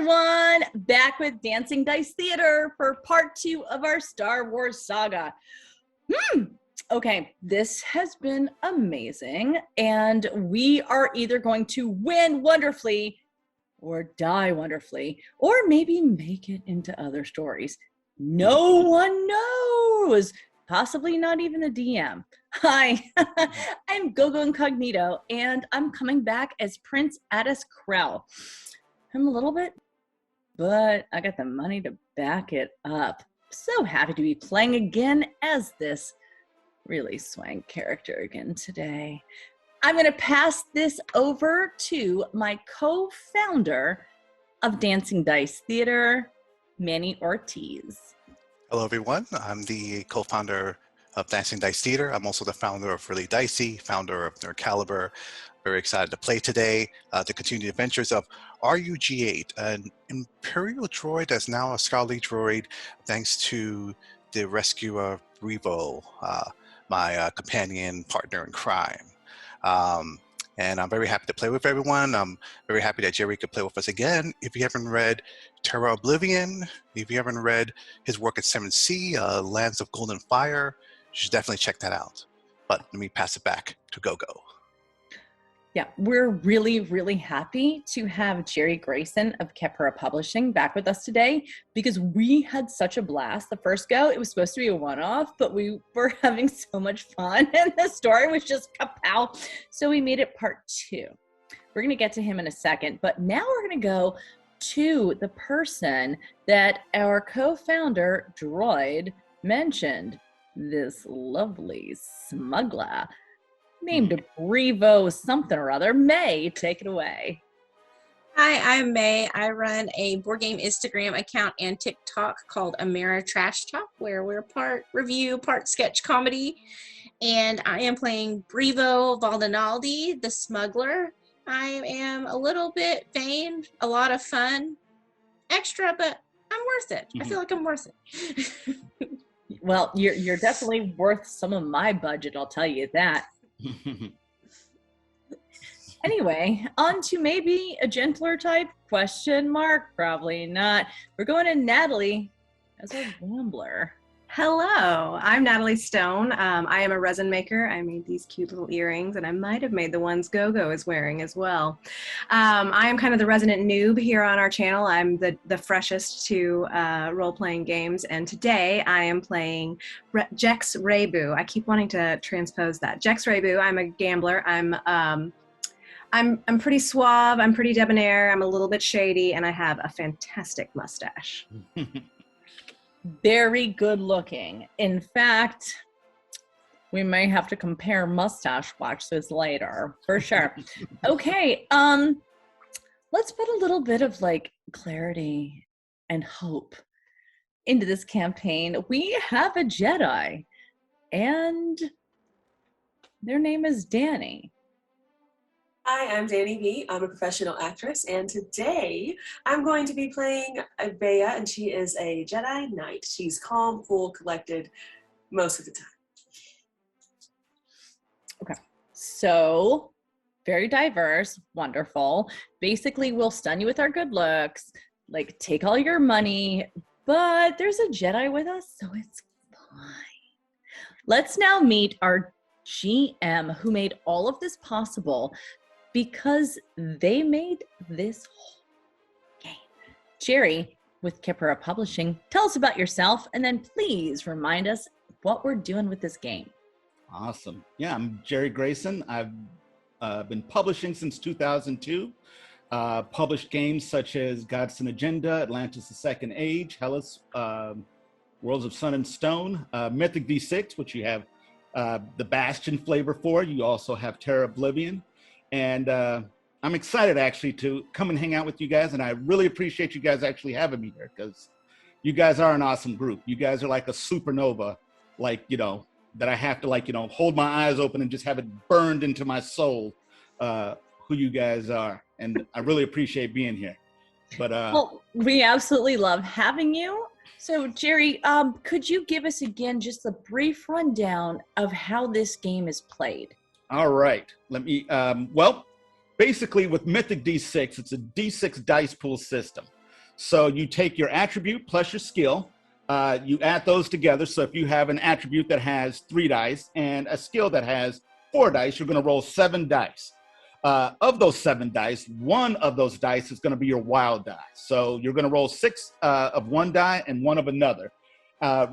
everyone, back with Dancing Dice Theater for part 2 of our Star Wars saga. Okay, this has been amazing, and we are either going to win wonderfully or die wonderfully, or maybe make it into other stories. No one knows, possibly not even the DM. Hi, I'm Gogo Incognito, and I'm coming back as Prince Attis Krell. I'm a little bit, but I got the money to back it up. So happy to be playing again as this really swank character again today. I'm going to pass this over to my co-founder of Dancing Dice Theater, Manny Ortiz. Hello, everyone. I'm the co-founder of Dancing Dice Theater. I'm also the founder of Really Dicey, founder of Nerd Caliber. Very excited to play today to continue the adventures of RUG-8, an Imperial droid that's now a scholarly droid thanks to the rescue of Rebu, my companion partner in crime. And I'm very happy to play with everyone. I'm very happy that Jerry could play with us again. If you haven't read Terra Oblivion, if you haven't read his work at 7C, Lands of Golden Fire, you should definitely check that out. But let me pass it back to Gogo. Yeah, we're really, really happy to have Jerry Grayson of Kepra Publishing back with us today because we had such a blast the first go. It was supposed to be a one-off, but we were having so much fun and the story was just kapow. So we made it part 2. We're going to get to him in a second, but now we're going to go to the person that our co-founder, Droid, mentioned, this lovely smuggler named Brevo something or other. May, take it away. Hi, I'm May. I run a board game Instagram account and TikTok called Amira Trash Talk, where we're part review, part sketch comedy. And I am playing Brevo Valdinaldi, the smuggler. I am a little bit vain, a lot of fun, extra, but I'm worth it. I feel like I'm worth it. Well, you're definitely worth some of my budget, I'll tell you that. Anyway, on to maybe a gentler type question mark. Probably not. We're going to Natalie as a gambler. Hello, I'm Natalie Stone. I am a resin maker. I made these cute little earrings, and I might have made the ones Gogo is wearing as well. I am kind of the resident noob here on our channel. I'm the freshest to role-playing games, and today I am playing Jex Rebu. I keep wanting to transpose that. Jex Rebu. I'm a gambler. I'm pretty suave. I'm pretty debonair. I'm a little bit shady, and I have a fantastic mustache. Very good looking. In fact, we may have to compare mustache waxes later, for sure. Okay, let's put a little bit of like clarity and hope into this campaign. We have a Jedi, and their name is Dani. Hi, I'm Dani B. I'm a professional actress, and today I'm going to be playing Ibeya, and she is a Jedi Knight. She's calm, cool, collected most of the time. Okay, so very diverse, wonderful. Basically, we'll stun you with our good looks, like take all your money, but there's a Jedi with us, so it's fine. Let's now meet our GM who made all of this possible because they made this whole game. Jerry, with Kepra Publishing, tell us about yourself, and then please remind us what we're doing with this game. Awesome. Yeah, I'm Jerry Grayson. I've been publishing since 2002. Published games such as Godson Agenda, Atlantis the Second Age, Hellas, Worlds of Sun and Stone, Mythic V6, which you have the Bastion flavor for. You also have Terra Oblivion. And I'm excited actually to come and hang out with you guys. And I really appreciate you guys actually having me here because you guys are an awesome group. You guys are like a supernova, like, you know, that I have to like, you know, hold my eyes open and just have it burned into my soul, who you guys are. And I really appreciate being here. But well, we absolutely love having you. So Jerry, could you give us again just a brief rundown of how this game is played? All right, let me, well, basically with Mythic D6, it's a D6 dice pool system. So you take your attribute plus your skill, you add those together. So if you have an attribute that has 3 dice and a skill that has 4 dice, you're going to roll 7 dice. Of those 7 dice, 1 of those dice is going to be your wild die. So you're going to roll 6 of one die and 1 of another.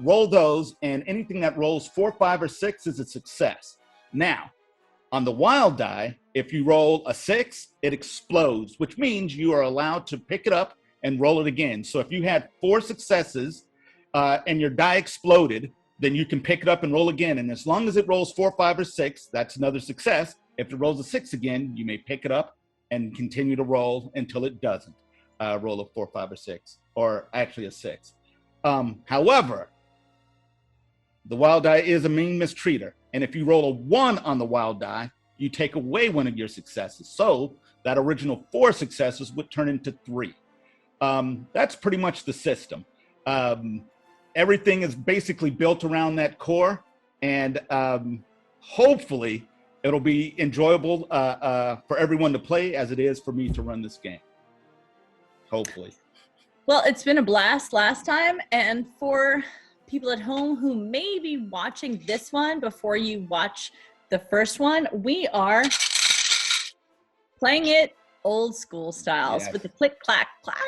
Roll those, and anything that rolls 4, 5, or 6 is a success. Now, on the wild die, if you roll a 6, it explodes, which means you are allowed to pick it up and roll it again. So if you had 4 successes and your die exploded, then you can pick it up and roll again. And as long as it rolls 4, 5, or 6, that's another success. If it rolls a 6 again, you may pick it up and continue to roll until it doesn't roll a 4, 5, or 6, or actually a 6. However, the wild die is a mean mistreater. And if you roll a 1 on the wild die, you take away 1 of your successes. So that original 4 successes would turn into 3. That's pretty much the system. Everything is basically built around that core, and hopefully it'll be enjoyable for everyone to play as it is for me to run this game. Hopefully. Well, it's been a blast last time, and for people at home who may be watching this one before you watch the first one, we are playing it old school styles with the click, clack, clack.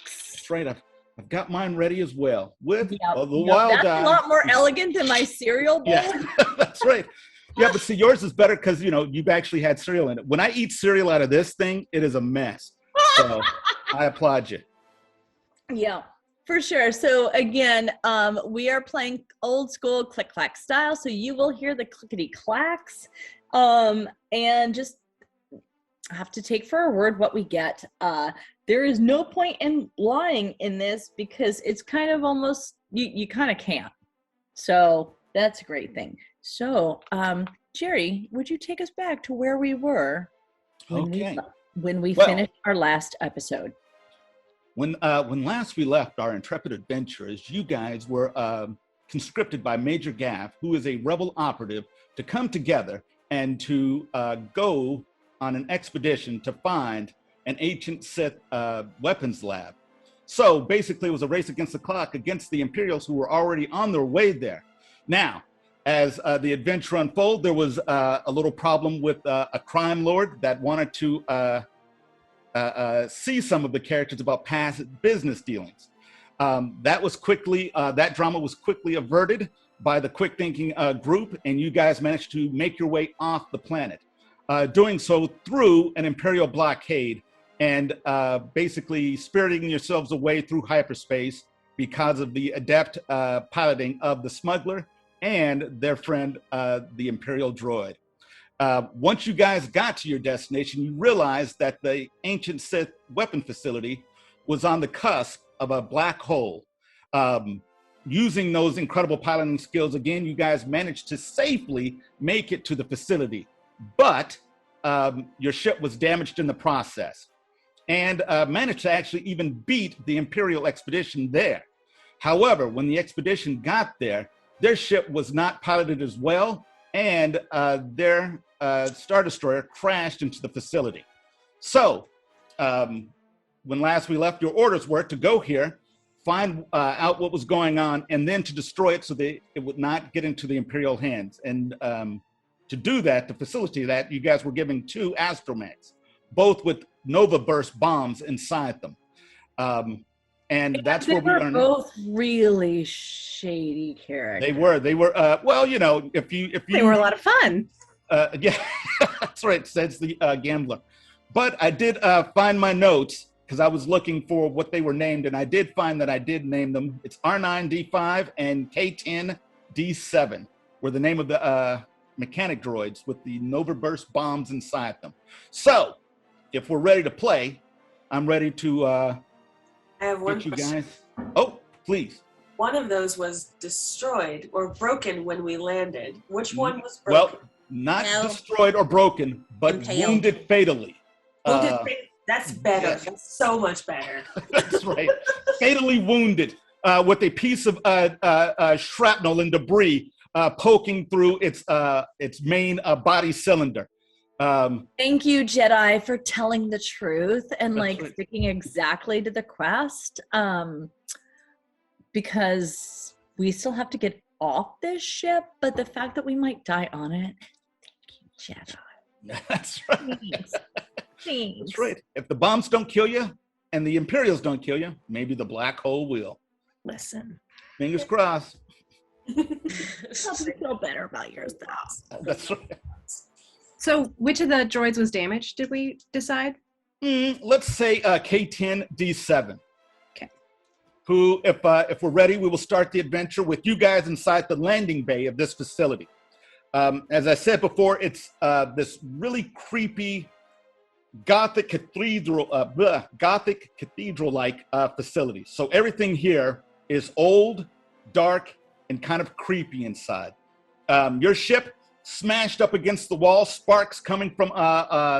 That's right. I've got mine ready as well with the wild that's die. a lot more elegant than my cereal bowl. Yeah, that's right. Yeah, but see, yours is better because, you've actually had cereal in it. When I eat cereal out of this thing, it is a mess. So I applaud you. Yeah, for sure. So again, we are playing old school click clack style. So you will hear the clickety clacks, and just have to take for a word what we get. There is no point in lying in this because it's kind of almost, you kind of can't. So that's a great thing. So, Jerry, would you take us back to where we were when we finished our last episode? When last we left our intrepid adventurers, you guys were conscripted by Major Gaff, who is a rebel operative, to come together and to go on an expedition to find an ancient Sith weapons lab. So basically it was a race against the clock against the Imperials, who were already on their way there. Now, as the adventure unfolded, there was a little problem with a crime lord that wanted to see some of the characters about past business dealings. That drama was quickly averted by the quick thinking group, and you guys managed to make your way off the planet, doing so through an Imperial blockade and basically spiriting yourselves away through hyperspace because of the adept piloting of the smuggler and their friend, the Imperial droid. Once you guys got to your destination, you realized that the ancient Sith weapon facility was on the cusp of a black hole. Using those incredible piloting skills, again, you guys managed to safely make it to the facility, but your ship was damaged in the process, and managed to actually even beat the Imperial expedition there. However, when the expedition got there, their ship was not piloted as well, and their Star Destroyer crashed into the facility. So, when last we left, your orders were to go here, find out what was going on, and then to destroy it so that it would not get into the Imperial hands. And to do that, to facilitate that, you guys were given 2 astromechs, both with Nova Burst bombs inside them. And that's where we are. Both really shady characters. They were. Well, if you they were a lot of fun. Yeah, that's right. Says the gambler. But I did find my notes because I was looking for what they were named, and I did find that I did name them. It's R9D5 and K10D7 were the name of the mechanic droids with the Nova Burst bombs inside them. So, if we're ready to play, I'm ready to. I have one get you question. guys. Oh, please. One of those was destroyed or broken when we landed. Which one was Well, broken? not No. destroyed or broken, but Impaled. wounded fatally. That's better. yes. That's so much better. That's right. Fatally wounded with a piece of shrapnel and debris poking through its main body cylinder. Thank you, Jedi, for telling the truth and That's right. sticking exactly to the quest. Because we still have to get off this ship, but the fact that we might die on it, thank you, Jedi. That's right. Thanks. Thanks. That's right. If the bombs don't kill you and the Imperials don't kill you, maybe the black hole will. Listen. Fingers crossed. Help me feel better about yourself. That's right. So which of the droids was damaged, did we decide? Let's say K10D7. Okay. Who, if we're ready, we will start the adventure with you guys inside the landing bay of this facility. As I said before, it's this really creepy Gothic cathedral-like facility. So everything here is old, dark, and kind of creepy inside. Your ship smashed up against the wall, sparks coming from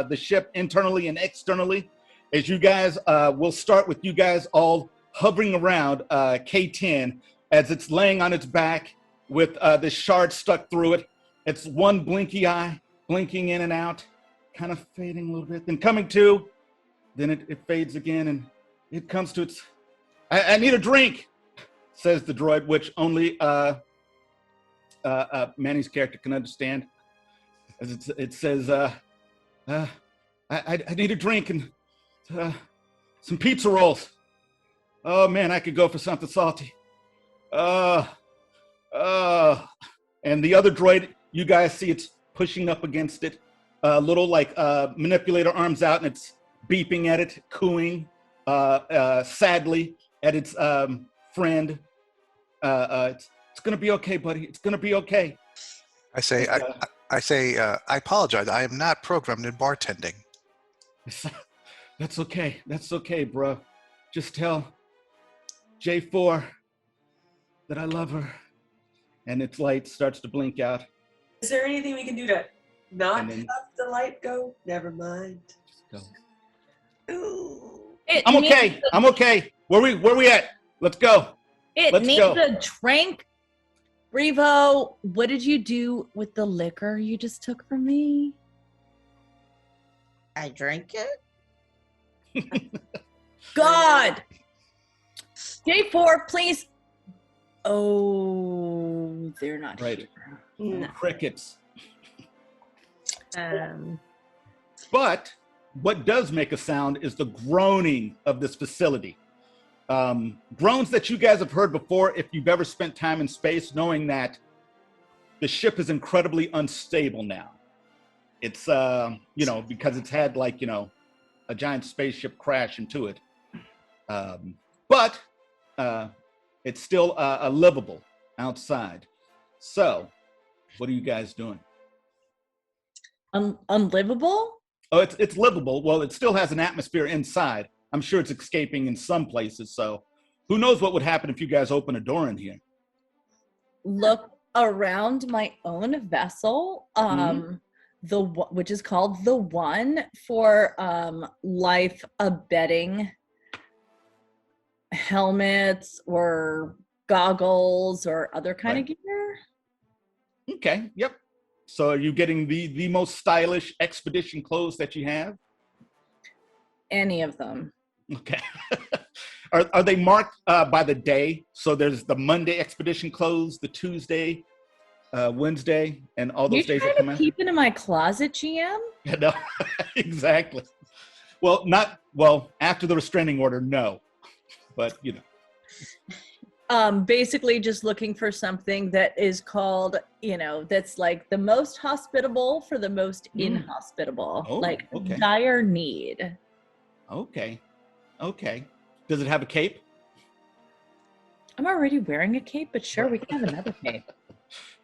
the ship internally and externally. As you guys, we'll start with you guys all hovering around K10 as it's laying on its back with this shard stuck through it. It's one blinky eye, blinking in and out, kind of fading a little bit, then coming to, then it fades again, and it comes to its, I need a drink, says the droid, which only Manny's character can understand. As it says, I need a drink and some pizza rolls. Oh man, I could go for something salty. And the other droid, you guys see it's pushing up against it. Little manipulator arms out, and it's beeping at it, cooing sadly at its friend. It's gonna be okay, buddy. It's gonna be okay. I say, I apologize. I am not programmed in bartending. That's okay. That's okay, bro. Just tell J4 that I love her. And its light starts to blink out. Is there anything we can do to not And then- have the light go? Never mind. Just go. Ooh. I'm okay. I'm okay. Where we at? Let's go. It Let's needs go. a drink. Revo, what did you do with the liquor you just took from me? I drank it. God! J4, please. Oh, they're not Right. here. No. Crickets. Um, But what does make a sound is the groaning of this facility. Groans that you guys have heard before if you've ever spent time in space, knowing that the ship is incredibly unstable now. It's, because it's had a giant spaceship crash into it. But it's still livable outside. So what are you guys doing? Unlivable? Oh, it's livable. Well, it still has an atmosphere inside. I'm sure it's escaping in some places. So who knows what would happen if you guys open a door in here? Look around my own vessel, which is called the One, for life abetting helmets or goggles or other kind of gear. Okay. Yep. So are you getting the most stylish expedition clothes that you have? Any of them. Okay. Are they marked by the day? So there's the Monday expedition clothes, the Tuesday, Wednesday, and all those days that come out? Keep it in my closet, GM? Yeah, no, exactly. Well, after the restraining order, no. But, Basically just looking for something that is called, that's like the most hospitable for the most inhospitable. Oh, okay. Dire need. Okay. Does it have a cape? I'm already wearing a cape, but sure, we can have another cape.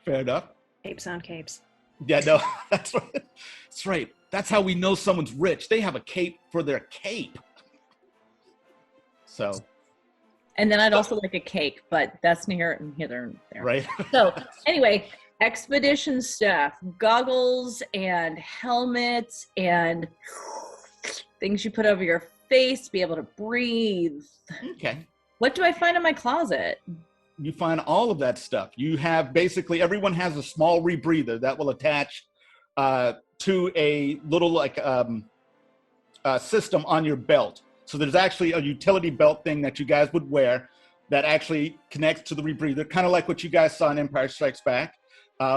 Fair enough. capes on capes. Yeah, no, that's right. That's right. That's how we know someone's rich. They have a cape for their cape. So. And then I'd also like a cake, but that's neither here nor there. Right. So anyway, expedition stuff, goggles and helmets and things you put over your face to be able to breathe. Okay. What do I find in my closet? You find all of that stuff. You have basically, everyone has a small rebreather that will attach to a little like system on your belt. So there's actually a utility belt thing that you guys would wear that actually connects to the rebreather, kind of like what you guys saw in Empire Strikes Back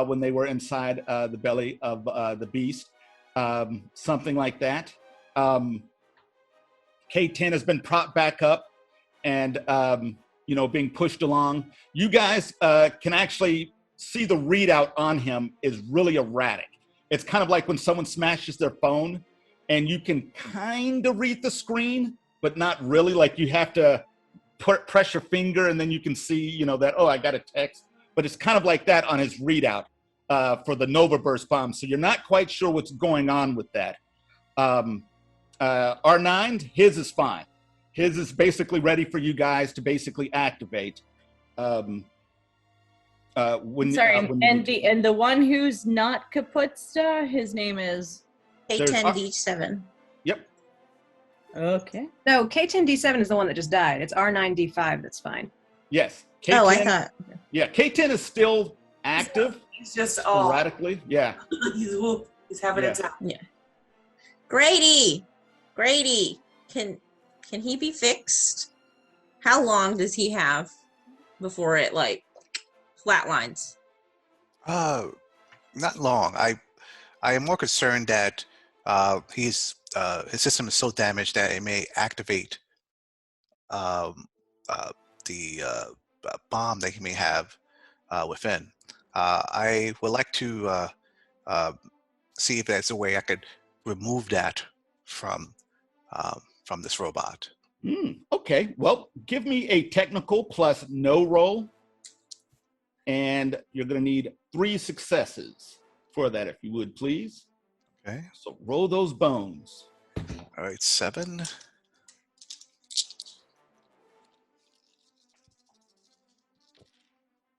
when they were inside the belly of the beast, something like that. K10 has been propped back up and, being pushed along. You guys can actually see the readout on him is really erratic. It's kind of like when someone smashes their phone and you can kind of read the screen, but not really. Like you have to press your finger and then you can see, that, oh, I got a text. But it's kind of like that on his readout for the Nova Burst bomb. So you're not quite sure what's going on with that. R9, his is fine. His is basically ready for you guys to basically activate. And the one who's not Kaputsta, his name is K10D7. Yep. Okay. No, K10D7 is the one that just died. It's R9D5 that's fine. Yes. K10, Oh, I thought. Yeah, K10 is still active. He's just sporadically. Yeah. He's having a time. Yeah. Grady, can he be fixed? How long does he have before it flatlines? Not long. I am more concerned that his system is so damaged that it may activate the bomb that he may have within. I would like to see if there's a way I could remove that from this robot. Okay, well, give me a technical plus no roll. And you're going to need 3 successes for that, if you would, please. Okay. So roll those bones. All right, 7.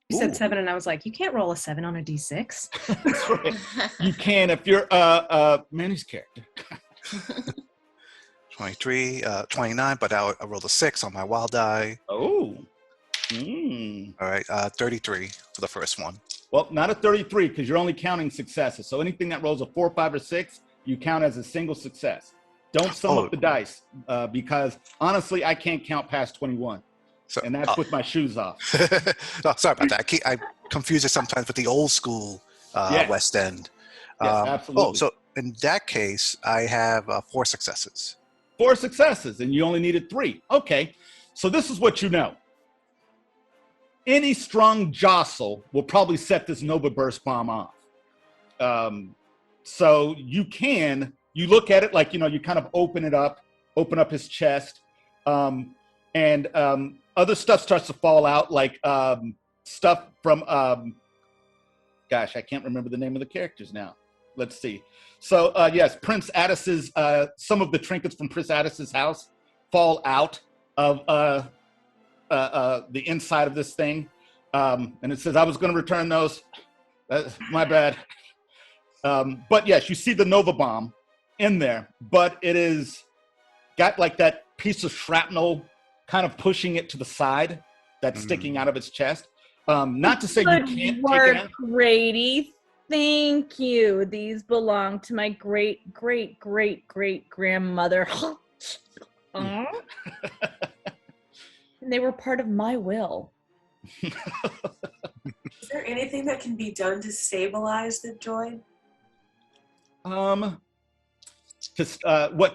You said 7, and I was like, you can't roll a 7 on a D6. That's right. You can if you're Manny's character. 23, 29, but I rolled a 6 on my wild die. Oh. All right, 33 for the first one. Well, not a 33 because you're only counting successes. So anything that rolls a 4, 5, or 6, you count as a single success. Don't sum up the dice because honestly, I can't count past 21. And that's with my shoes off. Oh, sorry about that. I confuse it sometimes with the old school West End. Yes, absolutely. Oh, so in that case, I have 4 successes. 4 successes, and you only needed 3. Okay, so this is what you know. Any strong jostle will probably set this Nova Burst bomb off. So you look at it like, you kind of open up his chest, and other stuff starts to fall out, like stuff from, gosh, I can't remember the name of the characters now. Let's see. So, yes, Prince Attis's, some of the trinkets from Prince Attis's house fall out of the inside of this thing. And it says, I was going to return those. My bad. But yes, you see the Nova bomb in there, but it is got like that piece of shrapnel kind of pushing it to the side that's sticking out of its chest. Not to say you can't take it out. Grady. Thank you. These belong to my great, great, great, great grandmother. And they were part of my will. Is there anything that can be done to stabilize the droid?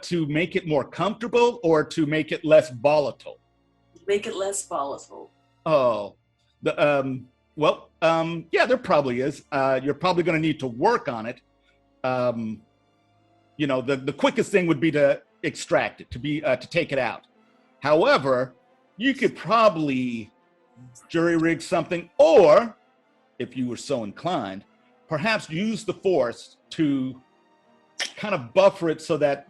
To make it more comfortable or to make it less volatile? Make it less volatile. Oh, yeah, there probably is. You're probably going to need to work on it. The quickest thing would be to extract it, to take it out. However, you could probably jury rig something, or if you were so inclined, perhaps use the Force to kind of buffer it so that,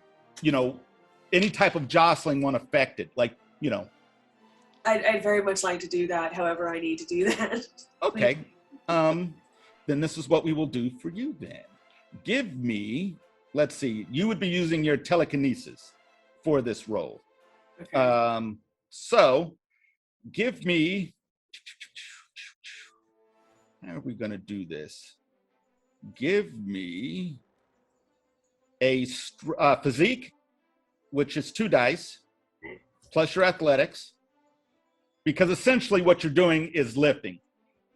any type of jostling won't affect it. Like, I'd very much like to do that. However, I need to do that. Okay. Then this is what we will do for you then. Give me, let's see, you would be using your telekinesis for this role. Okay. So give me, how are we going to do this? Give me physique, which is 2 dice, plus your athletics, because essentially what you're doing is lifting,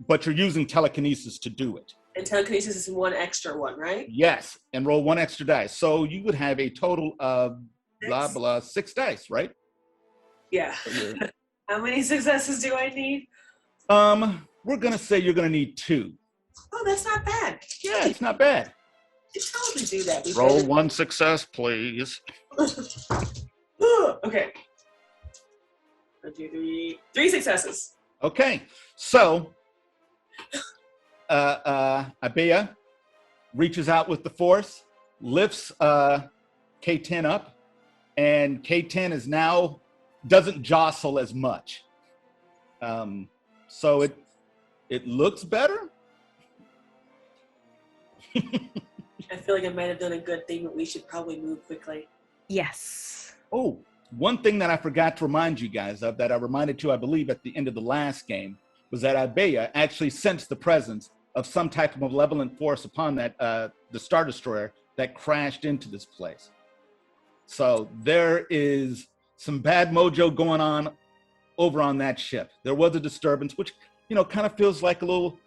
but you're using telekinesis to do it. And telekinesis is 1 extra one, right? Yes, and roll 1 extra dice. So you would have a total of 6 dice, right? Yeah. How many successes do I need? We're gonna say you're gonna need 2. Oh, that's not bad. Yeah, it's not bad. You should probably do that. Roll 1 success, please. Okay. 1, 2, 3. 3 successes. Okay, so Ibeya reaches out with the force, lifts K10 up, and K10 is now doesn't jostle as much. So it looks better. I feel like I might have done a good thing, but we should probably move quickly. Yes. Oh, one thing that I forgot to remind you guys of that I reminded you, I believe, at the end of the last game was that Ibeya actually sensed the presence of some type of malevolent force upon that the Star Destroyer that crashed into this place. So there is some bad mojo going on over on that ship. There was a disturbance, which, you know, kind of feels like a little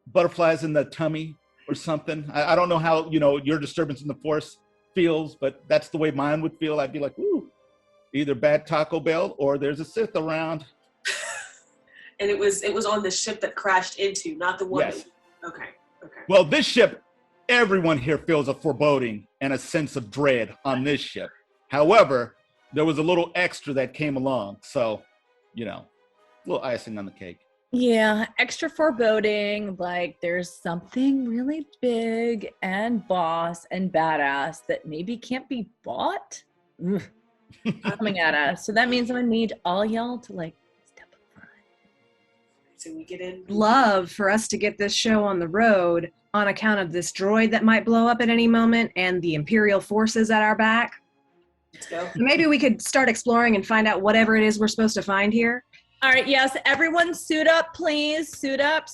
butterflies in the tummy or something. I don't know how, you know, your disturbance in the force feels, but that's the way mine would feel. I'd be like, ooh, either bad Taco Bell or there's a Sith around. And it was on the ship that crashed into, not the one. Yes. Okay. Well, this ship, everyone here feels a foreboding and a sense of dread on this ship. However, there was a little extra that came along. So, you know, a little icing on the cake. Yeah, extra foreboding, like there's something really big and boss and badass that maybe can't be bought coming at us. So that means I'm gonna need all y'all to like step up front. So we get in. Love for us to get this show on the road on account of this droid that might blow up at any moment and the Imperial forces at our back. Let's go. Maybe we could start exploring and find out whatever it is we're supposed to find here. All right, yes, everyone suit up, please. Suit up.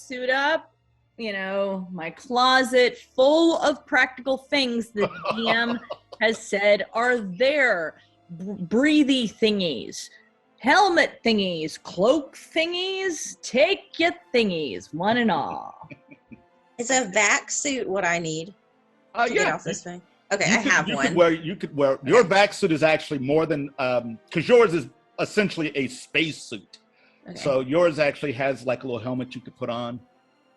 You know, my closet full of practical things the DM has said are there. Breathy thingies, helmet thingies, cloak thingies, take your thingies, one and all. Is a vac suit what I need to get off this thing? Okay, I have one. You could wear your vac suit is actually more than because yours is essentially a space suit. Okay. So yours actually has like a little helmet you could put on.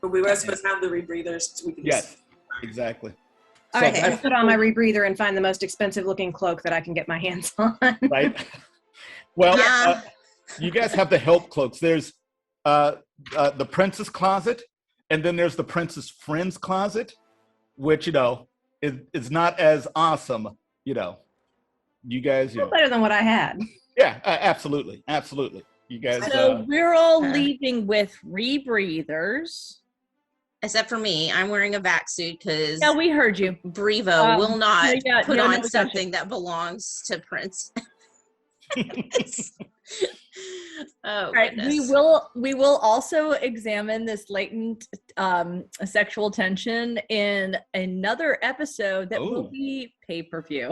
But we were supposed to have the rebreathers. So we can Yes, exactly. All So right, I'll put on my rebreather and find the most expensive looking cloak that I can get my hands on. right. Well, you guys have the help cloaks. There's the princess closet, and then there's the princess friends closet, which, you know, is not as awesome. You know, you guys. Still better than what I had. Yeah, absolutely. You guys. So we're all leaving with rebreathers. Except for me, I'm wearing a vac suit because Yeah, we heard you. Brevo will not put no, on we got something that belongs to Prince. Oh, All right, goodness. we will also examine this latent sexual tension in another episode that will be pay-per-view.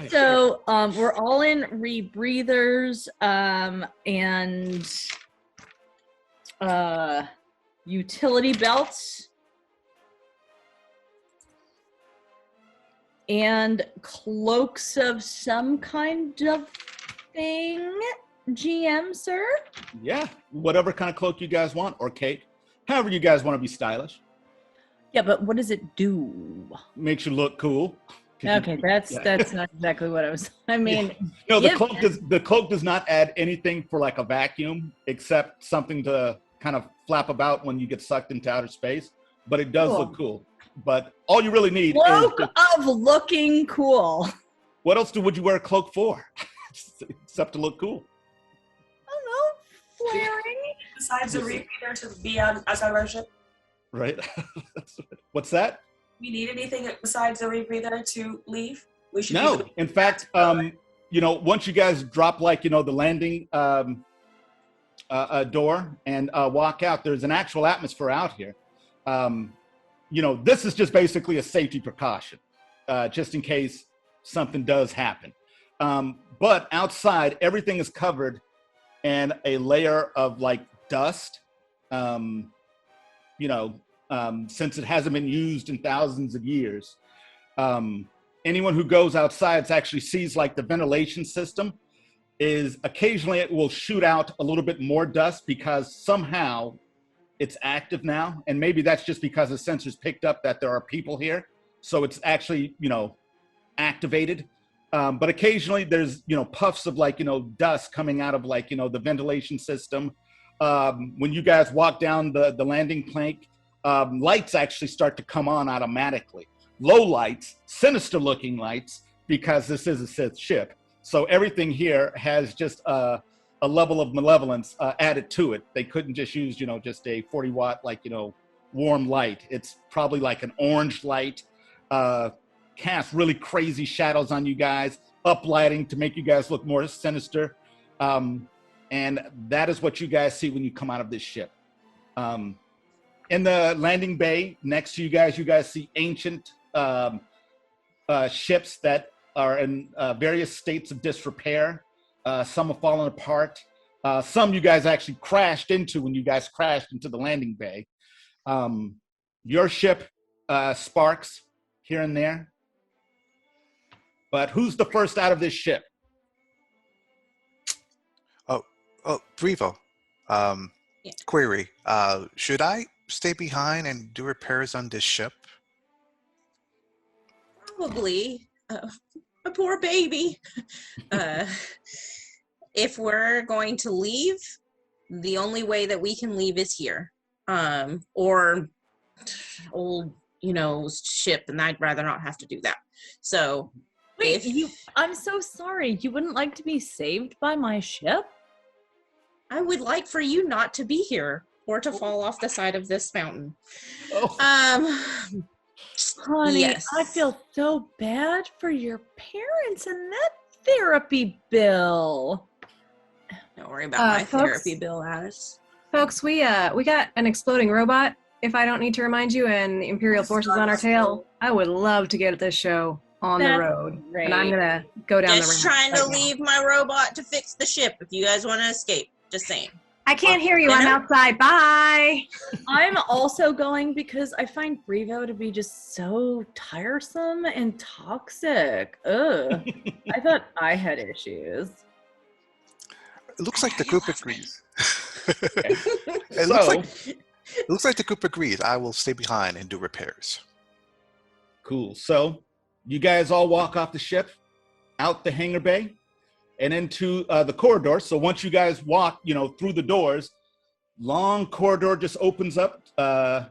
So we're all in rebreathers and utility belts and cloaks of some kind of thing, GM, sir? Yeah, whatever kind of cloak you guys want, or cape. However you guys want to be stylish. Yeah, but what does it do? Makes you look cool. Okay, that's not exactly what I was. I mean, no, the cloak does not add anything for like a vacuum except something to kind of flap about when you get sucked into outer space. But it does look cool. But all you really need cloak is of looking cool. What else would you wear a cloak for? Except to look cool. I don't know, flaring. Besides the rebreather to be outside of our ship. Right. What's that? We need anything besides the rebreather to leave? We should. No. In fact, you know, once you guys drop like, you know, the landing door and walk out, there's an actual atmosphere out here. this is just basically a safety precaution, just in case something does happen. But outside, everything is covered in a layer of like dust. Since it hasn't been used in thousands of years. Anyone who goes outside actually sees like the ventilation system is occasionally it will shoot out a little bit more dust because somehow it's active now. And maybe that's just because the sensors picked up that there are people here. So it's actually, activated. But occasionally there's, puffs of like, dust coming out of like, the ventilation system. When you guys walk down the landing plank, lights actually start to come on automatically. Low lights, sinister looking lights, because this is a Sith ship. So everything here has just a level of malevolence added to it. They couldn't just use, just a 40 watt, warm light. It's probably like an orange light, cast really crazy shadows on you guys, uplighting to make you guys look more sinister. And that is what you guys see when you come out of this ship. In the landing bay next to you guys see ancient ships that are in various states of disrepair. Some have fallen apart. Some you guys actually crashed into when you guys crashed into the landing bay. Your ship sparks here and there. But who's the first out of this ship? Oh, Brevo. Query. Should I stay behind and do repairs on this ship? Probably. A poor baby. If we're going to leave, the only way that we can leave is here. Or old, ship, and I'd rather not have to do that. So wait, I'm so sorry. You wouldn't like to be saved by my ship? I would like for you not to be here or to fall off the side of this mountain. Honey, yes. I feel so bad for your parents and that therapy bill. Don't worry about my folks? therapy bill, Attis. Folks, we got an exploding robot, if I don't need to remind you, and the Imperial forces on our tail. I would love to get this show on the road. Great. And I'm going to go down the ramp. Just trying to right now. leave my robot to fix the ship if you guys want to escape. Just saying. I can't hear you. I'm outside. Bye. I'm also going because I find Brevo to be just so tiresome and toxic. Ugh. I thought I had issues. It looks like the group agrees. It looks like the group agrees. I will stay behind and do repairs. Cool. So you guys all walk off the ship, out the hangar bay, and into the corridor. So once you guys walk, through the doors, long corridor just opens up, to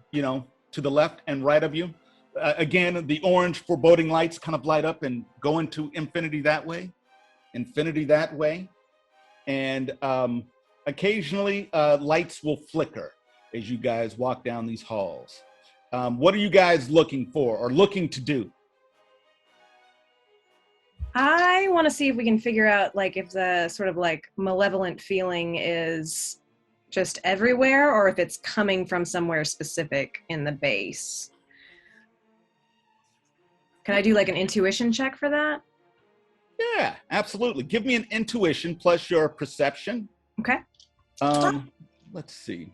the left and right of you. Again, the orange foreboding lights kind of light up and go into infinity that way. And occasionally lights will flicker as you guys walk down these halls. What are you guys looking for or looking to do? I want to see if we can figure out, if the sort of malevolent feeling is just everywhere or if it's coming from somewhere specific in the base. Can I do an intuition check for that? Yeah, absolutely. Give me an intuition plus your perception. Okay. Let's see.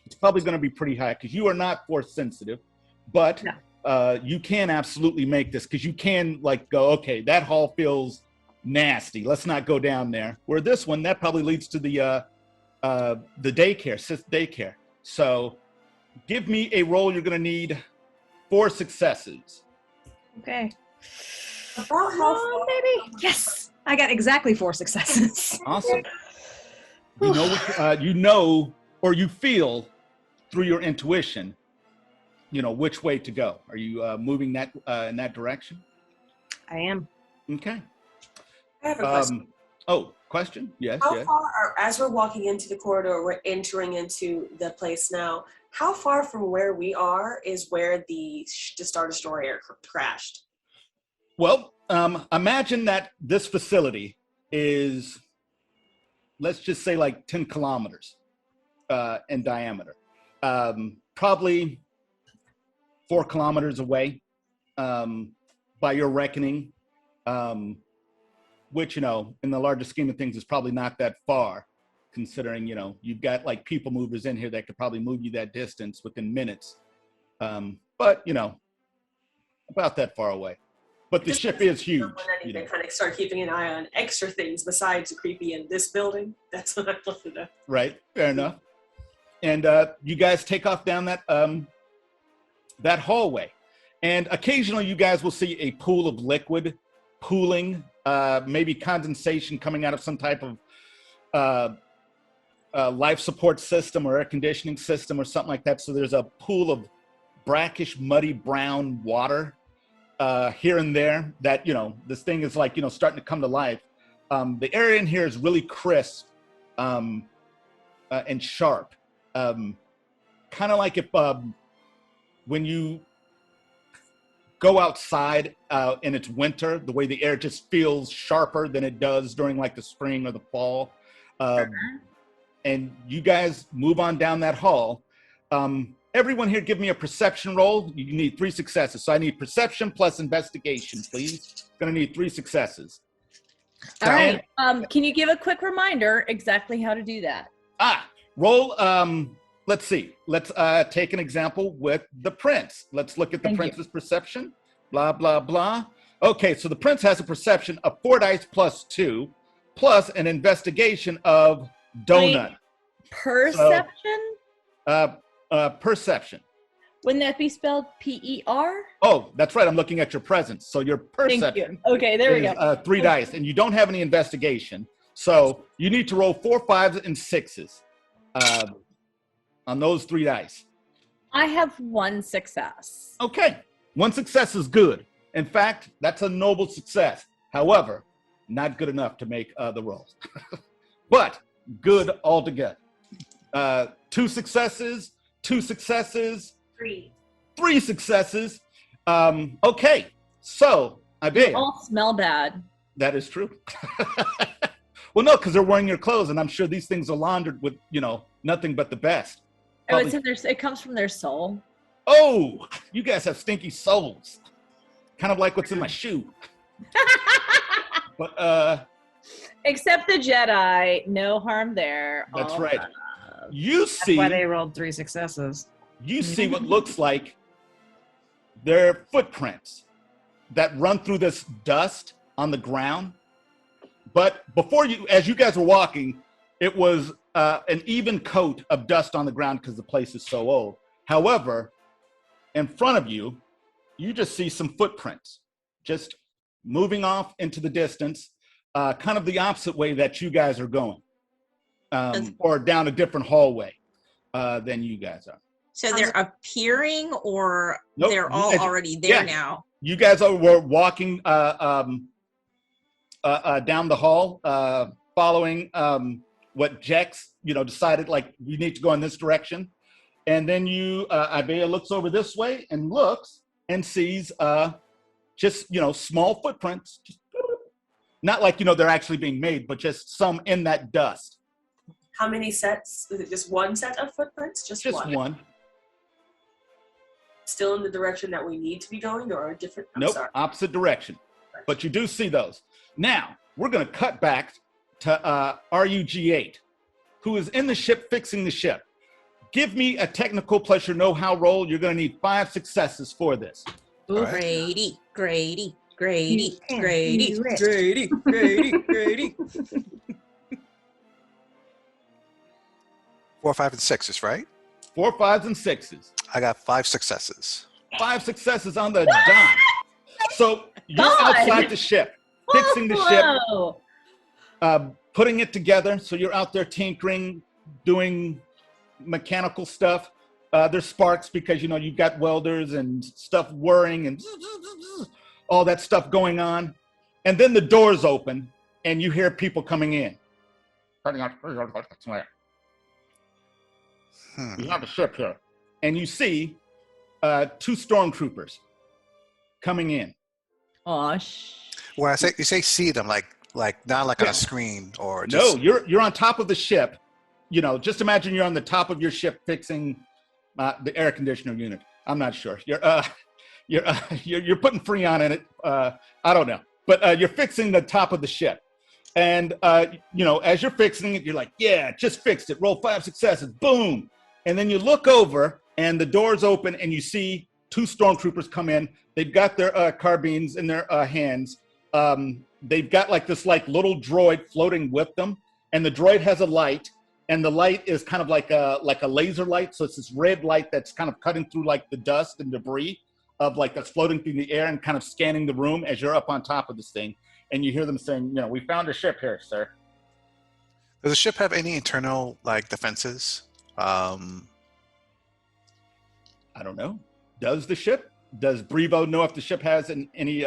It's probably going to be pretty high because you are not force sensitive, but no. You can absolutely make this because you can go, okay, that hall feels nasty. Let's not go down there. Where this one, that probably leads to the daycare, Sith daycare. So give me a roll. You're going to need 4 successes. Okay. About how far? Baby. Yes. I got exactly 4 successes. Awesome. You know, or you feel through your intuition, which way to go. Are you moving that in that direction? I am. Okay. I have a question. Question? Yes. How yes. far, as we're walking into the corridor, we're entering into the place now. How far from where we are is where the Star Destroyer crashed? Well, imagine that this facility is, let's just say 10 kilometers in diameter. Probably 4 kilometers away, by your reckoning, which, in the larger scheme of things is probably not that far, considering, you've got like people movers in here that could probably move you that distance within minutes. But, about that far away. But the ship is huge. When I need to kind of start keeping an eye on extra things besides creepy in this building. That's what I want to know. Right, fair enough. And you guys take off down that that hallway. And occasionally you guys will see a pool of liquid pooling, maybe condensation coming out of some type of life support system or air conditioning system or something like that. So there's a pool of brackish, muddy brown water here and there that, this thing is like, starting to come to life. The area in here is really crisp and sharp. Kind of like if when you go outside and it's winter, the way the air just feels sharper than it does during like the spring or the fall. And you guys move on down that hall. Everyone here give me a perception roll. You need 3 successes. So I need perception plus investigation, please. Gonna need 3 successes. All right. Can you give a quick reminder exactly how to do that? Roll, let's see. Let's take an example with the prince. Let's look at the prince's perception. Blah, blah, blah. Okay, so the prince has a perception of 4 dice plus 2, plus an investigation of donut. Wait, perception? So, perception. Wouldn't that be spelled P-E-R? Oh, that's right. I'm looking at your presence. So your perception. Thank you. Okay, there we go. 3 dice, and you don't have any investigation. So you need to roll 4 5s and 6s on those 3 dice. I have 1 success. Okay. 1 success is good. In fact, that's a noble success. However, not good enough to make the rolls. But good altogether. 2 successes, 2 successes. 3 successes. Okay. So, Ibeya. They all smell bad. That is true. Well, no, because they're wearing your clothes, and I'm sure these things are laundered with, nothing but the best. I would say it comes from their soul. Oh, you guys have stinky souls. Kind of like what's in my shoe. But except the Jedi, no harm there. That's all right. love. That's why they rolled 3 successes. You see what looks like their footprints that run through this dust on the ground. But as you guys were walking, it was an even coat of dust on the ground because the place is so old. However, in front of you, you just see some footprints just moving off into the distance, kind of the opposite way that you guys are going, or down a different hallway than you guys are. So they're appearing, or Nope. they're all already there now? You guys were walking down the hall, following what Jex, decided, like, we need to go in this direction. And then Ibeya looks over this way and looks and sees just, small footprints. Just, not like, they're actually being made, but just some in that dust. How many sets? Is it just 1 set of footprints? Just one. Still in the direction that we need to be going, or a different? Nope, opposite direction. But you do see those. Now, we're going to cut back to RUG-8, who is in the ship fixing the ship. Give me a technical plus your know-how roll. You're going to need 5 successes for this. Ooh, Right. Grady. 4 5 and 6s, right? 4 5s and 6s. I got 5 successes. 5 successes on the dot. So you're outside the ship, fixing the ship, putting it together. So you're out there tinkering, doing mechanical stuff. There's sparks because, you've got welders and stuff whirring and all that stuff going on. And then the doors open and you hear people coming in. You have a ship here. And you see 2 stormtroopers coming in. Oh, When you say see them, like not like on a screen or just... No, you're on top of the ship. Just imagine you're on the top of your ship fixing the air conditioner unit. I'm not sure. You're putting Freon in it. I don't know, but you're fixing the top of the ship, and as you're fixing it, you're like, yeah, just fixed it. Roll 5 successes. Boom, and then you look over, and the doors open, and you see 2 stormtroopers come in. They've got their carbines in their hands. They've got like this little droid floating with them, and the droid has a light, and the light is kind of like a laser light. So it's this red light that's kind of cutting through like the dust and debris of that's floating through the air and kind of scanning the room as you're up on top of this thing. And you hear them saying, we found a ship here, sir. Does the ship have any internal defenses? I don't know. Does Brevo know if the ship has any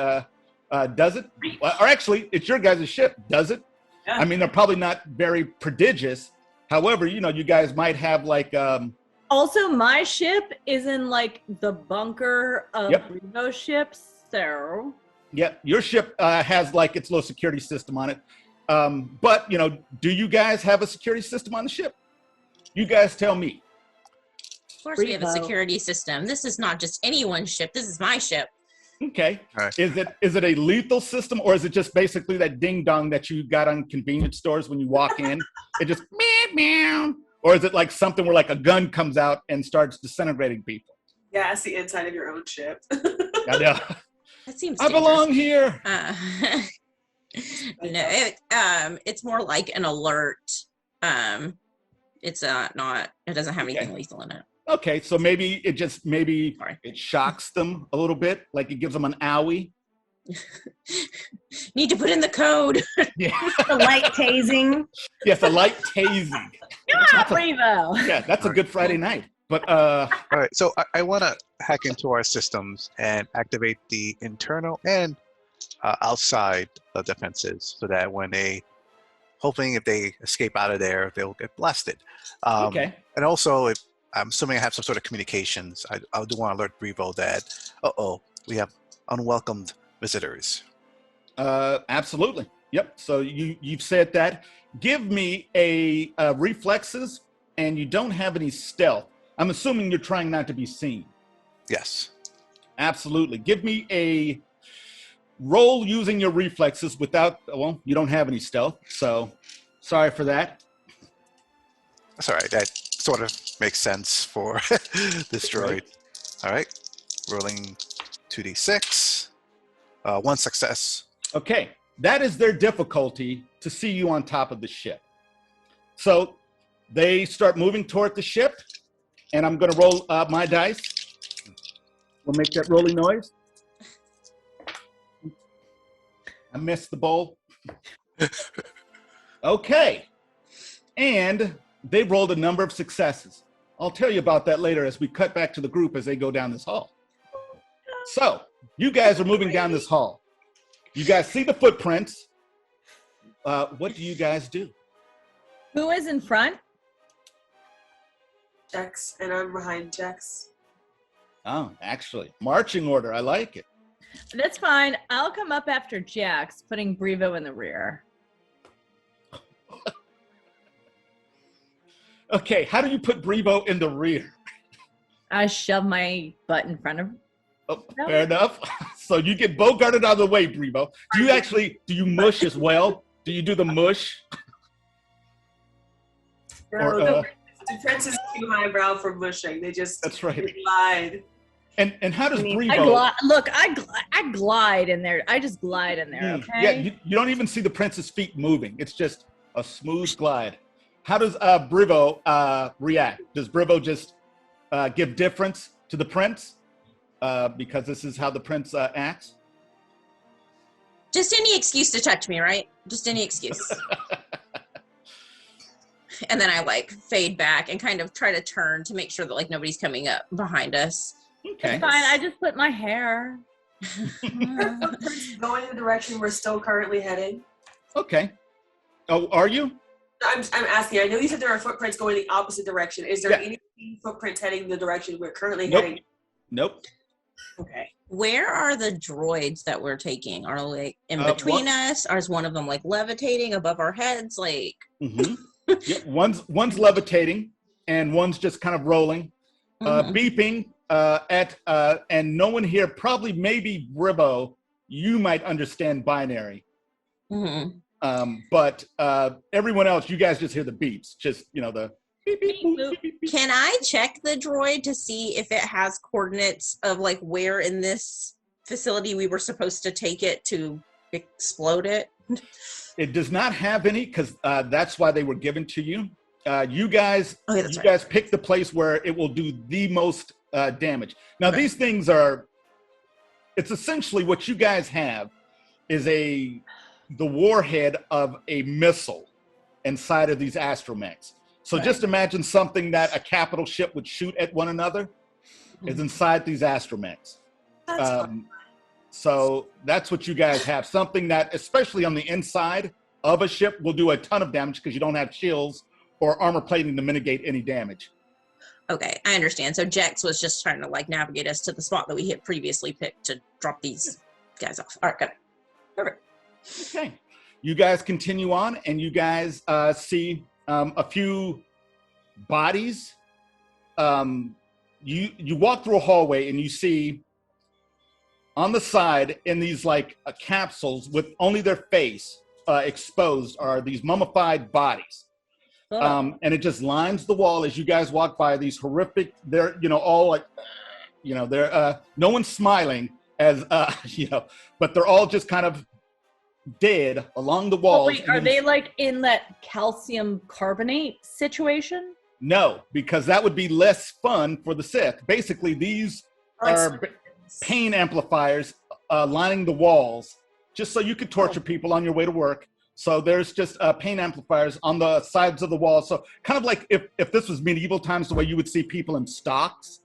does it? Or actually, it's your guys' ship. Does it? Yeah. I mean, they're probably not very prodigious. However, you guys might have Also, my ship is in the bunker of Brevo ships, so. Yeah, your ship has its little security system on it. But do you guys have a security system on the ship? You guys tell me. Of course, we have a security system. This is not just anyone's ship. This is my ship. Okay. All right. Is it a lethal system, or is it just basically that ding dong that you got on convenience stores when you walk in? It just meow meow. Or is it something where a gun comes out and starts disintegrating people? Yeah, it's the inside of your own ship. I know. That seems I belong here. No, it's more like an alert. It's not. It doesn't have anything lethal in it. Okay, so maybe it shocks them a little bit, it gives them an owie. Need to put in the code. Yeah. The light tasing. Yes, a light tasing. Brevo. Yeah, that's a good Friday night. But all right, so I want to hack into our systems and activate the internal and outside defenses, so that when hoping if they escape out of there, they'll get blasted. Okay. And also, I'm assuming I have some sort of communications. I do want to alert Brevo that, we have unwelcomed visitors. Absolutely. Yep. So you've said that. Give me a reflexes, and you don't have any stealth. I'm assuming you're trying not to be seen. Yes. Absolutely. Give me a roll using your reflexes without, you don't have any stealth, so sorry for that. That's all right. That sort of makes sense for this droid. All right. Rolling 2d6. 1 success. Okay. That is their difficulty to see you on top of the ship. So they start moving toward the ship, and I'm going to roll my dice. We'll make that rolling noise. I missed the bowl. Okay. And they rolled a number of successes. I'll tell you about that later as we cut back to the group as they go down this hall. So, you guys are moving down this hall. You guys see the footprints. What do you guys do? Who is in front? Jex, and I'm behind Jex. Oh, actually, marching order. I like it. That's fine. I'll come up after Jex, putting Brevo in the rear. Okay, how do you put Brevo in the rear? I shove my butt in front of. Oh, fair enough. So you get bogarted out of the way, Brevo. Do you mush as well? Do you do the mush? No, the prince is too highbrow for mushing. They just That's right. lied. And how does Brevo? I glide in there. I just glide in there. Okay. Yeah, you don't even see the prince's feet moving. It's just a smooth glide. How does Brevo react? Does Brevo just give deference to the prince because this is how the prince acts? Just any excuse to touch me, right? Just any excuse. And then I fade back and kind of try to turn to make sure that nobody's coming up behind us. Okay. It's fine. I just put my hair. Going in the direction we're still currently heading. Okay. Oh, are you? I'm asking. I know you said there are footprints going the opposite direction. Is there any footprints heading the direction we're currently heading? Nope. Okay. Where are the droids that we're taking? Are they in between us? Or is one of them levitating above our heads? Mm-hmm. Yeah, one's levitating and one's just kind of rolling. beeping and no one here, probably maybe Ribbo, you might understand binary. But everyone else, you guys just hear the beeps, just, the beep, beep, boop, beep, beep, beep. Can I check the droid to see if it has coordinates of like where in this facility we were supposed to take it to explode it? It does not have any, because that's why they were given to you. You guys, pick the place where it will do the most damage. Now, these things it's essentially what you guys have is the warhead of a missile inside of these astromechs. So just imagine something that a capital ship would shoot at one another is inside these astromechs. So that's what you guys have. Something that, especially on the inside of a ship, will do a ton of damage because you don't have shields or armor plating to mitigate any damage. Okay, I understand. So Jex was just trying to like navigate us to the spot that we had previously picked to drop these guys off. All right, got it. Perfect. Okay. You guys continue on, and you guys see a few bodies. You walk through a hallway, and you see on the side in these like capsules with only their face exposed are these mummified bodies. And it just lines the wall as you guys walk by these horrific, they're, all like, they're, no one's smiling as, but they're all just kind of dead along the walls. Wait, are they like in that calcium carbonate situation? No, because that would be less fun for the Sith. Basically, these are pain amplifiers lining the walls just so you could torture people on your way to work. So there's just pain amplifiers on the sides of the wall. So kind of like if this was medieval times, the way you would see people in stocks,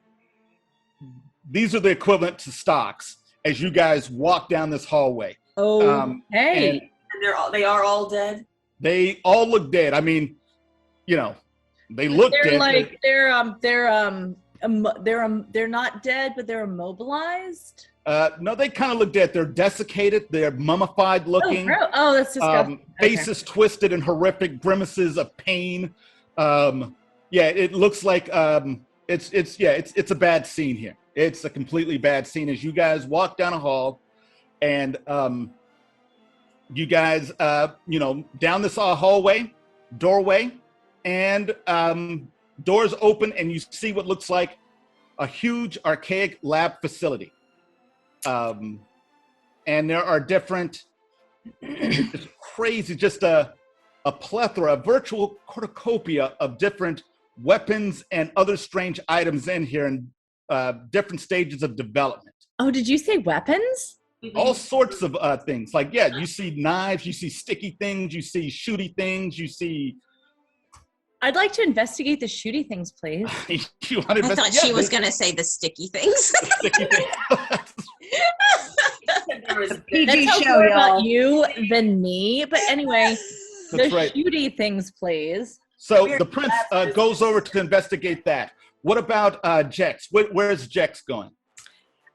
these are the equivalent to stocks as you guys walk down this hallway. Oh, hey. And they are all dead? They all look dead. I mean, they look dead. Like, they're not dead, but they're immobilized? No, they kind of look dead. They're desiccated. They're mummified looking. Oh, that's disgusting. Faces twisted and horrific grimaces of pain. It looks like it's a bad scene here. It's a completely bad scene as you guys walk down a hall, and you guys down this doorway, and doors open, and you see what looks like a huge archaic lab facility. And there are different, it's crazy, just a plethora, a virtual cornucopia of different weapons and other strange items in here in different stages of development. Oh, did you say weapons? All sorts of things. Like, you see knives, you see sticky things, you see shooty things, you see... I'd like to investigate the shooty things, please. I thought she was going to say the sticky things. Sticky things. PG show, more about you than me. But anyway, That's the right. shooty things, please. So the prince goes over to investigate that. What about Jex? Where's Jex going?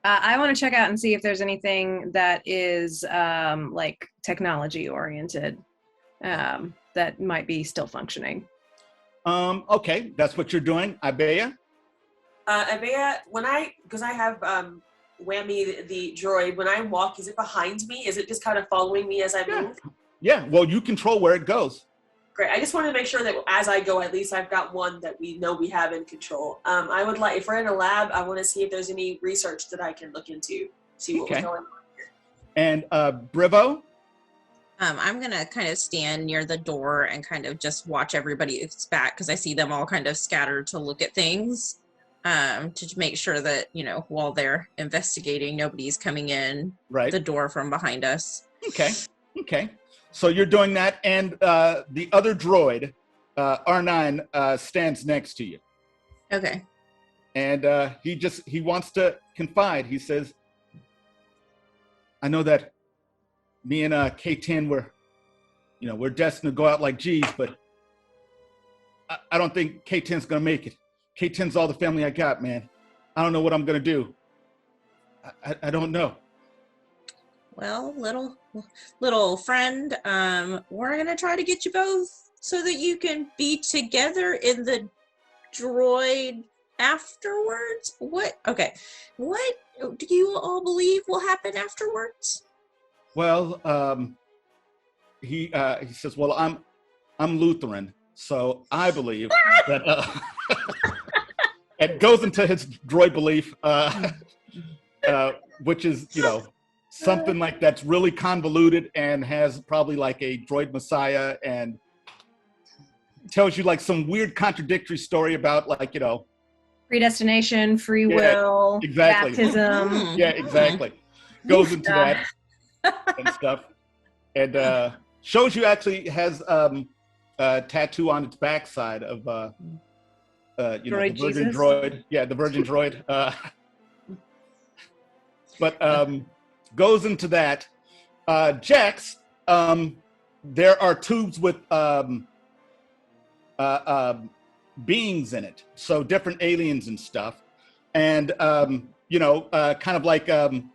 I want to check out and see if there's anything that is like technology oriented that might be still functioning. Okay, that's what you're doing. Ibeya? Ibeya, because I have Whammy the droid, when I walk, is it behind me? Is it just kind of following me as I move? Yeah, well, you control where it goes. Great. I just want to make sure that as I go, at least I've got one that we know we have in control. I would like, if we're in a lab, I want to see if there's any research that I can look into, see what was going on here. And Brivo? I'm going to kind of stand near the door and kind of just watch everybody's back because I see them all kind of scattered to look at things to make sure that, while they're investigating, nobody's coming in the door from behind us. Okay. So you're doing that, and the other droid, R9, stands next to you. Okay. And he wants to confide. He says, I know that me and K10 we're destined to go out like G's, but I don't think K10's gonna make it. K10's all the family I got, man. I don't know what I'm gonna do. I don't know. Well, little friend, we're gonna try to get you both so that you can be together in the droid afterwards? What? Okay. What do you all believe will happen afterwards? Well, he says, "Well, I'm Lutheran, so I believe that." And goes into his droid belief, which is, something like that's really convoluted and has probably like a droid messiah and tells you like some weird contradictory story about like, Predestination, free Yeah, will, exactly. baptism. Yeah, exactly. Goes into that and stuff. And shows you actually has a tattoo on its backside of the Virgin Jesus? Droid. Yeah, the Virgin Droid. But goes into that. Jex, there are tubes with beings in it, so different aliens and stuff, and kind of like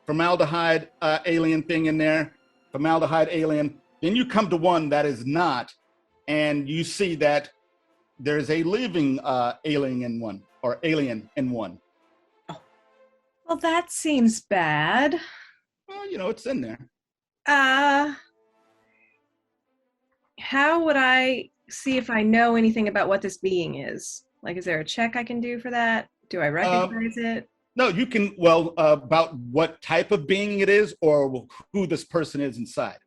formaldehyde alien thing in there, formaldehyde alien. Then you come to one that is not, and you see that there's a living alien in one, or alien in one. Well, that seems bad. Well, it's in there. How would I see if I know anything about what this being is? Like, is there a check I can do for that? Do I recognize it? No, you can, about what type of being it is or who this person is inside.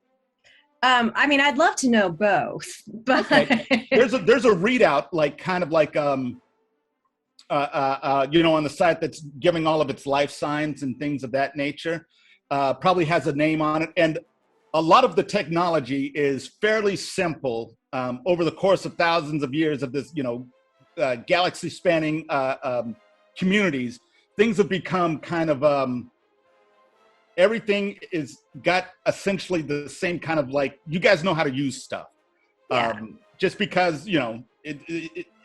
I mean, I'd love to know both, but Okay. There's a readout, like kind of like on the site that's giving all of its life signs and things of that nature. Probably has a name on it, and a lot of the technology is fairly simple. Over the course of thousands of years of this, galaxy-spanning communities, things have become kind of everything is got essentially the same kind of, like, you guys know how to use stuff. Yeah. Just because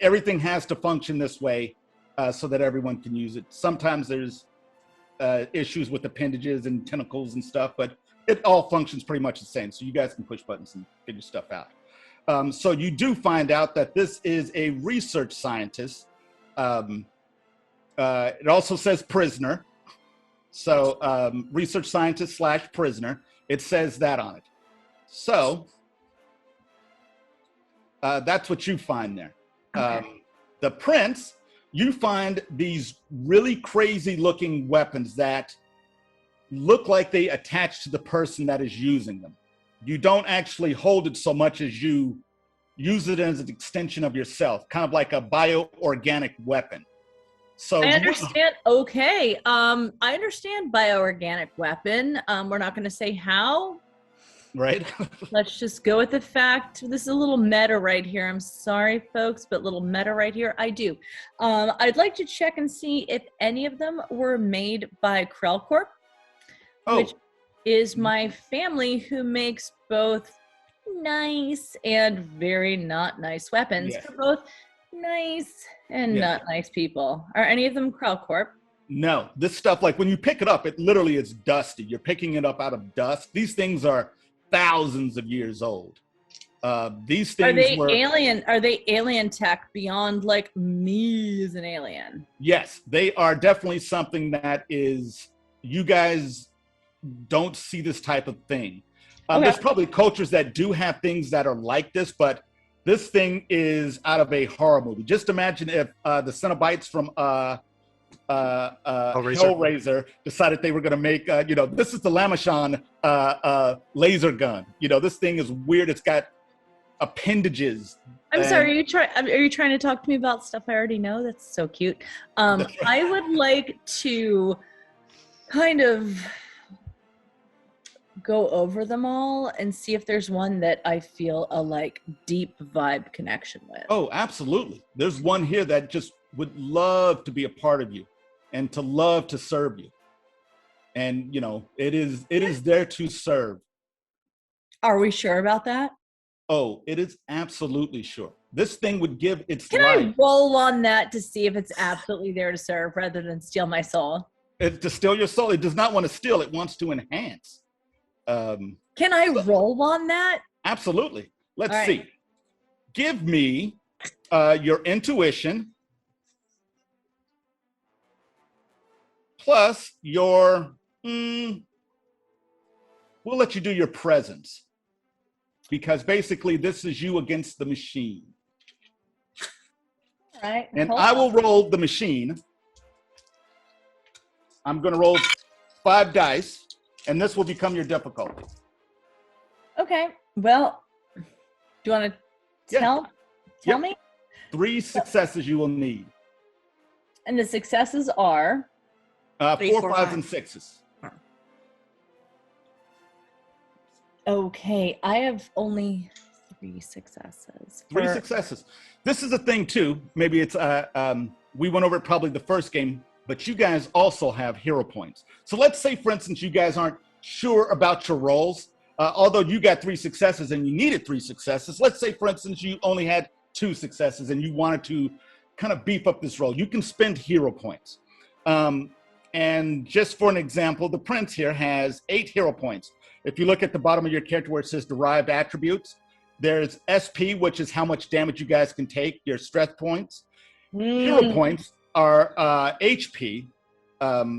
everything has to function this way so that everyone can use it. Sometimes there's issues with appendages and tentacles and stuff, but it all functions pretty much the same. So you guys can push buttons and figure stuff out. So you do find out that this is a research scientist. It also says prisoner. So research scientist / prisoner. It says that on it. So that's what you find there. Okay. The prince, you find these really crazy looking weapons that look like they attach to the person that is using them. You don't actually hold it so much as you use it as an extension of yourself, kind of like a bioorganic weapon. So I understand. Okay. I understand bioorganic weapon. We're not going to say how. Right. Let's just go with the fact. This is a little meta right here. I'm sorry, folks, but little meta right here. I do. I'd like to check and see if any of them were made by Krell Corp, which is my family, who makes both nice and very not nice weapons for both nice and not nice people. Are any of them Krell Corp? No. This stuff, like when you pick it up, it literally is dusty. You're picking it up out of dust. These things are thousands of years old. These things Are they alien tech beyond like me as an alien? Yes, they are definitely something that is, you guys don't see this type of thing. There's probably cultures that do have things that are like this, but this thing is out of a horror movie. Just imagine if the Cenobites from Hellraiser decided they were going to make, this is the Lamashon laser gun. This thing is weird. It's got appendages. I'm sorry. Are you trying to talk to me about stuff I already know? That's so cute. I would like to kind of go over them all and see if there's one that I feel a like deep vibe connection with. Oh, absolutely. There's one here that just would love to be a part of you and to love to serve you. And, it is there to serve. Are we sure about that? Oh, it is absolutely sure. This thing would give its life. Can I roll on that to see if it's absolutely there to serve rather than steal my soul? It's to steal your soul. It does not want to steal. It wants to enhance. Can I roll on that? Absolutely. Let's see. Right. Give me your intuition plus your, we'll let you do your presence. Because basically this is you against the machine. All right. And hold I on. will roll the machine. I'm going to roll 5 dice, and this will become your difficulty. Okay. Well, do you want to Yeah. tell Yep. me? 3 successes you will need. And the successes are 3, 4, 4, 5s, 5. and 6s. okay. I have only 3 successes. 3 for- successes. This is a thing too. Maybe it's we went over it probably the first game, but you guys also have hero points. So let's say, for instance, you guys aren't sure about your rolls. Although you got 3 successes and you needed 3 successes. Let's say, for instance, you only had 2 successes and you wanted to kind of beef up this roll. You can spend hero points. And just for an example, the prince here has 8 hero points. If you look at the bottom of your character where it says derived attributes, there's SP, which is how much damage you guys can take, your stress points. Hero points are HP.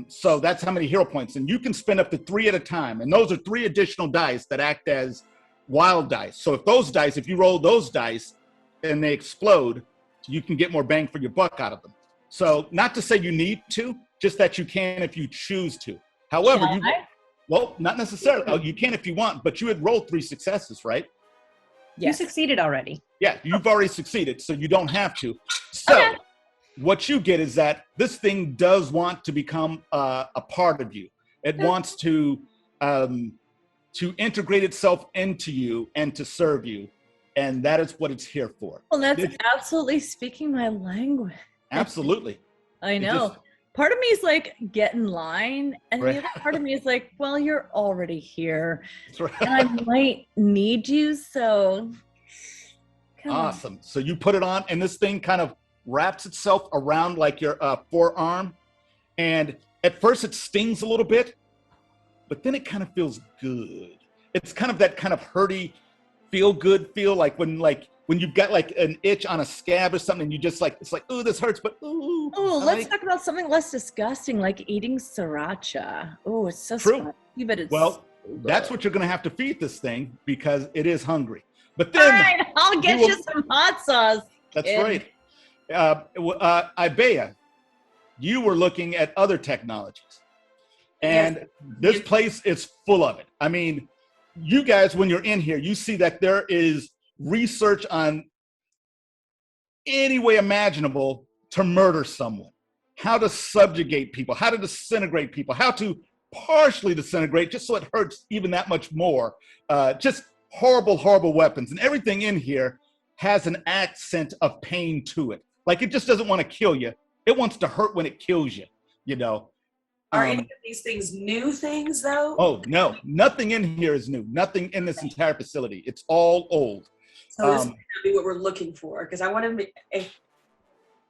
So that's how many hero points. And you can spend up to 3 at a time. And those are 3 additional dice that act as wild dice. So if you roll those dice and they explode, you can get more bang for your buck out of them. So not to say you need to, just that you can if you choose to. However, Can I? well, not necessarily. Oh, you can if you want, but you had rolled 3 successes, right? You succeeded already. Yeah, you've already succeeded, so you don't have to. So Okay. what you get is that this thing does want to become a part of you. It wants to integrate itself into you and to serve you, and that is what it's here for. Well, that's absolutely speaking my language. Absolutely. I It know. just- Part of me is like, get in line. And Right. the other part of me is like, well, you're already here. That's right. And I might need you. So, come on. Awesome. So you put it on, and this thing kind of wraps itself around like your forearm. And at first it stings a little bit, but then it kind of feels good. It's kind of that kind of hurty, feel good feel, like when you've got like an itch on a scab or something, and you just like, it's like, oh, this hurts, but ooh. Oh, I let's like- talk about something less disgusting, like eating sriracha. Oh, it's so True. spicy, but it's Well, that's what you're going to have to feed this thing because it is hungry. But then, fine. I'll get you you will- some hot sauce. that's kid. right. Ibeya, you were looking at other technologies. And this place is full of it. I mean, you guys, when you're in here, you see that there is research on any way imaginable to murder someone, how to subjugate people, how to disintegrate people, how to partially disintegrate just so it hurts even that much more. Just horrible, horrible weapons. And everything in here has an accent of pain to it. Like, it just doesn't want to kill you. It wants to hurt when it kills you, you know? Are any of these things new things, though? Oh, no. Nothing in here is new. Nothing in this entire facility. It's all old. So this might not be what we're looking for, because I want to make,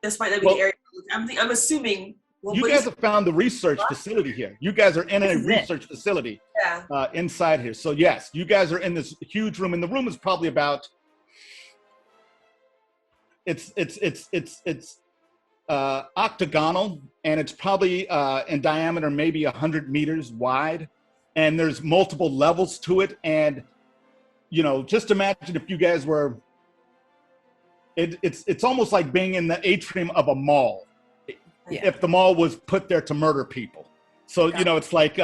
this might not be Well, the area. I'm assuming. Well, You what guys is- have found the research facility here. You guys are in a This is it. research facility yeah. inside here. So yes, you guys are in this huge room, and the room is probably about, it's octagonal, and it's probably in diameter maybe 100 meters wide, and there's multiple levels to it. And you know, just imagine if you guys were, it's almost like being in the atrium of a mall, if the mall was put there to murder people. So you know, it's like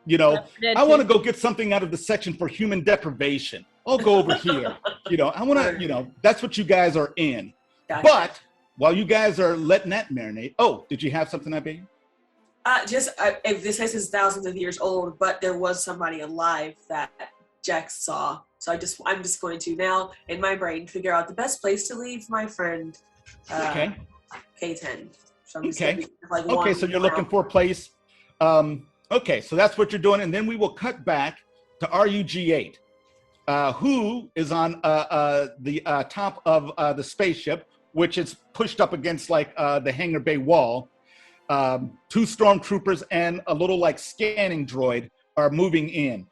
you know, I want to go get something out of the section for human deprivation. I'll go over here. You know, I want to, you know, that's what you guys are in. Gotcha. But while you guys are letting that marinate, oh, did you have something, Ibeya? If this place is thousands of years old, but there was somebody alive that Jex saw. So I'm just going to now in my brain figure out the best place to leave my friend. Okay. K10. So I'm just Okay. gonna be, like, Okay, walking so you're looking around. for a place. Okay, so that's what you're doing, and then we will cut back to RUG-8, who is on the top of the spaceship, which is pushed up against like the hangar bay wall. 2 stormtroopers and a little like scanning droid are moving in.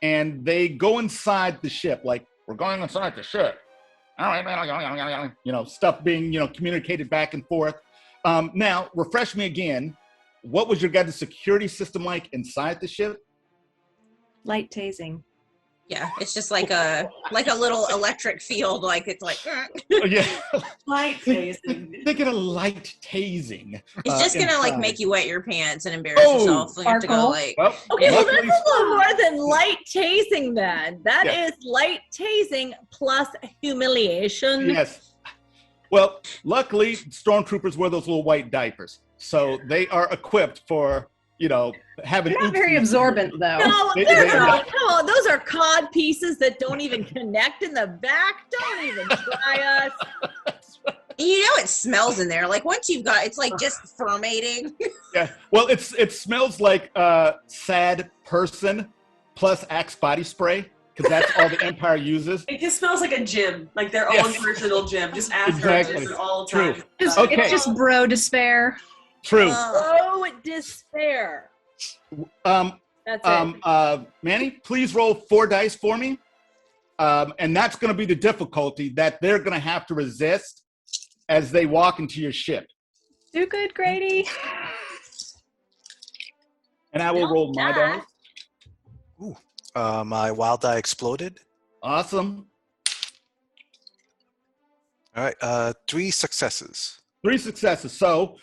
And they go inside the ship, like, we're going inside the ship. You know, stuff being, you know, communicated back and forth. Now, refresh me again. What was your guys' security system like inside the ship? Light tasing. Yeah, it's just like a little electric field. Like it's like Oh, yeah. Light tasing. They get a light tasing. it's just gonna like inside. make you wet your pants and embarrass Oh, yourself. So you have to go sparkle. like. Well, Okay, well, that's luckily- a little more than light tasing then. That Yeah. is light tasing plus humiliation. Yes. Well, luckily, Stormtroopers wear those little white diapers. So they are equipped for, having... They're not very absorbent, though. No, They- they're they- not. Come on, those are cod pieces that don't even connect in the back. Don't even try us. You know it smells in there. Like once you've got, it's like just fermating. Yeah. Well, it smells like sad person plus Axe body spray, because that's all the Empire uses. It just smells like a gym, like their own Yes. personal gym, just after Exactly. this all the True. time. Okay. It's just bro despair. True. Oh, despair. Um, That's it. Manny, please roll 4 dice for me. And that's going to be the difficulty that they're going to have to resist as they walk into your ship. Do good, Grady. And I will Don't roll my die. dice. My wild die exploded. Awesome. All right, 3 successes. 3 successes. So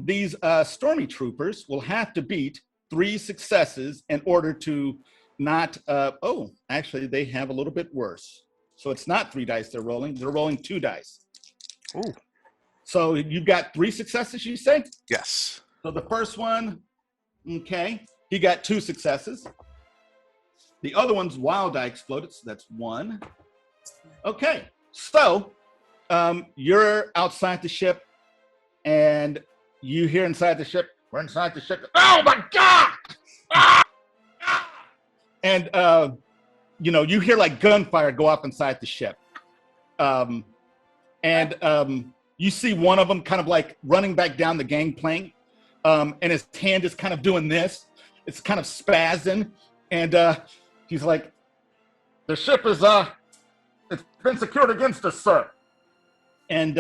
these Stormy Troopers will have to beat 3 successes in order to not... actually, they have a little bit worse. So it's not 3 dice they're rolling. They're rolling 2 dice. Ooh. So you've got 3 successes, you say? Yes. So the first one, okay, he got 2 successes. The other one's wild die exploded, so that's 1. Okay, so you're outside the ship, and you hear inside the ship, we're inside the ship. Oh my God! Ah! Ah! And you hear like gunfire go off inside the ship, and you see one of them kind of like running back down the gangplank, and his hand is kind of doing this. It's kind of spazzing, and he's like, "The ship is it's been secured against us, sir." And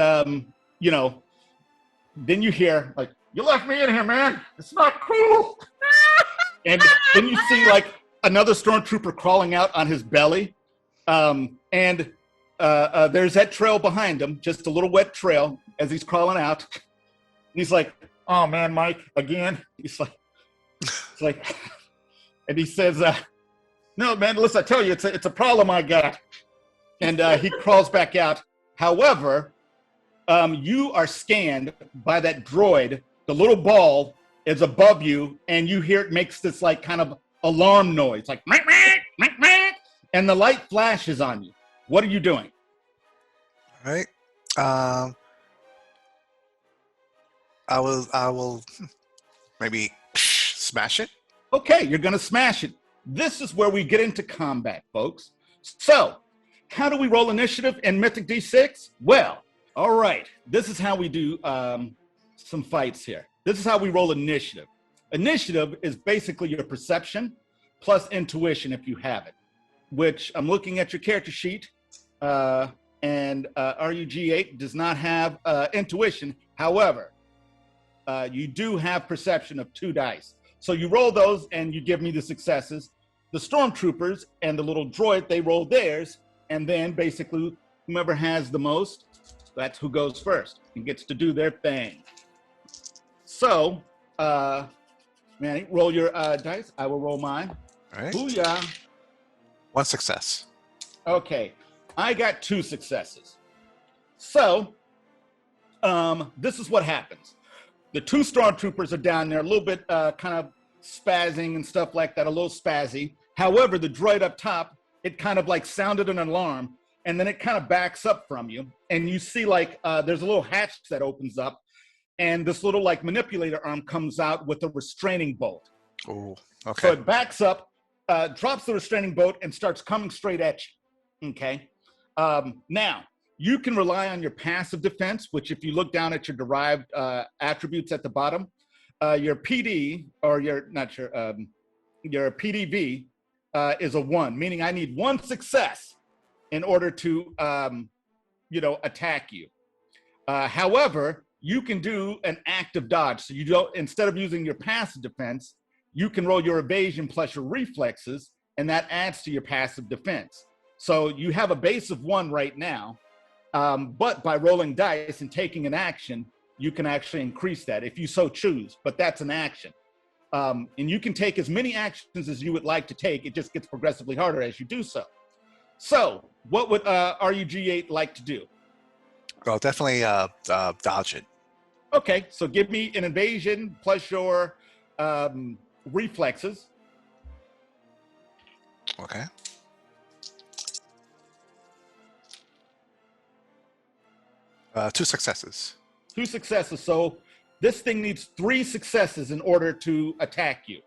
then you hear like, "You left me in here, man. It's not cool." And then you see like another stormtrooper crawling out on his belly, and there's that trail behind him, just a little wet trail as he's crawling out. And he's like, "Oh man, Mike, again?" It's like, and he says, "No, man, listen, I tell you, it's a problem I got." And he crawls back out. However, you are scanned by that droid. The little ball is above you, and you hear it makes this like kind of alarm noise, like "Meck, meck, meck, meck," and the light flashes on you. What are you doing? All right. I will maybe smash it. Okay, you're gonna smash it. This is where we get into combat, folks. So, how do we roll initiative in Mythic D6? Well, all right. This is how we do some fights here. This is how we roll initiative. Initiative is basically your perception plus intuition if you have it, which I'm looking at your character sheet, and RUG8 does not have intuition. However, you do have perception of 2 dice. So you roll those and you give me the successes. The Stormtroopers and the little droid, they roll theirs, and then basically whomever has the most, that's who goes first and gets to do their thing. So, Manny, roll your dice. I will roll mine. All right. Booyah. 1 success. Okay, I got 2 successes. So, this is what happens. The 2 Stormtroopers are down there, a little bit kind of spazzing and stuff like that, a little spazzy. However, the droid up top, it kind of like sounded an alarm, and then it kind of backs up from you. And you see like there's a little hatch that opens up, and this little like manipulator arm comes out with a restraining bolt. Oh, So okay. it backs up, drops the restraining bolt, and starts coming straight at you. Okay. Now, you can rely on your passive defense, which if you look down at your derived attributes at the bottom, your PD, or your PDV is a 1, meaning I need 1 success in order to, attack you. However, you can do an active dodge. So you don't, instead of using your passive defense, you can roll your evasion plus your reflexes, and that adds to your passive defense. So you have a base of 1 right now, but by rolling dice and taking an action, you can actually increase that if you so choose, but that's an action. And you can take as many actions as you would like to take. It just gets progressively harder as you do so. So what would RUG8 like to do? Well, definitely dodge it. Okay, so give me an evasion plus your reflexes. Okay. Two successes. 2 successes. So this thing needs 3 successes in order to attack you.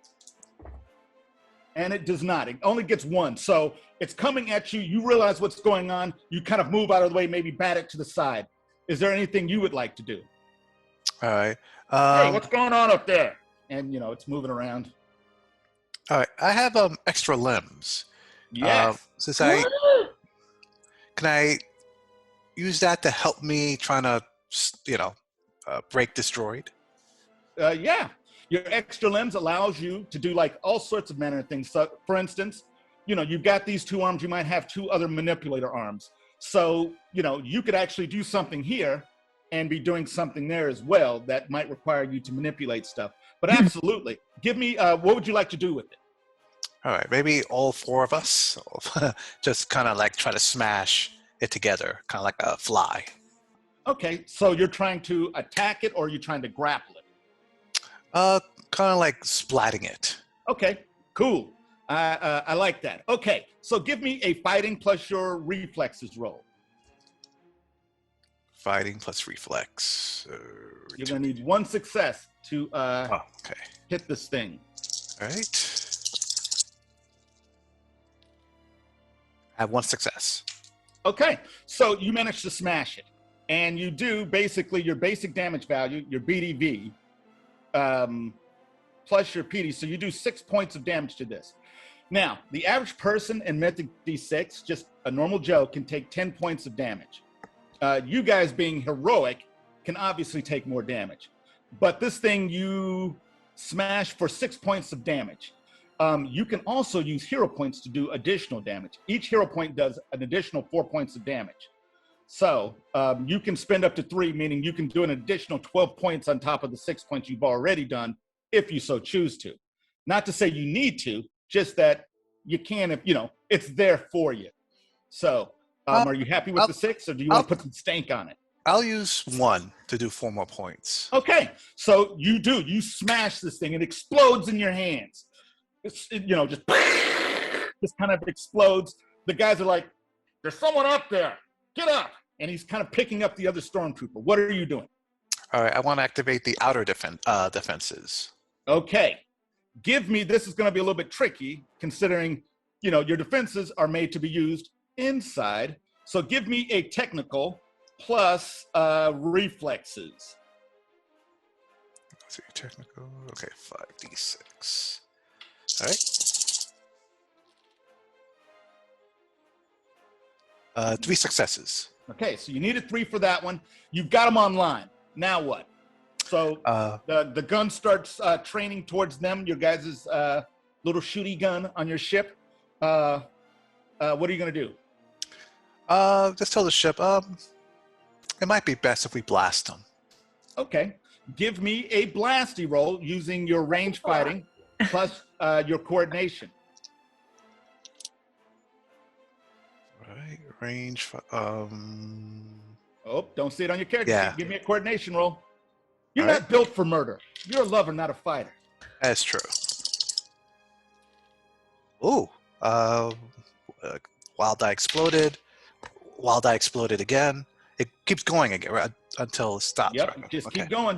And it does not. It only gets 1. So it's coming at you. You realize what's going on. You kind of move out of the way, maybe bat it to the side. Is there anything you would like to do? All right. Hey, what's going on up there? And, you know, it's moving around. All right. I have extra limbs. Yes. Since can I use that to help me trying to, break this droid? Yeah. Your extra limbs allows you to do like all sorts of manner of things. So, for instance, you've got these 2 arms. You might have 2 other manipulator arms. So, you could actually do something here and be doing something there as well that might require you to manipulate stuff. But absolutely. Give me, what would you like to do with it? All right. Maybe all 4 of us just kind of like try to smash it together, kind of like a fly. Okay. So you're trying to attack it, or you're trying to grapple it? Kind of like splatting it. Okay, cool. I like that. Okay, so give me a fighting plus your reflexes roll. Fighting plus reflex. You're gonna need 1 success to okay. hit this thing. All right. I have 1 success. Okay, so you managed to smash it, and you do basically your basic damage value, your BDV, plus your PD. So you do 6 points of damage to this. Now, the average person in Mythic D6, just a normal Joe, can take 10 points of damage. You guys being heroic can obviously take more damage. But this thing you smash for 6 points of damage. You can also use hero points to do additional damage. Each hero point does an additional 4 points of damage. So you can spend up to 3, meaning you can do an additional 12 points on top of the 6 points you've already done, if you so choose to. Not to say you need to, just that you can if, it's there for you. So are you happy with the 6, or do you want to put some stank on it? I'll use 1 to do 4 more points. Okay, so you smash this thing. It explodes in your hands. Just kind of explodes. The guys are like, there's someone up there. Get up. And he's kind of picking up the other Stormtrooper. What are you doing? All right, I want to activate the outer defenses. Okay. Give me, this is going to be a little bit tricky, considering, your defenses are made to be used inside. So give me a technical plus reflexes. Let's see, technical. Okay, 5d6. All right. 3 successes. Okay, so you needed 3 for that one. You've got them online. Now what? So the gun starts training towards them, your guys' little shooty gun on your ship. What are you going to do? Just tell the ship, it might be best if we blast them. Okay. Give me a blasty roll using your range fighting plus your coordination. Right, range. Oh, don't see it on your character. Yeah. Give me a coordination roll. You're All not built for murder. You're a lover, not a fighter. That's true. Ooh, wild die exploded. Wild die exploded again. It keeps going again right, until it stops. Yep, right? just Okay. keep going.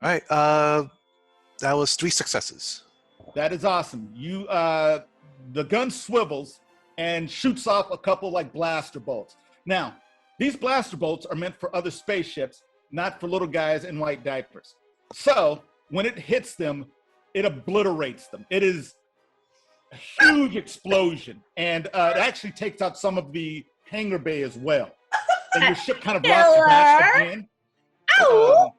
All right, that was 3 successes. That is awesome. You, the gun swivels and shoots off a couple like blaster bolts. Now, these blaster bolts are meant for other spaceships, not for little guys in white diapers. So when it hits them, it obliterates them. It is a huge explosion, and it actually takes out some of the hangar bay as well. And your ship kind of rocks back again. So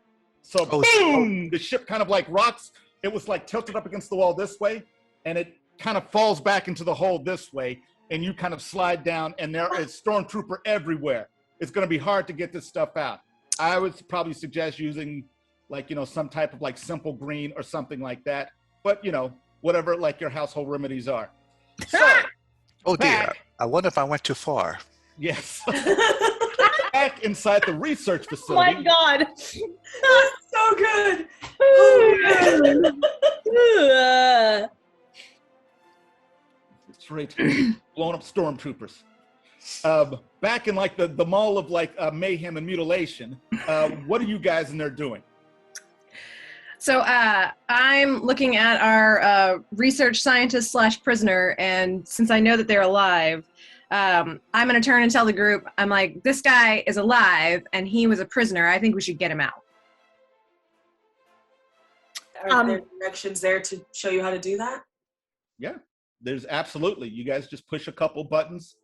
Oh, boom, the ship kind of like rocks. It was like tilted up against the wall this way, and it kind of falls back into the hole this way, and you kind of slide down, and there is Stormtrooper everywhere. It's going to be hard to get this stuff out. I would probably suggest using like, some type of like simple green or something like that, but whatever like your household remedies are. So, oh dear. back- I wonder if I went too far. yes. Back inside the research Oh facility. my god. That's so good. Oh, man. That's right. Blowing up stormtroopers. Back in like the mall of like mayhem and mutilation, what are you guys in there doing? So I'm looking at our research scientist / prisoner, and since I know that they're alive, I'm going to turn and tell the group, I'm like, this guy is alive, and he was a prisoner. I think we should get him out. Are there directions there to show you how to do that? Yeah, there's absolutely. You guys just push a couple buttons.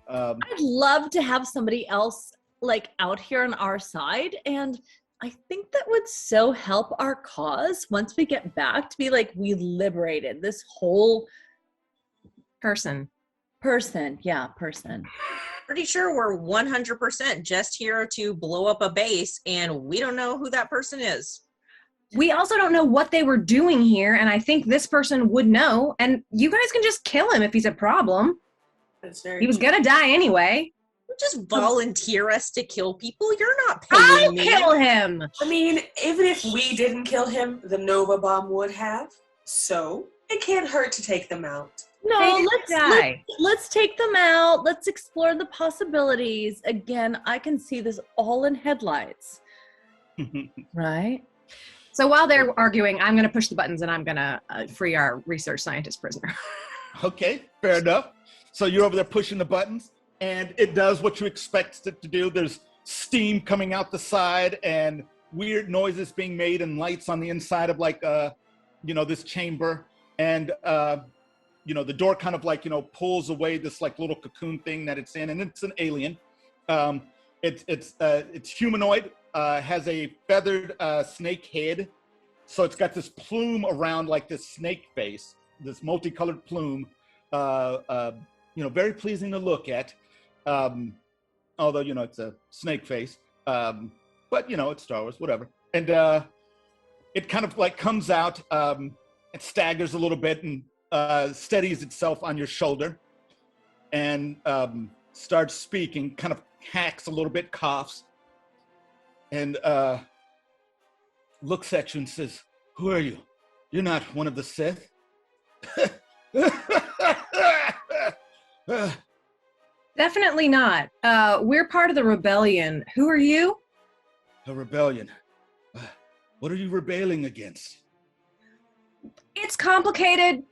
I'd love to have somebody else like out here on our side, and I think that would so help our cause once we get back to be like, we liberated this whole Person. person. Pretty sure we're 100% just here to blow up a base, and we don't know who that person is. We also don't know what they were doing here, and I think this person would know, and you guys can just kill him if he's a problem. That's very He was going to die anyway. Just volunteer us to kill people. You're not I'll paying me. kill him. I mean, even if we didn't kill him, the Nova Bomb would have. So it can't hurt to take them out. No, They didn't die. let's take them out. Let's explore the possibilities. Again, I can see this all in headlights. Right? So while they're arguing, I'm going to push the buttons, and I'm going to free our research scientist prisoner. Okay, fair enough. So you're over there pushing the buttons, and it does what you expect it to do. There's steam coming out the side and weird noises being made and lights on the inside of like, this chamber. And, the door kind of like, pulls away this like little cocoon thing that it's in, and it's an alien. It's humanoid, has a feathered snake head. So it's got this plume around like this snake face, this multicolored plume. Very pleasing to look at. Although, it's a snake face. But, it's Star Wars, whatever. And it kind of like comes out, it staggers a little bit and steadies itself on your shoulder and starts speaking, kind of hacks a little bit, coughs, and looks at you and says, "Who are you? You're not one of the Sith." Definitely not. We're part of the rebellion. Who are you? A rebellion. What are you rebelling against? It's complicated.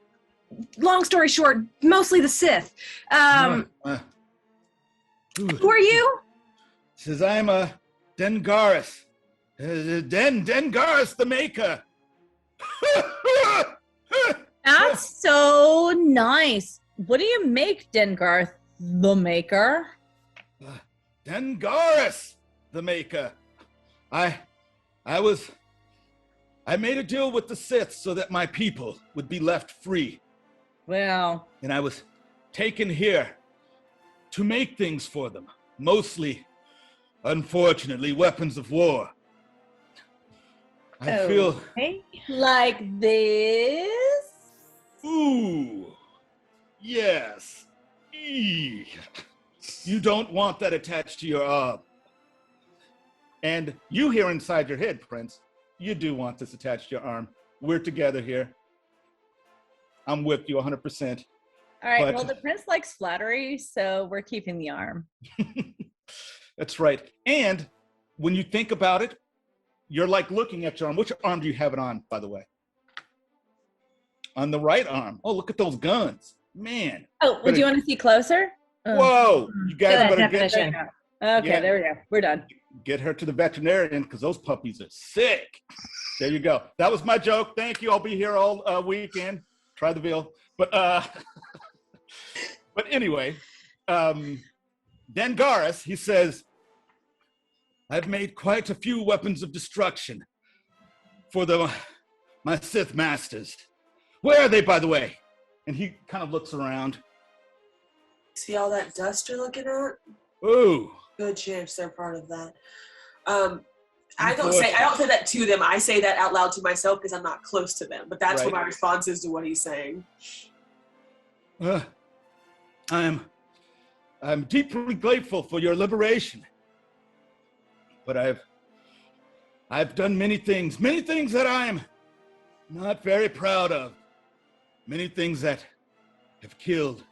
Long story short, mostly the Sith. Who are you? Says I'm a Dengaris. Dengaris the Maker. That's so nice. What do you make, Dengarth the Maker? Dengaris the Maker. I made a deal with the Sith so that my people would be left free. Well, And I was taken here to make things for them. Mostly, unfortunately, weapons of war. I feel, like this? ooh, yes. Eee. You don't want that attached to your arm. And you hear inside your head, Prince, you do want this attached to your arm. We're together here. I'm with you 100%. All right, But- well, the prince likes flattery, so we're keeping the arm. That's right. And when you think about it, you're like looking at your arm. Which arm do you have it on, by the way? On the right arm. Oh, look at those guns. Man. Oh, would you want to see closer? Oh. Whoa. You guys Good better definition. Okay, Yeah. there we go. We're done. get her to the veterinarian because those puppies are sick. There you go. That was my joke. Thank you. I'll be here all weekend. Try the veal. But anyway, Dengaris, he says, I've made quite a few weapons of destruction for my Sith masters. Where are they, by the way? And he kind of looks around. See all that dust you're looking at? Ooh. Good chance they're part of that. I don't say that to them. I say that out loud to myself because I'm not close to them. But that's what my response is to what he's saying. I'm deeply grateful for your liberation. But I've done many things that I'm not very proud of. Many things that have killed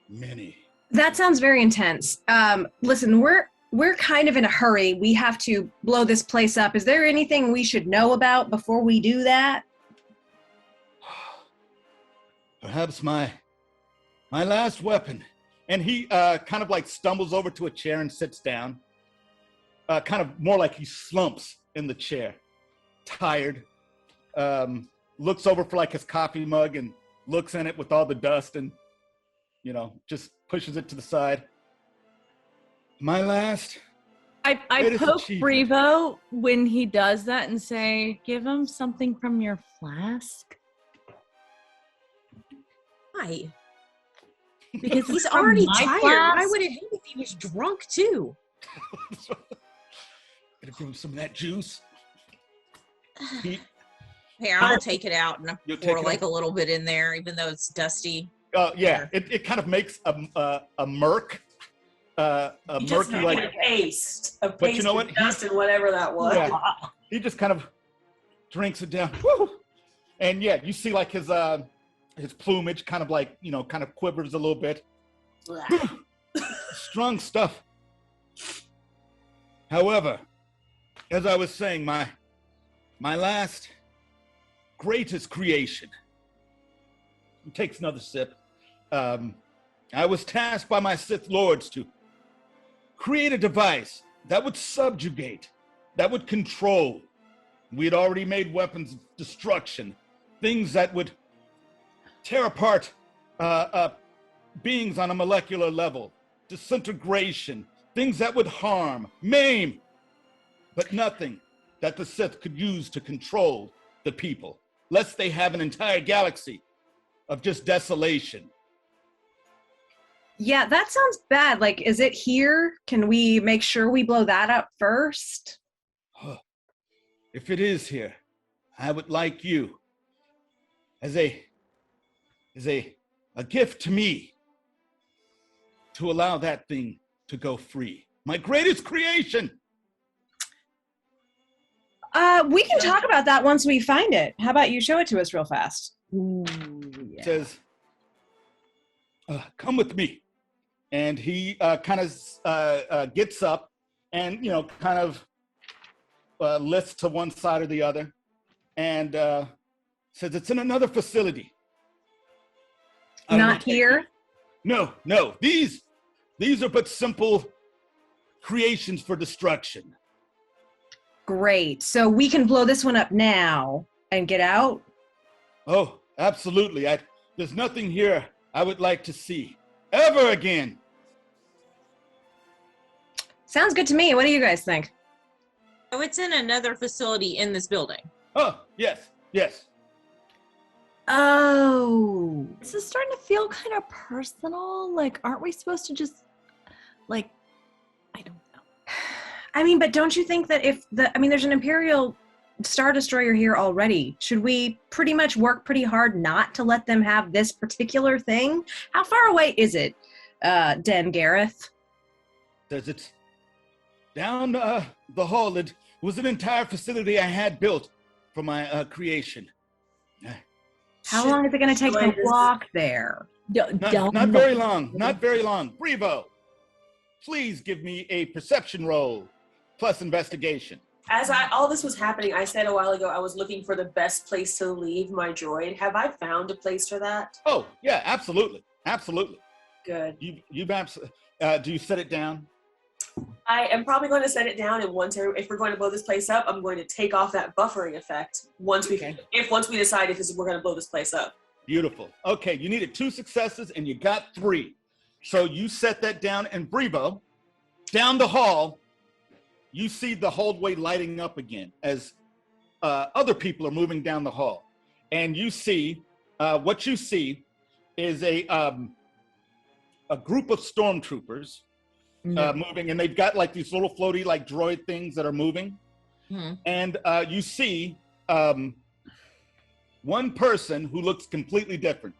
many. That sounds very intense. Listen, we're kind of in a hurry. We have to blow this place up. Is there anything we should know about before we do that? Perhaps my last weapon. And he kind of like stumbles over to a chair and sits down. Kind of more like he slumps in the chair, tired. Looks over for like his coffee mug and looks in it with all the dust and, just pushes it to the side. My last. I poke Brevo when he does that and say, give him something from your flask. Why? Because he's already tired. Flask? Why would it help if he was drunk too? Gonna give him some of that juice. Here, I'll take it out and pour like a little bit in there, even though it's dusty. Yeah, it kind of makes a murk. A murky like a paste. A paste, but you know what? Dust and whatever that was. Yeah, he just kind of drinks it down. Woo! And yeah, you see like his plumage kind of like, kind of quivers a little bit. Strong stuff. However, as I was saying, my last greatest creation. He takes another sip. I was tasked by my Sith Lords to create a device that would subjugate, that would control. We had already made weapons of destruction, things that would tear apart beings on a molecular level, disintegration, things that would harm, maim, but nothing that the Sith could use to control the people, lest they have an entire galaxy of just desolation. Yeah, that sounds bad. Like, is it here? Can we make sure we blow that up first? If it is here, I would like you, as a gift to me, to allow that thing to go free. My greatest creation. We can talk about that once we find it. How about you show it to us real fast? Ooh, yeah. It says, come with me. And he kind of gets up and, kind of lifts to one side or the other and says, it's in another facility. Not here? No. These are but simple creations for destruction. Great. So we can blow this one up now and get out? Oh, absolutely. There's nothing here I would like to see ever again. Sounds good to me. What do you guys think? Oh, it's in another facility in this building. Oh, yes. Oh. This is starting to feel kind of personal. Like, aren't we supposed to just, like, I don't know. I mean, but don't you think that there's an Imperial Star Destroyer here already. Should we pretty much work pretty hard not to let them have this particular thing? How far away is it, Den Gareth? It's down the hall. It was an entire facility I had built for my creation. How long is it going to take to walk there? Not very long. Not very long. Brevo, please give me a perception roll plus investigation. As all this was happening, I said a while ago I was looking for the best place to leave my droid. Have I found a place for that? Oh, yeah, absolutely. Good. You've absolutely. Do you set it down? I am probably going to set it down, and if we're going to blow this place up, I'm going to take off that buffering effect once we decide if we're going to blow this place up. Beautiful. Okay, you needed 2 successes, and you got 3. So you set that down, and Brevo, down the hall, you see the hallway lighting up again as other people are moving down the hall. And you see, what you see is a group of stormtroopers moving, and they've got like these little floaty like droid things that are moving. Mm-hmm. And you see one person who looks completely different.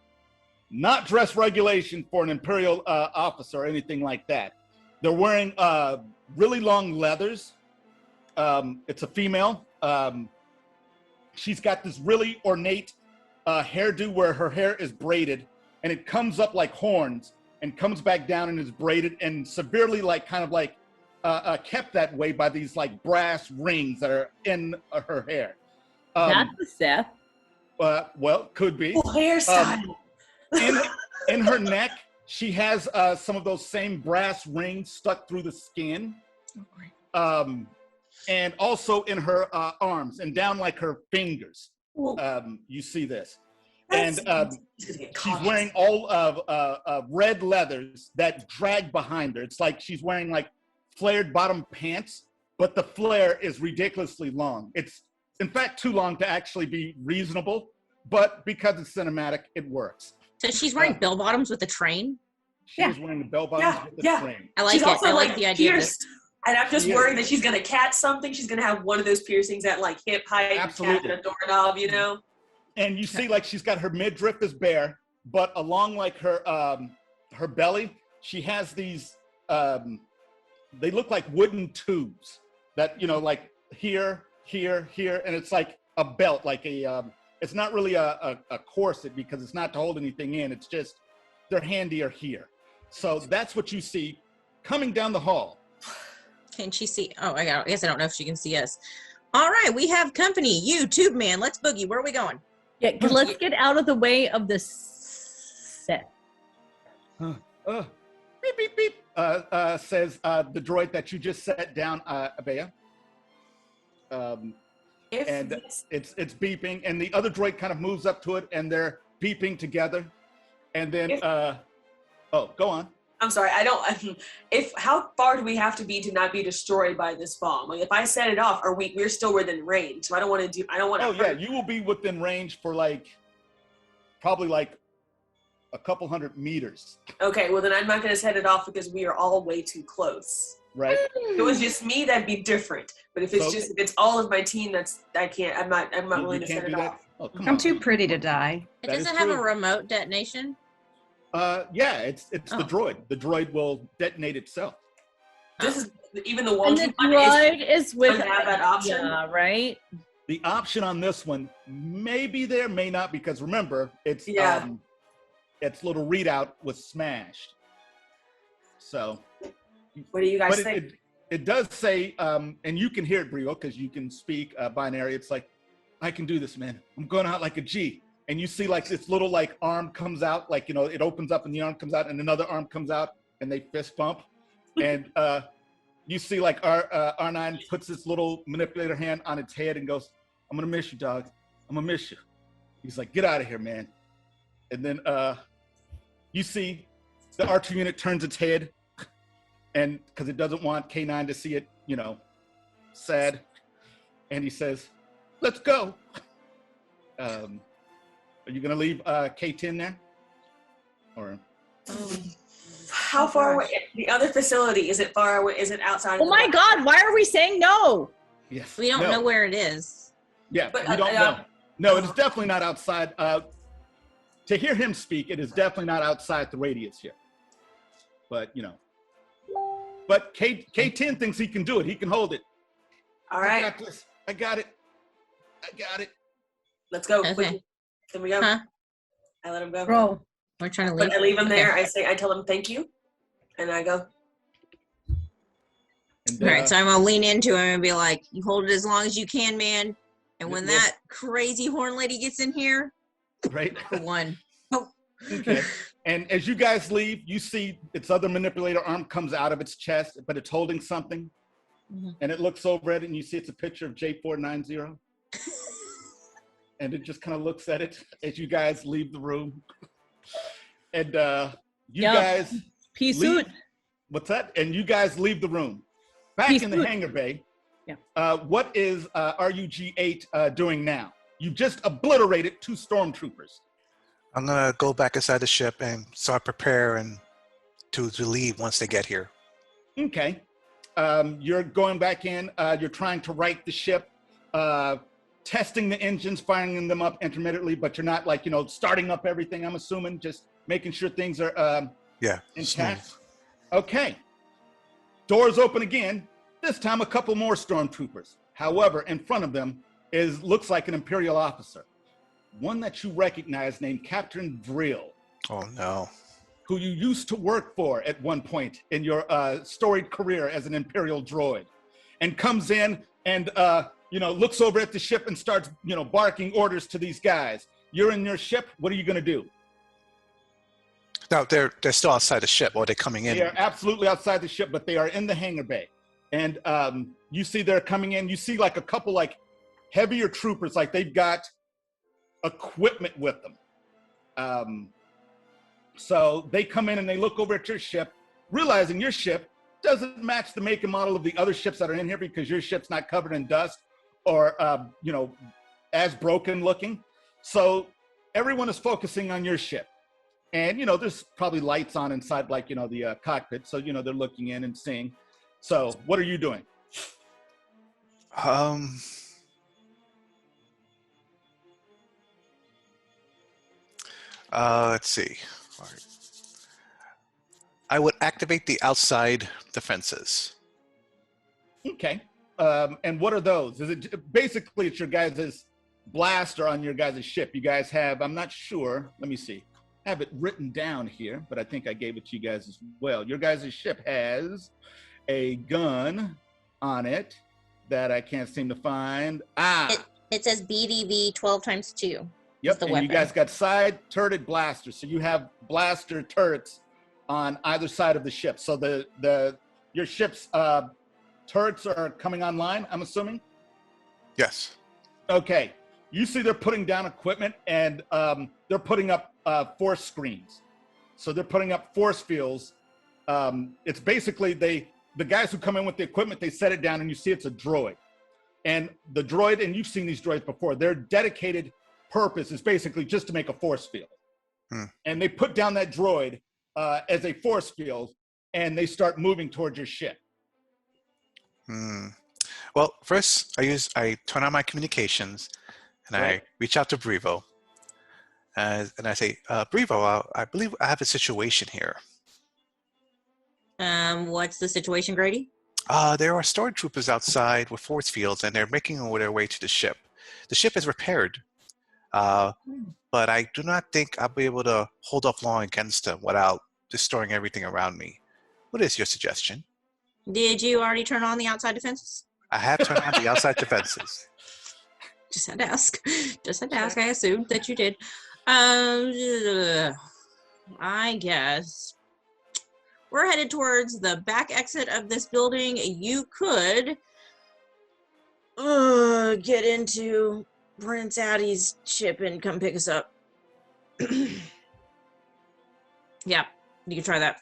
Not dress regulation for an Imperial officer or anything like that. They're wearing really long leathers. It's a female. She's got this really ornate hairdo where her hair is braided and it comes up like horns and comes back down and is braided and severely like kind of like kept that way by these like brass rings that are in her hair. That's a Sith. Well, could be. Cool hairstyle. In her neck, she has some of those same brass rings stuck through the skin. And also in her arms and down like her fingers. You see this. And she's wearing all of red leathers that drag behind her. It's like she's wearing like flared bottom pants, but the flare is ridiculously long. It's in fact too long to actually be reasonable, but because it's cinematic, it works. So she's wearing bell bottoms with a train? She's wearing the bell bottoms with the train. I like she's it. Also, I like the idea of this. And I'm just worried that she's going to catch something. She's going to have one of those piercings at like hip height. Absolutely. And a doorknob, you know? And you see like she's got her midriff is bare, but along like her her belly, she has these, they look like wooden tubes that, you know, like here, here, here. And it's like a belt, like a, it's not really a corset because it's not to hold anything in. It's just, they're handier here. So that's what you see coming down the hall. Can she see? Oh, I guess I don't know if she can see us. All right, we have company. You, Tube Man. Let's boogie. Where are we going? Yeah, let's get out of the way of the set. Beep, beep, beep, says the droid that you just set down, Ibeya. And it's beeping, and the other droid kind of moves up to it, and they're beeping together. And then, oh, go on. I'm sorry, how far do we have to be to not be destroyed by this bomb? Like if I set it off, we're still within range. So I don't want to Oh yeah, you will be within range for like, probably like a couple 100 meters. Okay, well then I'm not going to set it off because we are all way too close. Right. If it was just me, that'd be different. But if it's if it's all of my team, I'm not willing to set it off. Oh, I'm too pretty to die. Does it have a remote detonation? Yeah, it's the droid. The droid will detonate itself. This is even the one. And the droid is with have that option, right? The option on this one may be there, may not, because remember, its little readout was smashed. So, what do you guys think? It does say, and you can hear it, Brio, because you can speak binary. It's like, I can do this, man. I'm going out like a G. And you see like this little like arm comes out, like, you know, it opens up and the arm comes out and another arm comes out and they fist bump. And you see like R9 puts this little manipulator hand on its head and goes, I'm going to miss you, dog. I'm going to miss you. He's like, get out of here, man. And then you see the R2 unit turns its head, and because it doesn't want K9 to see it, you know, sad. And he says, let's go. Are you going to leave K10 there? Or how far away? The other facility, is it far away? Is it outside? Oh my God, why are we saying no? Yes. We don't know where it is. Yeah, but we don't know. No, it is definitely not outside. To hear him speak, it is definitely not outside the radius here. But, you know. But K10 thinks he can do it. He can hold it. All right. I got this. I got it. Let's go. Okay. Can we go? Huh? I let him go. Bro. We're trying to leave. But I leave him there. I tell him thank you, and I go. And, All right, so I'm gonna lean into him and be like, "You hold it as long as you can, man. And when that crazy horn lady gets in here, right? For one." Okay. And as you guys leave, you see its other manipulator arm comes out of its chest, but it's holding something, and it looks over it, and you see it's a picture of J490. And it just kind of looks at it as you guys leave the room. And you guys Peace suit. What's that? And you guys leave the room. back in the hangar bay. Yeah. What is RUG-8 doing now? You just obliterated 2 stormtroopers. I'm gonna go back inside the ship and start preparing to leave once they get here. Okay. You're going back in. You're trying to right the ship, testing the engines, firing them up intermittently, but you're not like, starting up everything, I'm assuming, just making sure things are intact. Smooth. Okay. Doors open again. This time a couple more stormtroopers. However, in front of them looks like an Imperial officer. One that you recognize named Captain Vril. Oh no. Who you used to work for at one point in your storied career as an Imperial droid, and comes in and looks over at the ship and starts barking orders to these guys. You're in your ship. What are you going to do? No, they're still outside the ship, or are they coming in? They are absolutely outside the ship, but they are in the hangar bay, and you see they're coming in. You see like a couple like heavier troopers, like they've got equipment with them. So they come in and they look over at your ship, realizing your ship doesn't match the make and model of the other ships that are in here because your ship's not covered in dust or, as broken looking. So everyone is focusing on your ship. And, there's probably lights on inside, like, the cockpit. So, they're looking in and seeing. So what are you doing? Let's see. All right. I would activate the outside defenses. Okay. And what are those? Is it basically it's your guys' blaster on your guys' ship? You guys have, I'm not sure. Let me see. I have it written down here, but I think I gave it to you guys as well. Your guys' ship has a gun on it that I can't seem to find. It says BDV 12x2. Yep, the and weapon. You guys got side turreted blasters. So you have blaster turrets on either side of the ship. So your ship's turrets are coming online, I'm assuming? Yes. Okay. You see they're putting down equipment and they're putting up force screens. So they're putting up force fields. It's basically the guys who come in with the equipment, they set it down and you see it's a droid. And the droid, and you've seen these droids before, their dedicated purpose is basically just to make a force field. And they put down that droid as a force field and they start moving towards your ship. Well, first I turn on my communications and I reach out to Brevo and I say, Brevo, I believe I have a situation here. What's the situation, Grady? There are stormtroopers outside with force fields and they're making their way to the ship. The ship is repaired, but I do not think I'll be able to hold off long against them without destroying everything around me. What is your suggestion? Did you already turn on the outside defenses? I have turned on the outside defenses. Just had to ask. I assumed that you did. I guess we're headed towards the back exit of this building. You could get into Prince Attis' ship and come pick us up. Yeah, you can try that.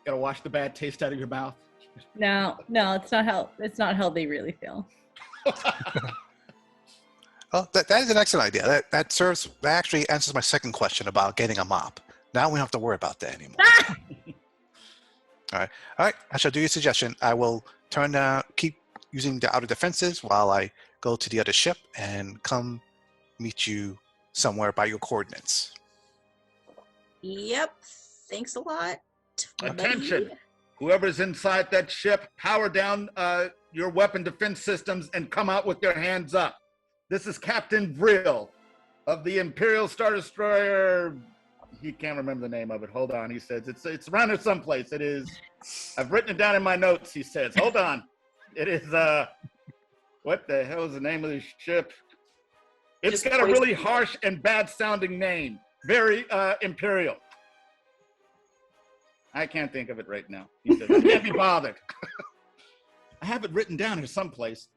Gotta wash the bad taste out of your mouth. No, it's not how they really feel. Oh, that is an excellent idea. That actually answers my second question about getting a mop. Now we don't have to worry about that anymore. All right. I shall do your suggestion. I will keep using the outer defenses while I go to the other ship and come meet you somewhere by your coordinates. Yep. Thanks a lot. Attention. Whoever's inside that ship, power down your weapon defense systems and come out with your hands up. This is Captain Vril of the Imperial Star Destroyer. He can't remember the name of it. Hold on. He says it's around here someplace. It is. I've written it down in my notes. He says, hold on. It is. What the hell is the name of this ship? It's got a really harsh and bad sounding name. Very Imperial. I can't think of it right now. He says, I can't be bothered. I have it written down here someplace.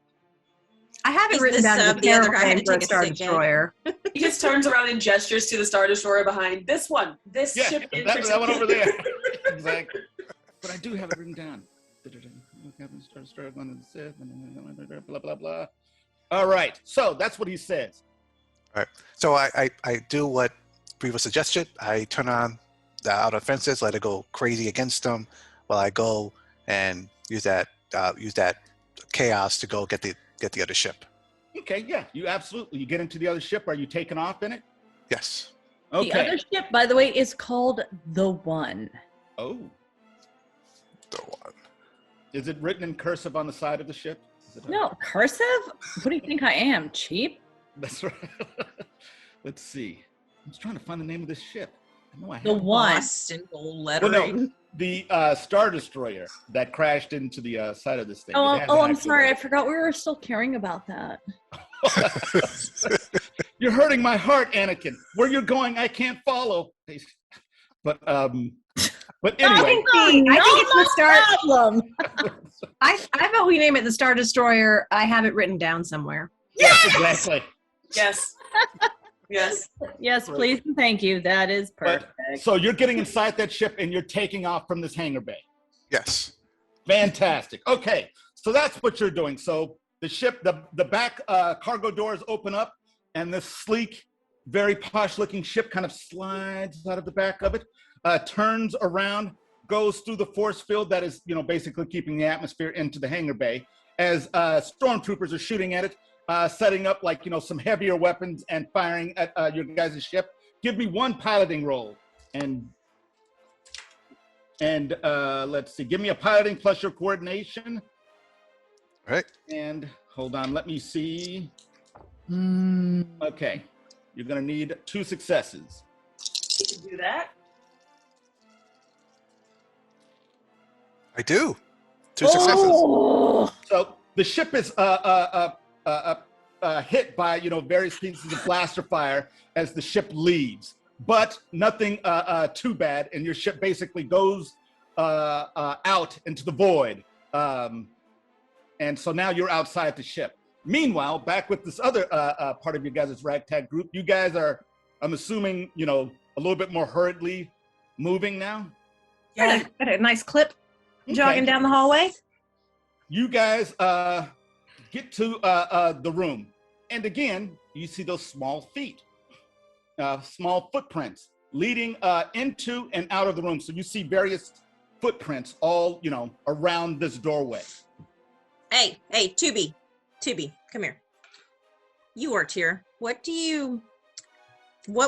I have it written down as a the other terrible guy had name to for a take a Star sick day. Destroyer. He just turns around and gestures to the Star Destroyer behind this one. This Yeah, ship in that one over there. Exactly. But I do have it written down. Blah, blah, blah. All right. So that's what he says. All right. So I do what Bree was suggested. I turn on the outer fences, let it go crazy against them, while I go and use that chaos to go get the other ship. Okay. Yeah. You get into the other ship. Are you taking off in it? Yes. Okay. The other ship, by the way, is called the One. Oh. The One. Is it written in cursive on the side of the ship? No, cursive? What do you think I am? Cheap? That's right. Let's see. I'm just trying to find the name of this ship. I know I The have. One. Lost in gold lettering. Well, no, the Star Destroyer that crashed into the side of this thing. Oh, It has oh, an I'm actual sorry. I name. forgot we were still caring about that. You're hurting my heart, Anakin. Where you're going, I can't follow. But anyway, I think it's the Star. Problem. I vote we name it the Star Destroyer. I have it written down somewhere. yes, exactly. Yes. Yes. Yes, please and thank you. That is But, perfect. so you're getting inside that ship and you're taking off from this hangar bay. Yes. Fantastic. Okay, so that's what you're doing. So the ship, the back cargo doors open up, and this sleek, very posh-looking ship kind of slides out of the back of it, turns around, goes through the force field that is, basically keeping the atmosphere into the hangar bay, as stormtroopers are shooting at it, setting up some heavier weapons and firing at your guys' ship. Give me one piloting roll, and let's see. Give me a piloting plus your coordination. All right. And hold on, let me see. Okay, you're gonna need 2 successes. You can do that. I do. 2 successes. Oh. So the ship is hit by various pieces of blaster fire as the ship leaves, but nothing too bad, and your ship basically goes out into the void. And so now you're outside the ship. Meanwhile, back with this other part of your guys' ragtag group, you guys are, I'm assuming, a little bit more hurriedly moving now. Yeah. Got a nice clip jogging Okay. down the hallway. You guys get to the room, and again, you see those small feet, small footprints leading into and out of the room. So you see various footprints all, around this doorway. Hey, Tubi, come here. You worked here. What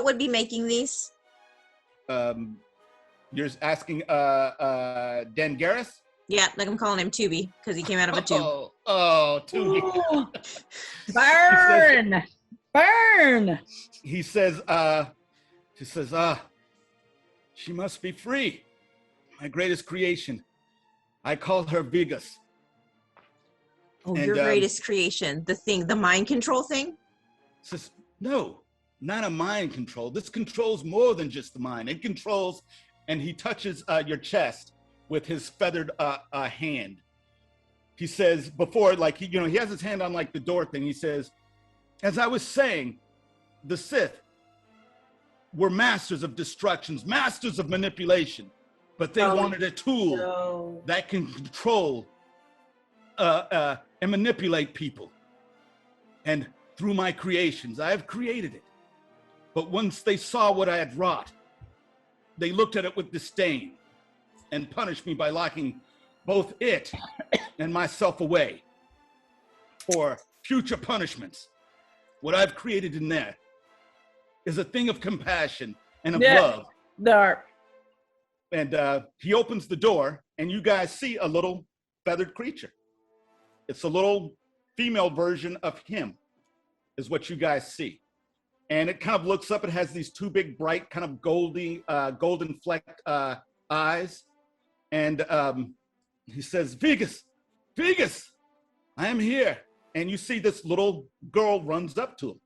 would be making these? You're asking Dan Garris? Yeah, like I'm calling him Tubi because he came out of a tube. Oh, Tubi. Burn! Burn! He says, she must be free. My greatest creation. I call her Vegas. Oh, And, your greatest creation. The mind control thing? Says, no, not a mind control. This controls more than just the mind. It controls, and he touches your chest with his feathered hand. He says, before, he has his hand on the door thing. He says, as I was saying, the Sith were masters of destructions, masters of manipulation, but they wanted a tool that can control and manipulate people. And through my creations, I have created it. But once they saw what I had wrought, they looked at it with disdain and punished me by locking both it and myself away for future punishments. What I've created in there is a thing of compassion and of love. Dark. And he opens the door, and you guys see a little feathered creature. It's a little female version of him, is what you guys see. And it kind of looks up. It has these 2 big, bright, kind of golden flecked eyes. And he says, Vegas, I am here. And you see this little girl runs up to him.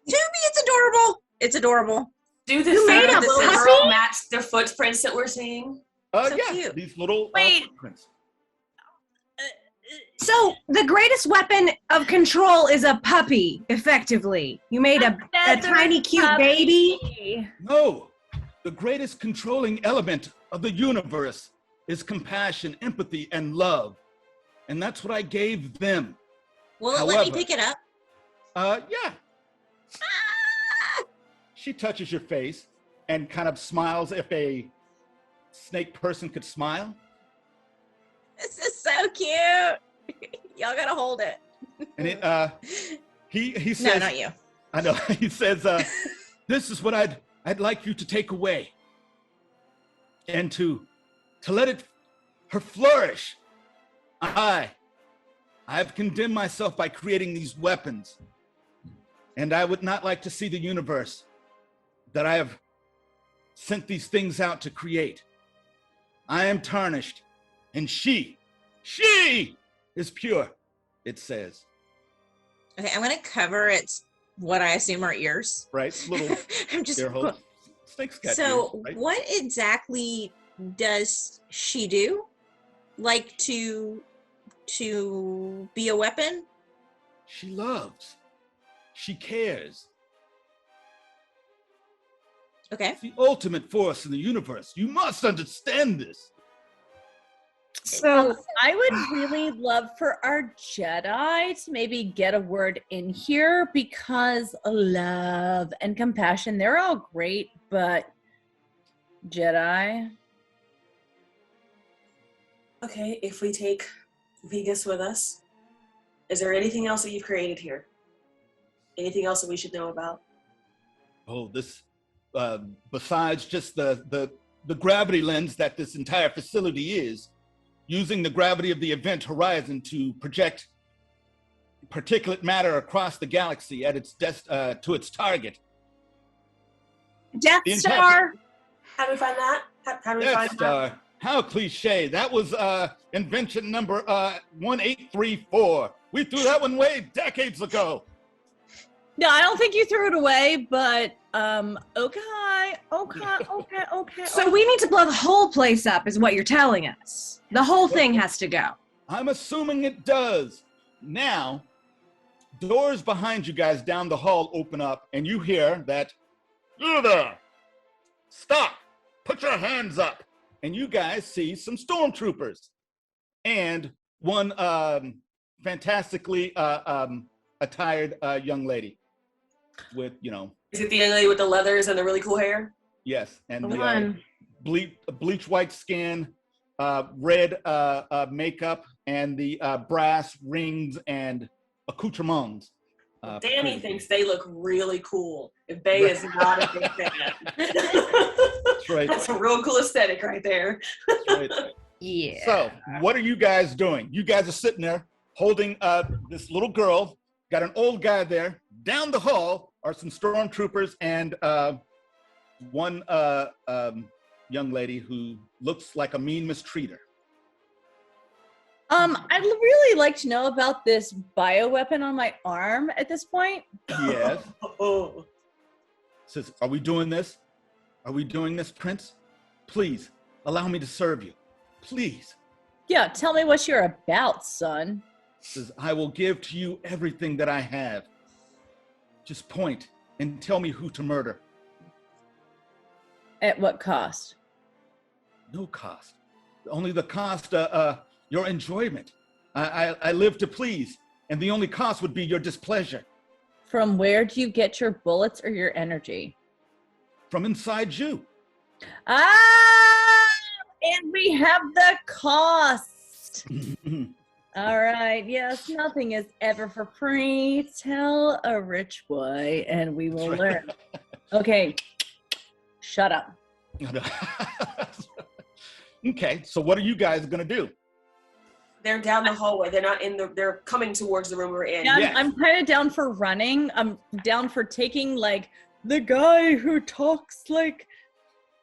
Tubi, it's adorable. It's adorable. Do the You feet made of a this little puppy? girl match the footprints that we're seeing? So Yeah, cute. these little Wait. footprints. So the greatest weapon of control is a puppy, effectively. You made a tiny cute baby. No, the greatest controlling element of the universe is compassion, empathy, and love. And that's what I gave them. Will it let me pick it up? Yeah. She touches your face and kind of smiles if a snake person could smile. This is so cute. Y'all gotta hold it. And he says, no, not you. I know. He says, this is what I'd like you to take away and to let her flourish. I've condemned myself by creating these weapons, and I would not like to see the universe that I have sent these things out to create. I am tarnished, and she is pure, it says. Okay, I'm gonna cover its what I assume are ears. Right, little I'm just ear holes. Snake's got so ears, right? what exactly does she do? Like to be a weapon? She loves. She cares. Okay. It's the ultimate force in the universe. You must understand this. So I would really love for our Jedi to maybe get a word in here, because love and compassion, they're all great, but Jedi. Okay, if we take Vegas with us, is there anything else that you've created here? Anything else that we should know about? Oh, this, besides just the gravity lens that this entire facility is, using the gravity of the event horizon to project particulate matter across the galaxy at its to its target. Death Star. How do we find that? How do we Death find Star. that? How cliche. That was invention number 1834. We threw that one away decades ago. No, I don't think you threw it away, but okay. So we need to blow the whole place up, is what you're telling us. The whole thing has to go. I'm assuming it does. Now, doors behind you guys down the hall open up, and you hear that, "You there! Stop! Put your hands up!" And you guys see some stormtroopers and one fantastically attired young lady with, Is it the young lady with the leathers and the really cool hair? yes, and Come the on. bleach white skin, red makeup, and the brass rings and accoutrements. Danny thinks they look really cool. If Bay is not a big fan. That's right. That's a real cool aesthetic right there. That's right. Yeah. So, what are you guys doing? You guys are sitting there holding this little girl, got an old guy there. Down the hall are some stormtroopers and one young lady who looks like a mean mistreater. I'd really like to know about this bioweapon on my arm at this point. Yes. Oh. Says, are we doing this? Are we doing this, Prince? Please, allow me to serve you. Please. Yeah, tell me what you're about, son. Says, I will give to you everything that I have. Just point and tell me who to murder. At what cost? No cost. Only the cost, your enjoyment. I live to please, and the only cost would be your displeasure. From where do you get your bullets or your energy? From inside you. Ah, and we have the cost. All right, yes, nothing is ever for free. Tell a rich boy and we will learn. Okay, shut up. Okay, so what are you guys gonna do? They're down the hallway. They're not in the. They're coming towards the room we're in. Yeah, Yes. I'm kind of down for running. I'm down for taking like the guy who talks like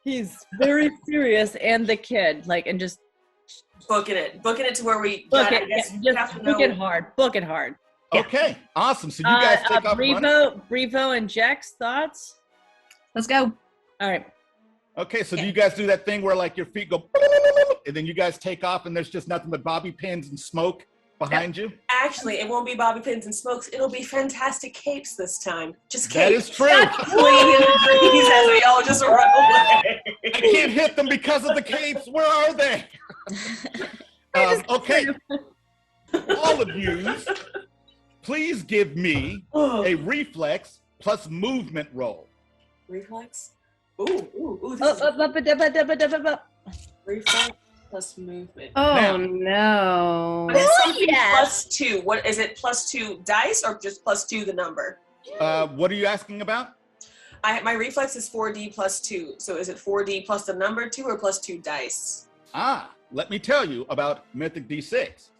he's very serious and the kid, like, and just Booking it to where we. book I it. guess Yeah, we just have to book know. it hard. Book it hard. Yeah. Okay, awesome. So you guys take off running. Brevo and Jex, thoughts? Let's go. All right. Okay, so do you guys do that thing where like your feet go and then you guys take off and there's just nothing but bobby pins and smoke behind you? Actually, it won't be bobby pins and smokes. It'll be fantastic capes this time. Just capes. That is true. Swinging in the breeze as we all just run away. I can't hit them because of the capes. Where are they? Okay. All of you, please give me a reflex plus movement roll. Reflex? Ooh. Reflex plus movement. Oh Now. no. But it's something +2. What is it? +2 dice or just +2 the number? What are you asking about? My reflex is 4D +2. So is it 4D plus the number 2 or +2 dice? Let me tell you about Mythic D6.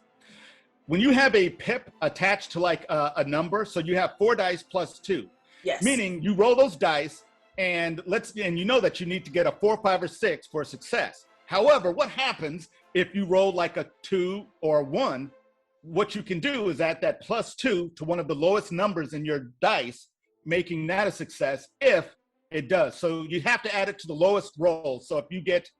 When you have a pip attached to like a number, so you have 4 dice +2. Yes. Meaning you roll those dice and you know that you need to get a 4, 5, or 6 for success. However, what happens if you roll like a 2 or a 1? What you can do is add that +2 to one of the lowest numbers in your dice, making that a success if it does. So you have to add it to the lowest roll. So if you get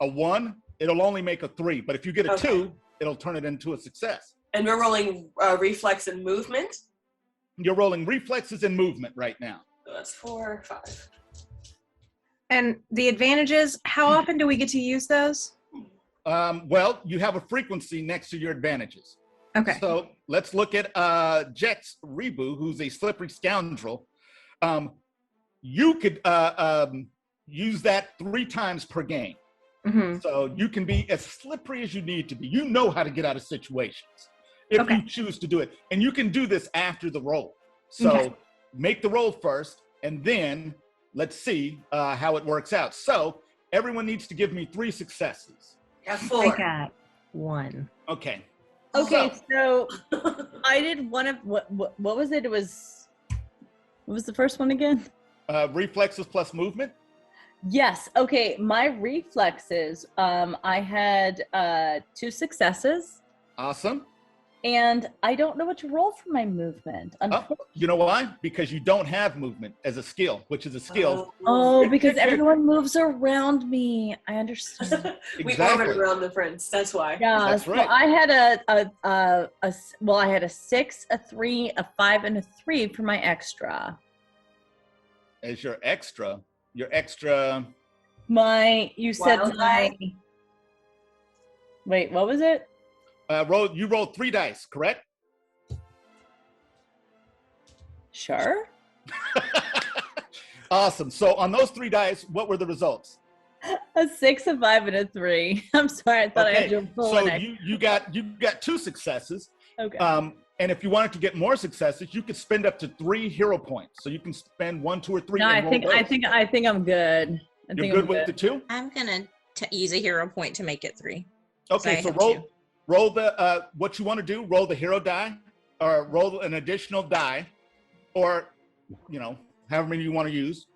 a 1, it'll only make a 3. But if you get a 2, it'll turn it into a success. And we're rolling reflex and movement? You're rolling reflexes and movement right now. So that's 4, 5. And the advantages, how often do we get to use those? Well, you have a frequency next to your advantages. Okay. So let's look at Jex Rebu, who's a slippery scoundrel. You could use that 3 times per game. Mm-hmm. So you can be as slippery as you need to be. You know how to get out of situations if you choose to do it. And you can do this after the roll. So make the roll first, and then let's see how it works out. So everyone needs to give me 3 successes. Yeah, 4. I got 1. Okay. Okay, so I did one of what was it? It was what was the first one again? Reflexes plus movement. Yes. Okay, my reflexes. I had 2 successes, Awesome. and I don't know what to roll for my movement. You know why? Because you don't have movement as a skill, which is a skill. Oh, because everyone moves around me. I understand. We orbit around the prince. That's why. Yeah, That's so right. I had I had a 6, a 3, a 5, and a 3 for my extra. As your extra. You said Wild my. die? Wait, what was it? You rolled 3 dice, correct? Sure. Awesome. So on those 3 dice, what were the results? A 6, a 5, and a 3. I'm sorry, I thought I had to roll so an you got 2 successes. Okay. And if you wanted to get more successes, you could spend up to 3 hero points. So you can spend 1, 2, or 3. No, and I think I'm good. You're good with the 2? I'm gonna use a hero point to make it 3. Okay, so roll the what you want to do. Roll the hero die, or roll an additional die, or however many you want to use.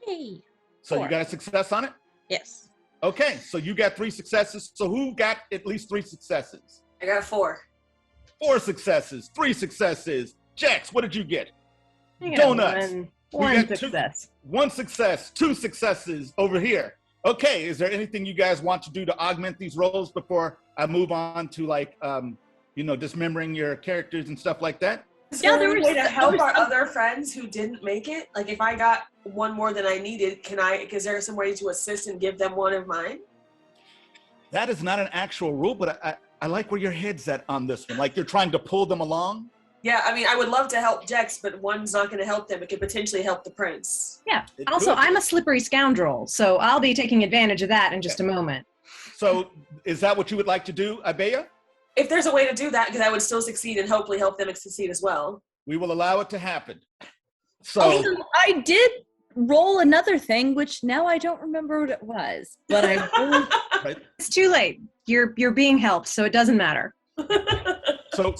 Hey. So 4. you got a success on it. Yes. Okay, so you got 3 successes. So who got at least 3 successes? I got 4. 4 successes, 3 successes. Jex, what did you get? I got Donuts. One got success. 1 success, 2 successes over here. Okay, is there anything you guys want to do to augment these rolls before I move on to dismembering your characters and stuff like that? Is there a way to help our other friends who didn't make it? Like if I got 1 more than I needed, is there some way to assist and give them 1 of mine? That is not an actual rule, but I like where your head's at on this one. Like you're trying to pull them along. Yeah, I mean, I would love to help Jex, but 1's not going to help them. It could potentially help the prince. Yeah. Also, I'm a slippery scoundrel, so I'll be taking advantage of that in just a moment. So is that what you would like to do, Ibeya? If there's a way to do that, because I would still succeed and hopefully help them succeed as well. We will allow it to happen. So Also, I did roll another thing, which now I don't remember what it was. But I rolled, It's too late. You're being helped, so it doesn't matter. So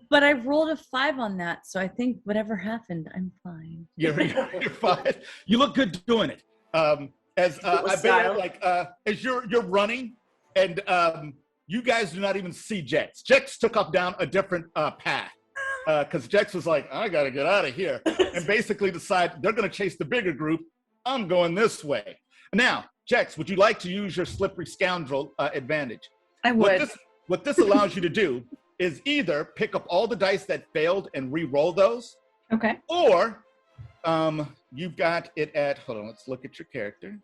but I rolled a 5 on that, so I think whatever happened, I'm fine. you're fine. You look good doing it. As you're running, and you guys do not even see Jex. Jex took off down a different path because Jex was like, I gotta get out of here, and basically decided they're gonna chase the bigger group. I'm going this way. Now, Jex, would you like to use your slippery scoundrel advantage? I would. what this allows you to do is either pick up all the dice that failed and re-roll those, Okay. or you've got it at, hold on, let's look at your character.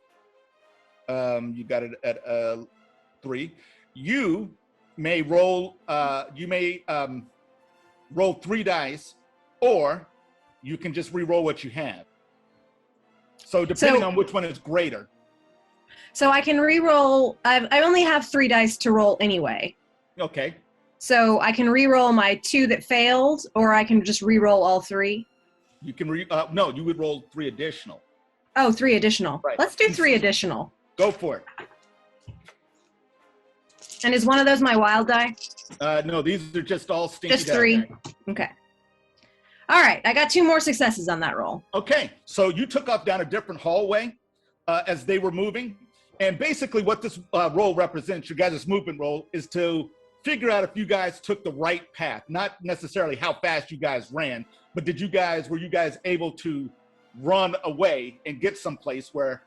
You got it at 3. You may roll, roll 3 dice, or you can just re-roll what you have. So depending on which one is greater. So I can re-roll, I only have 3 dice to roll anyway. Okay. So I can re-roll my 2 that failed, or I can just re-roll all 3. You can no, you would roll 3 additional. Oh, 3 additional. Right. Let's do 3 additional. Go for it. And is one of those my wild die? No, these are just all stinky Just 3. die. Okay. All right, I got 2 more successes on that roll. Okay, so you took off down a different hallway as they were moving. And basically what this roll represents, your guys' movement roll, is to figure out if you guys took the right path. Not necessarily how fast you guys ran, but were you guys able to run away and get someplace where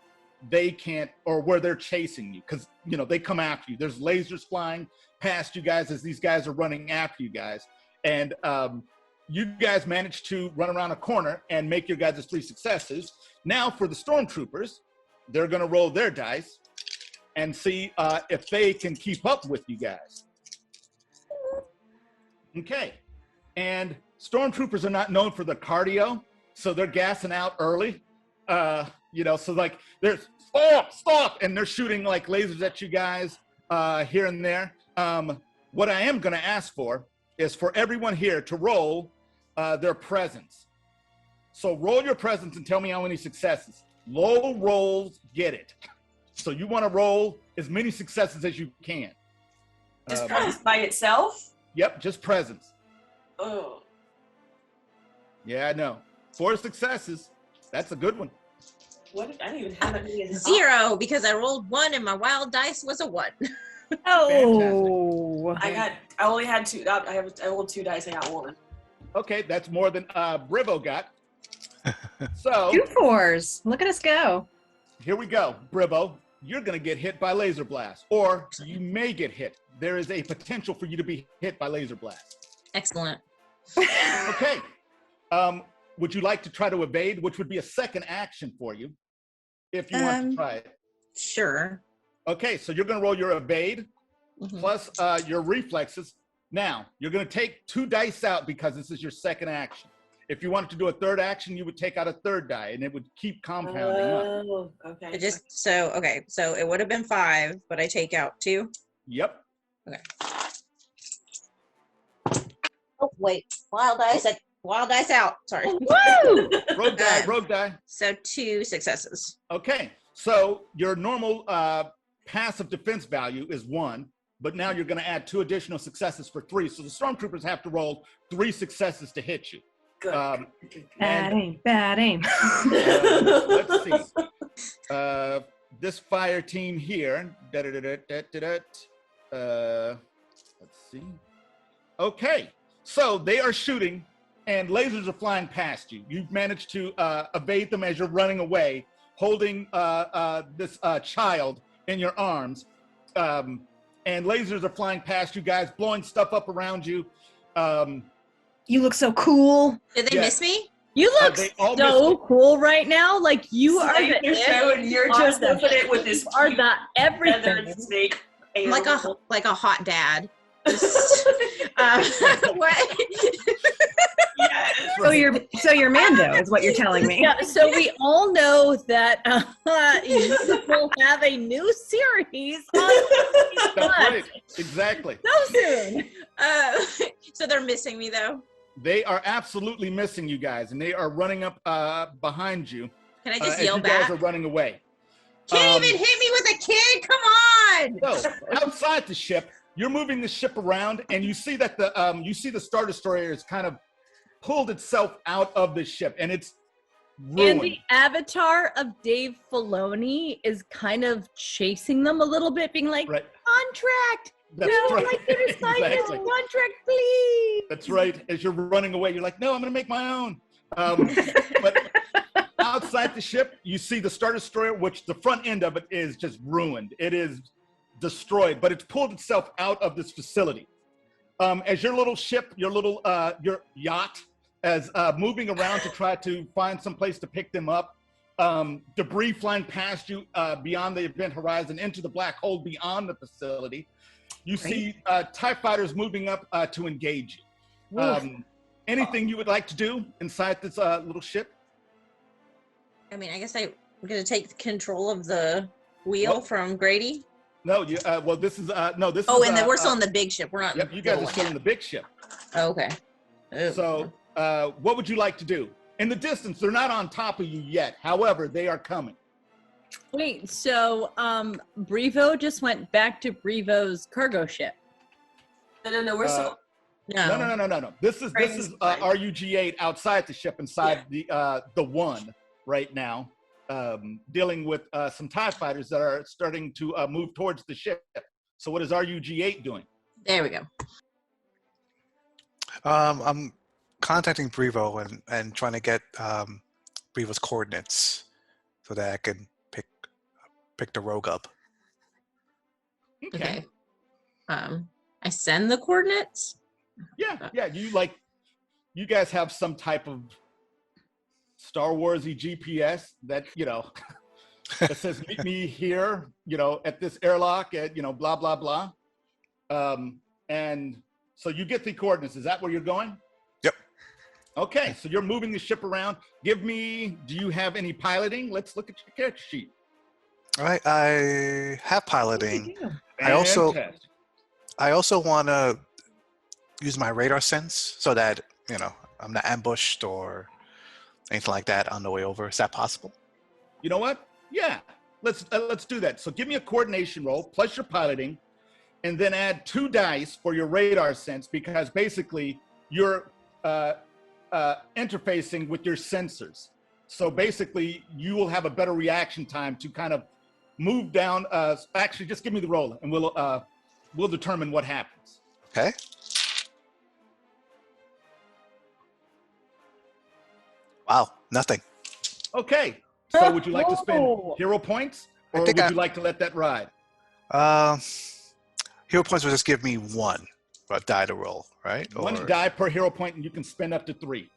they can't, or where they're chasing you? Because, they come after you. There's lasers flying past you guys as these guys are running after you guys. And you guys managed to run around a corner and make your guys' 3 successes. Now for the Stormtroopers, they're going to roll their dice and see if they can keep up with you guys. Okay. And Stormtroopers are not known for the cardio, so they're gassing out early. So like there's stop, and they're shooting like lasers at you guys here and there. What I am going to ask for is for everyone here to roll their presence. So roll your presence and tell me how many successes. Low rolls get it. So you want to roll as many successes as you can. Just presence by itself? Yep, just presence. Oh. Yeah, I know. 4 successes. That's a good one. What? I don't even have any. 0, because I rolled 1 and my wild dice was a 1. Oh. I only had 2. I rolled 2 dice. I got 1. Okay, that's more than Brivo got. So 2 4s. Look at us go. here we go, Brivo. You're going to get hit by laser blast, or you may get hit. There is a potential for you to be hit by laser blast. Excellent. Okay. Would you like to try to evade, which would be a second action for you, if you want to try it? Sure. Okay, so you're going to roll your evade Mhm. plus your reflexes. Now, you're going to take 2 dice out because this is your second action. If you wanted to do a third action, you would take out a 3rd die, and it would keep compounding up. Oh, okay. So it would have been 5, but I take out 2. Yep. Oh wait, wild dice out. Sorry. Woo! Rogue die. So 2 successes. Okay, so your normal passive defense value is 1, but now you're going to add 2 additional successes for 3. So the Stormtroopers have to roll 3 successes to hit you. Good. Bad aim, bad aim. Let's see. This fire team here. Let's see. Okay, so they are shooting, and lasers are flying past you. You've managed to evade them as you're running away, holding this child in your arms. And lasers are flying past you guys, blowing stuff up around you. You look so cool. Did they Yeah. miss me? You look they all so missed cool right now. Like you are Snake, the and you're just opening with this are cute the everything. feathered snake. Like a hot dad. What? Yes. So you're Mando is what you're telling me. Yeah, so we all know that you will have a new series on That's right. Exactly. so soon. So they're missing me though. They are absolutely missing you guys, and they are running up behind you Can I just as yell you guys back? are running away. Can't even hit me with a kid. Come on. So outside the ship, you're moving the ship around, and you see that the Star Destroyer has kind of pulled itself out of the ship, and it's ruined. And the avatar of Dave Filoni is kind of chasing them a little bit, being like, Right. contract! That's no, right. I'd like you to sign this Exactly. contract, please! That's right. As you're running away, you're like, no, I'm going to make my own. But outside the ship, you see the Star Destroyer, which the front end of it is just ruined. It is destroyed, but it's pulled itself out of this facility. As your little ship, your yacht, as moving around to try to find some place to pick them up, debris flying past you beyond the event horizon into the black hole beyond the facility. You see TIE fighters moving up to engage you. Anything you would like to do inside this little ship? I mean, I guess I'm going to take control of the wheel from Grady. No, this is this. Oh, is, and then we're still in the big ship. We're not. Yep, you guys are still in the big ship. Oh, okay. Ooh. So, what would you like to do? In the distance, they're not on top of you yet. However, they are coming. Wait, so Brevo just went back to Brevo's cargo ship. No, we're still. No. This is RUG-8 outside the ship, inside the one right now. Dealing with some TIE fighters that are starting to move towards the ship. So what is RUG-8 doing? There we go. I'm contacting Brevo and trying to get Brevo's coordinates so that I can pick the rogue up. Okay. I send the coordinates? Yeah. You guys have some type of Star Wars-y GPS that, that says meet me here, at this airlock at, blah, blah, blah. And so you get the coordinates. Is that where you're going? Yep. Okay, so you're moving the ship around. Do you have any piloting? Let's look at your character sheet. All right, I have piloting. I also want to use my radar sense so that, I'm not ambushed or anything like that on the way over. Is that possible? You know what? Yeah, let's do that. So give me a coordination roll plus your piloting, and then add 2 dice for your radar sense, because basically you're interfacing with your sensors. So basically you will have a better reaction time to kind of move down. Actually, just give me the roll, and we'll determine what happens. Okay. Wow, nothing. Okay. So would you like to spend hero points, or would you like to let that ride? Hero points will just give me 1 die to roll, right? 1 die per hero point, and you can spend up to 3.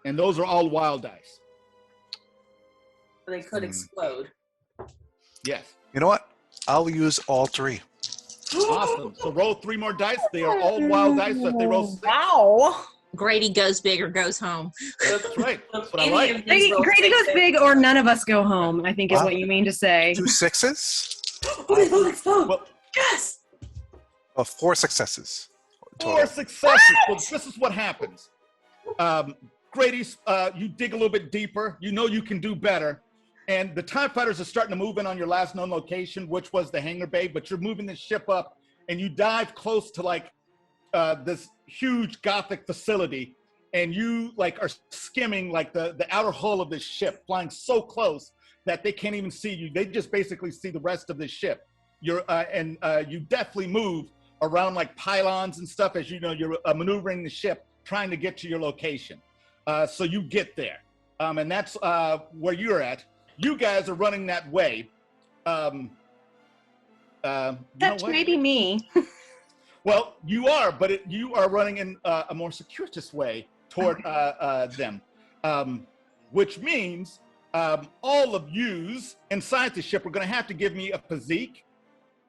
And those are all wild dice. They could explode. Yes. You know what? I'll use all 3. Awesome. So roll 3 more dice. They are all wild dice. So if they roll 6. Wow. Grady goes big or goes home. That's right. That's what I like. Grady goes big or none of us go home, I think is what you mean to say. 2 6s? They will explode. Well, yes. 4 successes. Total. 4 successes. Well, this is what happens. Grady, you dig a little bit deeper. You know you can do better. And the TIE fighters are starting to move in on your last known location, which was the hangar bay, but you're moving the ship up, and you dive close to this huge Gothic facility, and you are skimming the outer hull of this ship, flying so close that they can't even see you. They just basically see the rest of the ship. You definitely move around pylons and stuff as you're maneuvering the ship, trying to get to your location. So you get there, and that's where you're at. You guys are running that way. That may be me. Well, you are, but you are running in a more circuitous way toward them, which means all of yous inside the ship are going to have to give me a physique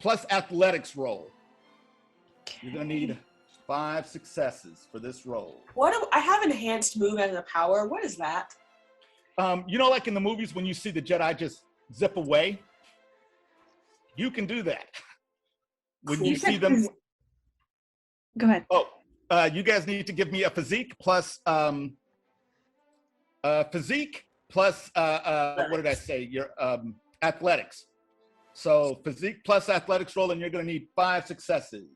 plus athletics roll. Okay. You're going to need 5 successes for this roll. I have enhanced move as a power. What is that? Like in the movies when you see the Jedi just zip away, you can do that. When you see them. Go ahead. Oh, you guys need to give me a physique plus what did I say? Your athletics. So physique plus athletics roll, and you're going to need 5 successes.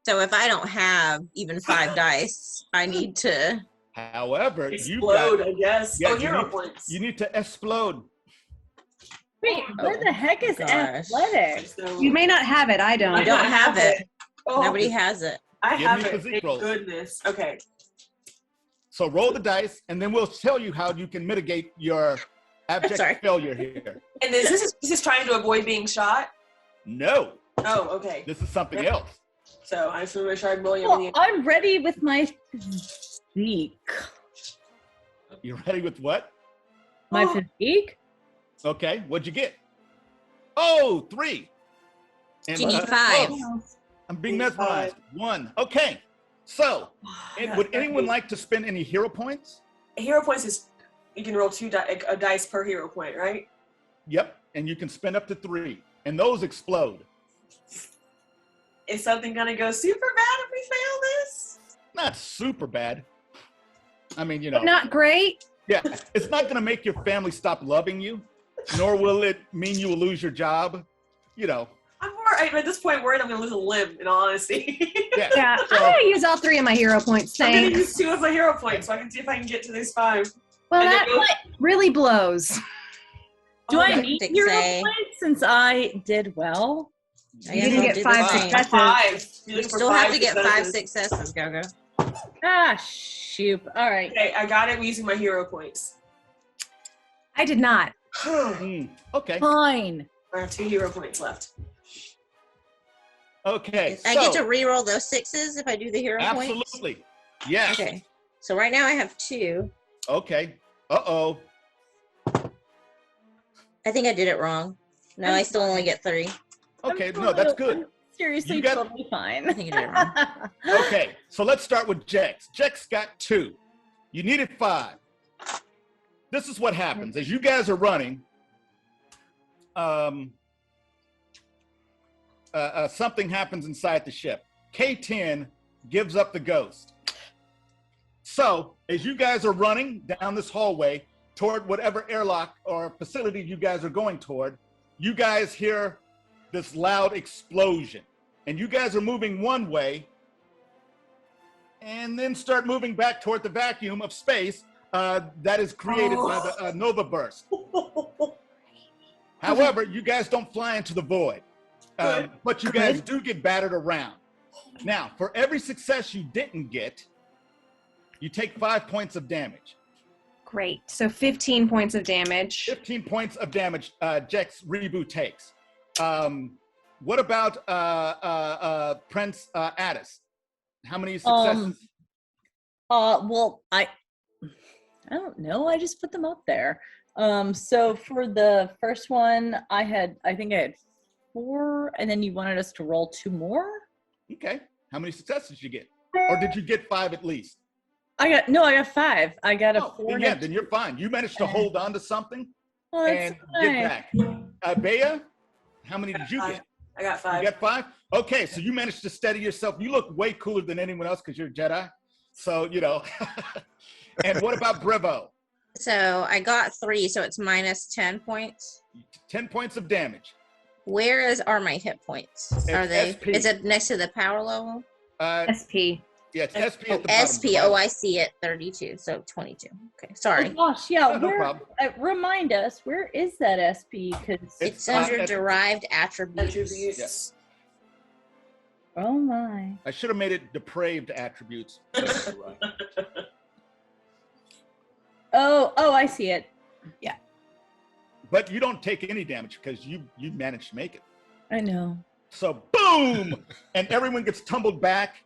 So if I don't have even 5 dice, I need to. However, explode, I guess. Yeah, hero points. You need to explode. Wait, what the heck is athletics? You may not have it. I don't. I don't have it. Oh, Nobody has it. I Give have me a it. physique Thank roll. goodness. Okay. So roll the dice, and then we'll tell you how you can mitigate your abject failure here. And this is trying to avoid being shot? No. Oh, okay. This is something else. So I just want to make sure I'm rolling Well, everything. I'm ready with my physique. You ready with what? My Oh. physique? Okay, what'd you get? Oh, 3. And, You need 5. I'm being Need 5. mesmerized. 1. Okay, so would anyone like to spend any hero points? Hero points is you can roll a dice per hero point, right? Yep, and you can spend up to 3, and those explode. Is something gonna go super bad if we fail this? Not super bad. I mean, you know. But not great. Yeah, it's not going to make your family stop loving you, nor will it mean you will lose your job. You know. I'm more at this point worried I'm gonna lose a limb. In all honesty. Yeah, I'm gonna use all 3 of my hero points. I'm gonna Thanks. use 2 of my hero points so I can see if I can get to these 5. Well, And that then go- really blows. Do I Okay. need Six hero A. points since I did well? I You guess didn't I'll get do 5 the same. successes. 5. You're You looking for still have 5 to get 5 successes. successes, Gogo. Ah, shoot. All right. Okay, I got it using my hero points. I did not. Okay. Fine. I have 2 hero points left. Okay. I get to re-roll those 6s if I do the hero points? Absolutely. Yes. Okay. So right now I have 2. Okay. Uh-oh. I think I did it wrong. No, I still only get 3. Okay, I'm no, that's totally- good. I'm seriously, You got- totally fine. I think I did it wrong. Okay, so let's start with Jex. Jex got 2. You needed 5. This is what happens. As you guys are running, something happens inside the ship. K-10 gives up the ghost. So, as you guys are running down this hallway toward whatever airlock or facility you guys are going toward, you guys hear this loud explosion. And you guys are moving one way and then start moving back toward the vacuum of space that is created by the Nova Burst. However, you guys don't fly into the void, but you guys do get battered around. Now, for every success you didn't get, you take 5 points of damage. Great. So 15 points of damage. 15 points of damage Jex Rebu takes. What about Prince Attis? How many successes? Well, I don't know. I just put them up there. So for the first one, I think I had 4, and then you wanted us to roll 2 more? Okay. How many successes did you get? Or did you get 5 at least? I got 5. I got a 4. Yeah, then you're fine. You managed to hold on to something Well, that's and fine. get back. Ibeya, how many did you get? I got 5. You got 5? Okay, so you managed to steady yourself. You look way cooler than anyone else because you're a Jedi. So, you know. And what about Brevo? So I got 3, so it's minus 10 points. 10 points of damage. Where are my hit points? Are they? SP. Is it next to the power level? SP. Yeah, it's SP Oh, at the bottom. SP. Oh, I see it. 32. So 22. Okay, sorry. Oh gosh, yeah. No Where? problem. Remind us, where is that SP? Because It's not under at- derived attributes. Attributes. oh my. I should have made it depraved attributes. Oh, I see it. But you don't take any damage because you managed to make it. I know. So boom, and everyone gets tumbled back.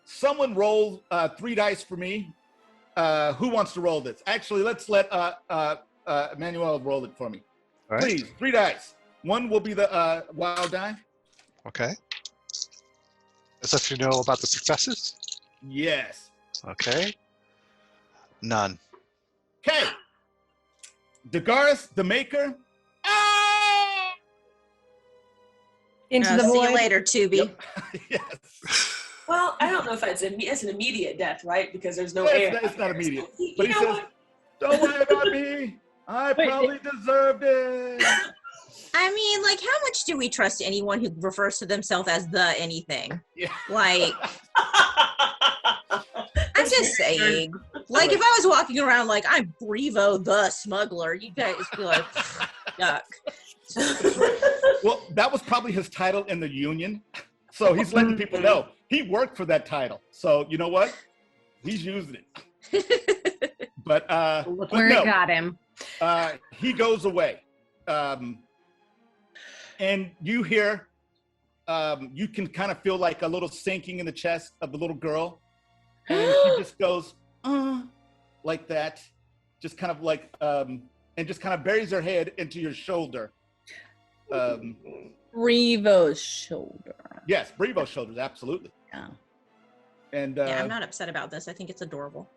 Someone roll 3 dice for me. Who wants to roll this? Actually, let's let Manuel roll it for me. All right. Please, 3 dice. 1 will be the wild die. Okay. Is that you know about the successes? Yes. Okay. None. Okay. Dagaris, the maker. Ah! Into the See void. you later, Tubi. Yep. Yes. Well, I don't know if it's an immediate death, right? Because there's no Well, air. it's not immediate. You But he know says, what? don't worry about me. I Wait, probably deserved it. I mean, like, how much do we trust anyone who refers to themselves as the anything? Yeah. Like, I'm just saying. Like, if I was walking around like I'm Brevo the smuggler, you guys be like, yuck. Well, that was probably his title in the union. So he's letting people know he worked for that title. So you know what? He's using it. But Look but where no, it got him. he goes away. And And you hear, you can kind of feel like a little sinking in the chest of the little girl. And she just goes, like that. Just kind of like, and just kind of buries her head into your shoulder. Revo's shoulder. Yes, Brevo's shoulders, absolutely. Yeah. And Yeah, I'm not upset about this. I think it's adorable.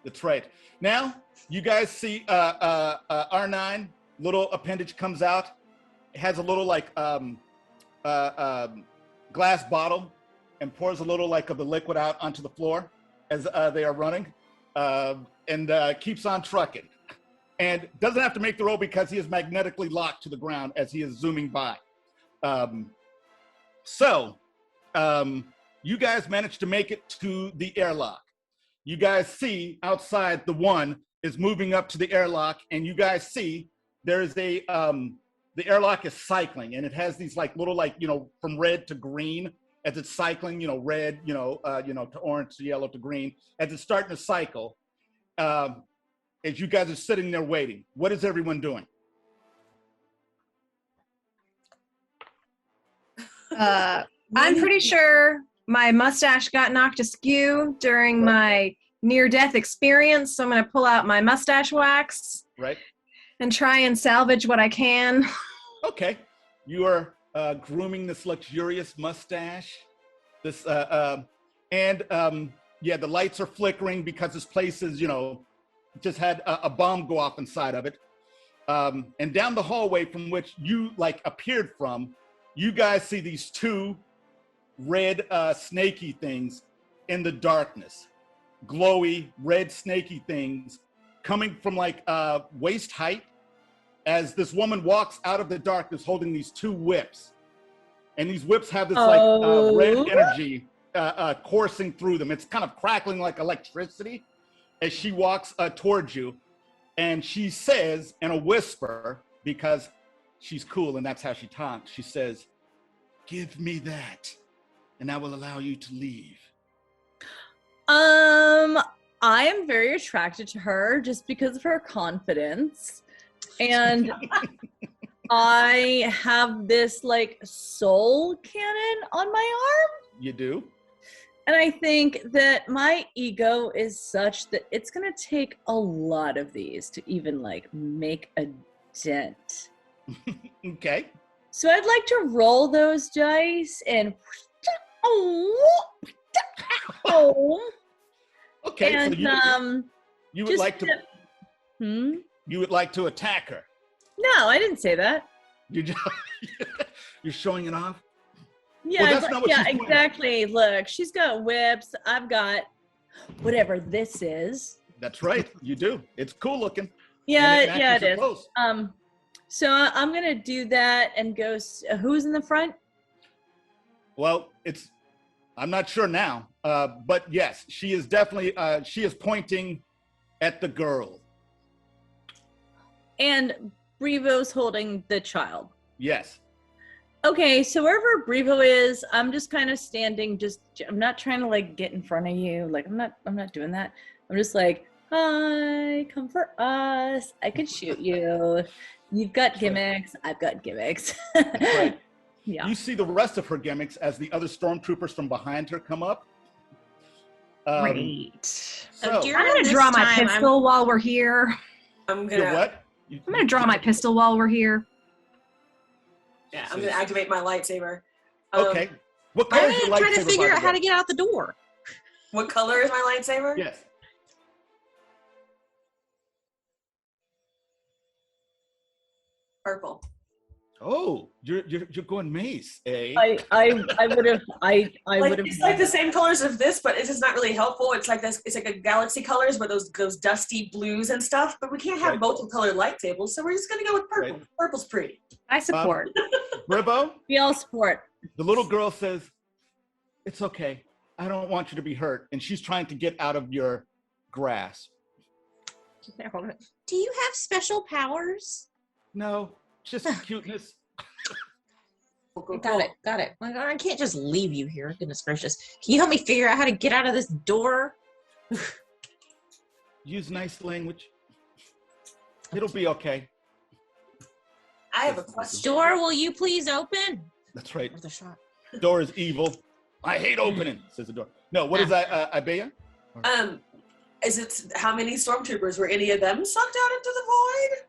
That's right. Now, you guys see R9, little appendage comes out. It has a little like glass bottle and pours a little like of the liquid out onto the floor as they are running and keeps on trucking. And doesn't have to make the roll because he is magnetically locked to the ground as he is zooming by. You guys managed to make it to the airlock. You guys see outside the one is moving up to the airlock, and you guys see there's a the airlock is cycling, and it has these like little like from red to green as it's cycling. Red, to orange to yellow to green as it's starting to cycle. As you guys are sitting there waiting, what is everyone doing? I'm pretty sure my mustache got knocked askew during my near-death experience, so I'm going to pull out my mustache wax and try and salvage what I can. Okay. You are grooming this luxurious mustache. The lights are flickering because this place is, just had a bomb go off inside of it. And down the hallway from which you appeared from, you guys see these two red snaky things in the darkness. Glowy red snaky things coming from waist height as this woman walks out of the darkness holding these two whips. And these whips have this red energy coursing through them. It's kind of crackling like electricity as she walks towards you. And she says in a whisper, because she's cool and that's how she talks, she says, "Give me that, and I will allow you to leave." I am very attracted to her just because of her confidence. And I have this soul cannon on my arm. You do? And I think that my ego is such that it's going to take a lot of these to even make a dent. Okay. So I'd like to roll those dice and Okay, and, so you would like to you would like to attack her. No, I didn't say that. You're showing it off? Yeah, well, that's not what she's exactly. Look, she's got whips. I've got whatever this is. That's right. You do. It's cool looking. Yeah, it is. Clothes. So I'm gonna do that and go. Who's in the front? Well, I'm not sure now, but yes, she is definitely. She is pointing at the girl. And Brevo's holding the child. Yes. Okay, so wherever Brevo is, I'm just kind of standing. I'm not trying to get in front of you. I'm not doing that. I'm just hi, come for us. I could shoot you. You've got gimmicks. I've got gimmicks. Right. Yeah. You see the rest of her gimmicks as the other stormtroopers from behind her come up. Great. So, I'm going to draw my pistol while we're here. I'm going to what? I'm going to draw my pistol while we're here. Yeah, I'm going to activate my lightsaber. Okay. What color is your lightsaber? I'm trying to figure out how to get out the door. What color is my lightsaber? Yes. Purple. Oh, you're going mace, eh? I would have. I would have. It's the same colors of this, but it's just not really helpful. It's like this. It's like a galaxy colors, where those dusty blues and stuff. But we can't have multiple-colored lightsabers, so we're just gonna go with purple. Right. Purple's pretty. I support. Ribbo? We all support. The little girl says, "It's okay. I don't want you to be hurt," and she's trying to get out of your grasp. Do you have special powers? No, just cuteness. Got it. I can't just leave you here. Goodness gracious. Can you help me figure out how to get out of this door? Use nice language. It'll be okay. I have a question. Door, will you please open? That's right. Or the shot. Door is evil. I hate opening, says the door. No, what is that, Ibeya? Is it how many stormtroopers, were any of them sucked out into the void?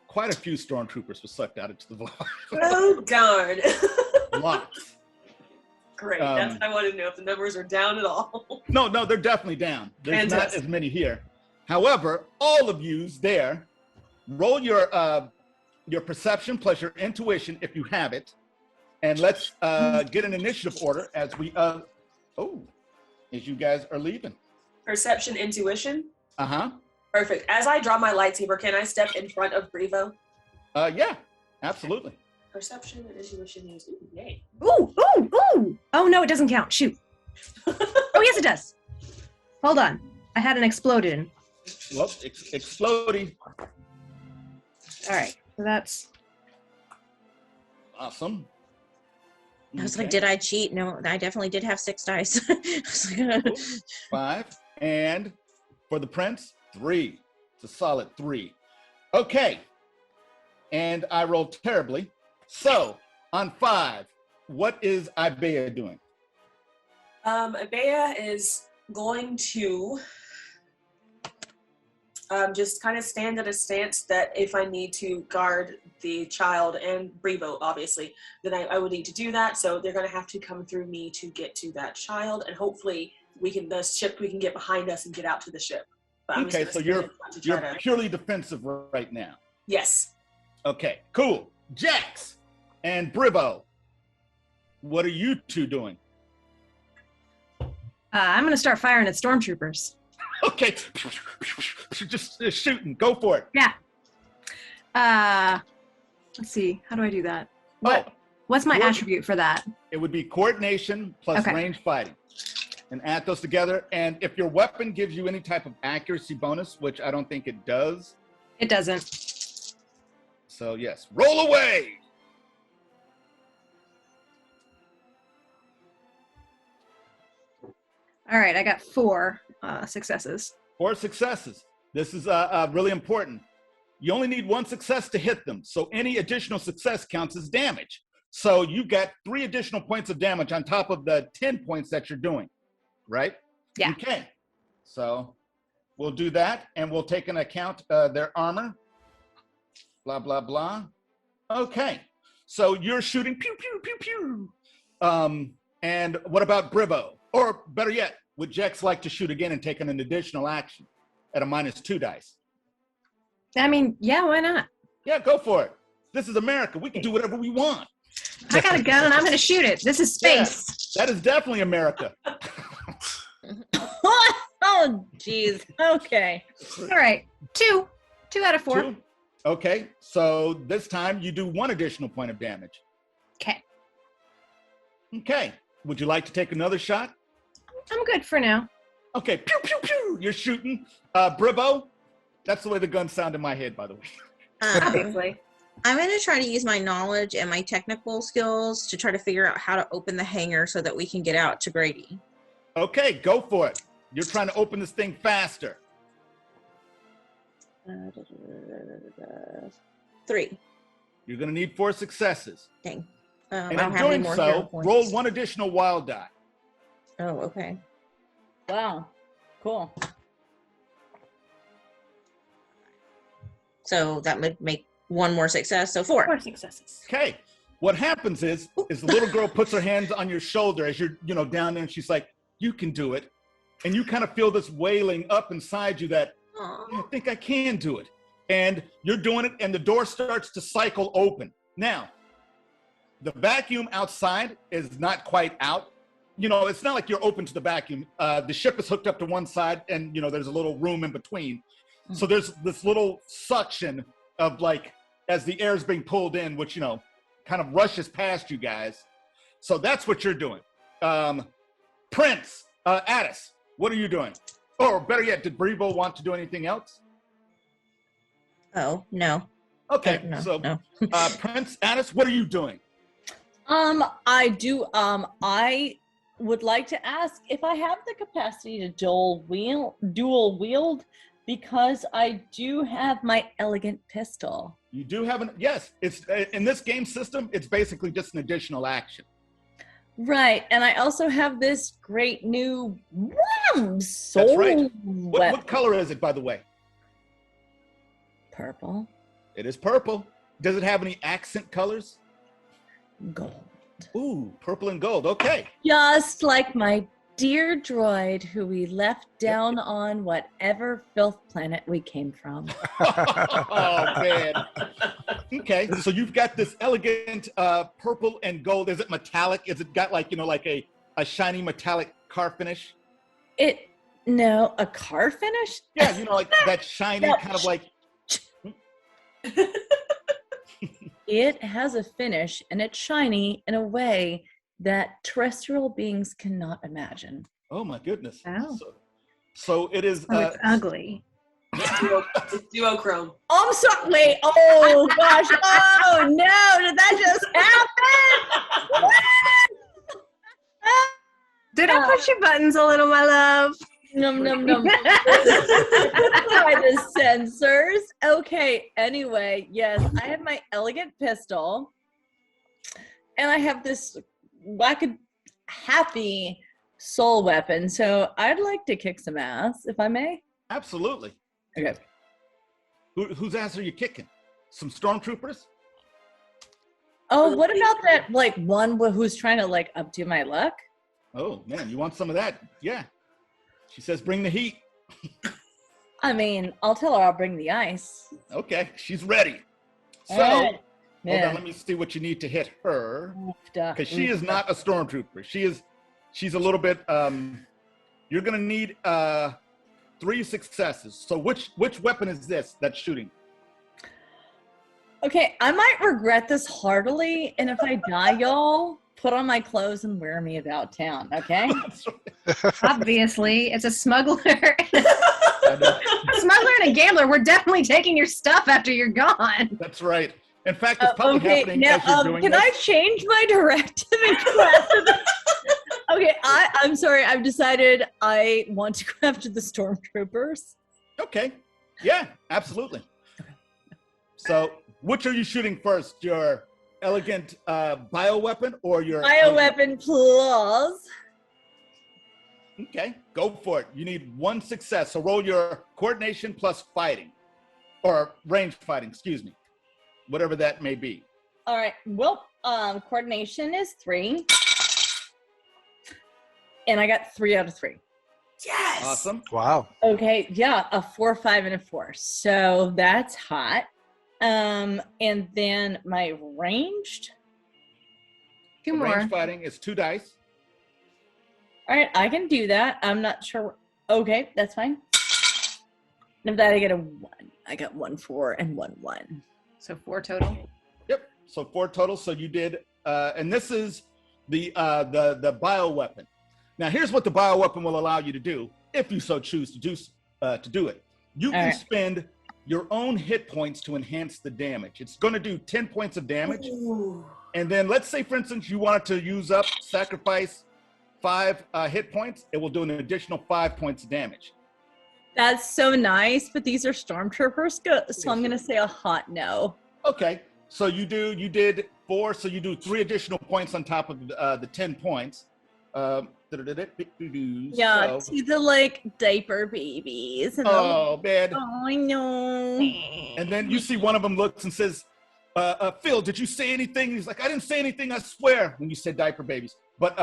Quite a few stormtroopers were sucked out into the void. Oh darn. Lots. Great. That's what I wanted to know, if the numbers are down at all. No, they're definitely down. There's not as many here. However, all of yous there, roll your perception plus your intuition if you have it, and let's get an initiative order as we as you guys are leaving. Perception, intuition. Uh-huh. Perfect. As I draw my lightsaber, can I step in front of Brevo? Yeah, absolutely. Perception and intuition is yay. Ooh, ooh, ooh. Oh, no, it doesn't count. Shoot. Oh, yes, it does. Hold on. I had an exploded. Well, exploding. All right. So that's... Awesome. I was like, did I cheat? No, I definitely did have 6 dice. I was like, 5. And for the prince, 3. It's a solid 3. Okay. And I rolled terribly. So, on 5, what is Ibeya doing? Ibeya is going to just kind of stand at a stance that if I need to guard the child and Brevo, obviously, then I would need to do that. So they're going to have to come through me to get to that child, and hopefully we can get behind us and get out to the ship. Okay, so you're purely defensive right now. Yes. Okay, cool. Jex and Brevo, what are you two doing? I'm going to start firing at stormtroopers. Okay, just shooting. Go for it. Yeah. Let's see. How do I do that? What's my attribute for that? It would be coordination plus range fighting. And add those together. And if your weapon gives you any type of accuracy bonus, which I don't think it does. It doesn't. So yes, roll away. All right, I got 4 successes. 4 successes. This is really important. You only need 1 success to hit them. So any additional success counts as damage. So you've got 3 additional points of damage on top of the 10 points that you're doing, right? Yeah. Okay. So we'll do that, and we'll take into account their armor. Blah, blah, blah. Okay. So you're shooting pew, pew, pew, pew. And what about Brevo? Or better yet, would Jex like to shoot again and take an additional action at a -2 dice? I mean, yeah, why not? Yeah, go for it. This is America. We can do whatever we want. I got a gun and I'm going to shoot it. This is space. Yeah, that is definitely America. Oh, geez. Okay. All right. 2 out of 4. 2? Okay, so this time you do 1 additional point of damage. Okay. Okay. Would you like to take another shot? I'm good for now. Okay, pew, pew, pew. You're shooting. Brevo, that's the way the guns sound in my head, by the way. Obviously. I'm going to try to use my knowledge and my technical skills to try to figure out how to open the hangar so that we can get out to Grady. Okay, go for it. You're trying to open this thing faster. 3. You're going to need 4 successes. Dang. And in doing so, roll 1 additional wild die. Oh, okay. Wow. Cool. So that would make 1 more success, so 4. 4 successes. Okay. What happens is the little girl puts her hands on your shoulder as you're, down there, and she's like, "You can do it." And you kind of feel this wailing up inside you that, I think I can do it. And you're doing it, and the door starts to cycle open. Now, the vacuum outside is not quite out. It's not like you're open to the vacuum. The ship is hooked up to one side, and, there's a little room in between. So there's this little suction of, like, as the air is being pulled in, which, kind of rushes past you guys. So that's what you're doing. Prince, Attis, what are you doing? Or better yet, did Brevo want to do anything else? Oh, no. Okay, no. Prince Attis, what are you doing? I would like to ask if I have the capacity to dual wield, because I do have my elegant pistol. You do have yes, it's in this game system, it's basically just an additional action. Right, and I also have this great new soul. That's right. What color is it, by the way? Purple. It is purple. Does it have any accent colors? Gold. Ooh, purple and gold. Okay. Just like my dear droid who we left down on whatever filth planet we came from. Oh, man. Okay, so you've got this elegant purple and gold. Is it metallic? Is it got like, like a shiny metallic car finish? No, a car finish? Yeah, like that shiny kind of like. It has a finish and it's shiny in a way that terrestrial beings cannot imagine. Oh my goodness. Oh. So it is. Oh, it's ugly. It's duochrome. Oh, I'm sorry. Wait. Oh gosh. Oh no! Did that just happen? Did I push your buttons a little, my love? Num num num. By the sensors. Okay. Anyway, yes, I have my elegant pistol, and I have this happy soul weapon. So I'd like to kick some ass, if I may. Absolutely. Okay. Whose ass are you kicking? Some stormtroopers? Oh, what about that one who's trying to updo my luck? Oh man, you want some of that? Yeah. She says, "Bring the heat." I mean, I'll tell her I'll bring the ice. Okay, she's ready. So, All right. hold on, let me see what you need to hit her, because she is not a stormtrooper. She's a little bit. You're gonna need 3 successes. So which weapon is this that's shooting? Okay, I might regret this heartily, and if I die, y'all, put on my clothes and wear me about town, okay? Obviously, it's a smuggler. A smuggler and a gambler. We're definitely taking your stuff after you're gone. That's right. In fact, it's probably happening now, as you're doing can this. I change my directive and go after the... Okay, I'm sorry. I've decided I want to go after the stormtroopers. Okay. Yeah, absolutely. So, which are you shooting first? Your elegant bioweapon or your... Bioweapon plus... Okay, go for it. You need 1 success. So roll your coordination plus fighting. Or range fighting, excuse me. Whatever that may be. All right. Well, coordination is 3. And I got 3 out of 3. Yes. Awesome. Wow. Okay. Yeah. A 4, 5, and a 4. So that's hot. And then my ranged. 2 more. Range fighting is 2 dice. All right. I can do that. I'm not sure. Okay. That's fine. And of that, I get a 1. I got 1, 4, and 1, 1. So 4 total. Yep. So 4 total. So you did, and this is the bioweapon. Now, here's what the bioweapon will allow you to do, if you so choose to do it. You can spend your own hit points to enhance the damage. It's going to do 10 points of damage. Ooh. And then let's say, for instance, you wanted to use up, sacrifice 5 hit points. It will do an additional 5 points of damage. That's so nice, but these are stormtroopers, so I'm going to say a hot no. Okay. So you did 4, so you do 3 additional points on top of the 10 points. Yeah, so, to the diaper babies. And oh man. Oh, I know. And then you see one of them looks and says, Phil, did you say anything? He's like, I didn't say anything, I swear, when you said diaper babies. But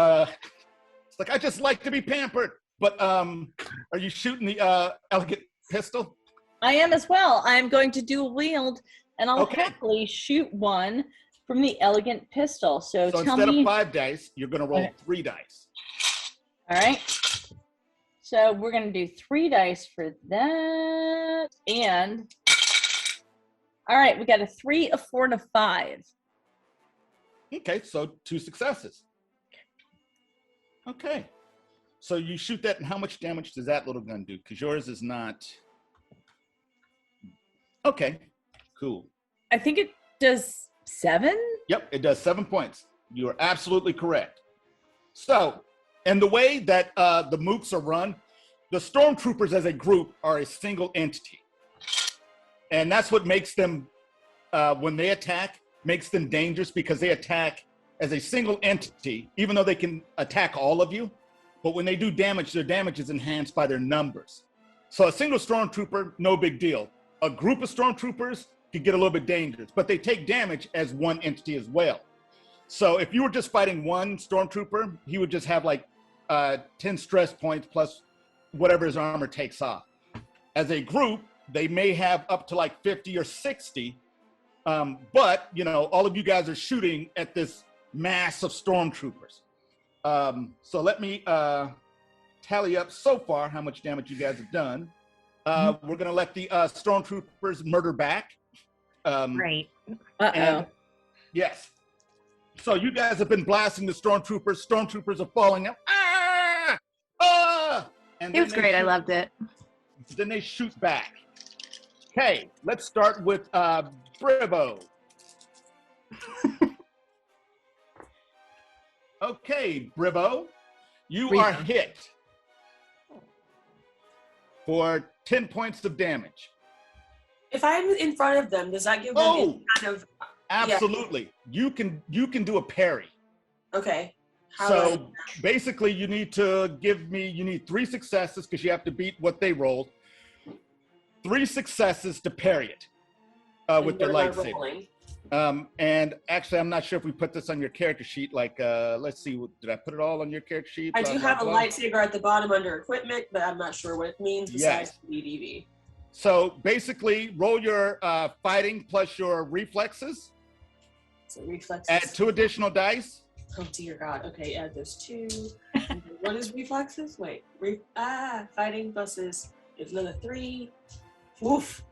it's like, I just like to be pampered. But are you shooting the elegant pistol? I am as well. I'm going to dual wield, and I'll happily shoot one from the elegant pistol. So tell instead me, of 5 dice, you're going to roll 3 dice. All right. So we're going to do 3 dice for that. And all right, we got a 3, a 4, and a 5. Okay, so 2 successes. Okay. So you shoot that, and how much damage does that little gun do? Because yours is not. Okay, cool. I think it does 7. Yep, it does 7 points. You are absolutely correct. So, and the way that the mooks are run, the stormtroopers as a group are a single entity. And that's what makes them when they attack, makes them dangerous because they attack as a single entity, even though they can attack all of you. But when they do damage, their damage is enhanced by their numbers. So a single Stormtrooper, no big deal. A group of Stormtroopers could get a little bit dangerous, but they take damage as one entity as well. So if you were just fighting one Stormtrooper, he would just have like 10 stress points plus whatever his armor takes off. As a group, they may have up to like 50 or 60, but you know, all of you guys are shooting at this mass of Stormtroopers. So let me tally up so far how much damage you guys have done. We're gonna let the Stormtroopers murder back. Great. And yes. So you guys have been blasting the Stormtroopers. Stormtroopers are falling up. Ah! Ah! And It was great. I loved it. Then they shoot back. Okay, let's start with Brevo. Okay, Brevo, you are hit for 10 points of damage. If I'm in front of them, does that give them any kind of? Absolutely. Yeah. You can do a parry. Okay. So basically, you need 3 successes because you have to beat what they rolled. 3 successes to parry it with the lightsaber. And actually, I'm not sure if we put this on your character sheet. Like, let's see, did I put it all on your character sheet? I do have a lightsaber at the bottom under equipment, but I'm not sure what it means besides BDV. So basically, roll your fighting plus your reflexes. So reflexes. Add 2 additional dice. Oh dear God. Okay, add those 2. What is reflexes? Wait. Fighting pluses. It's another 3. Woof.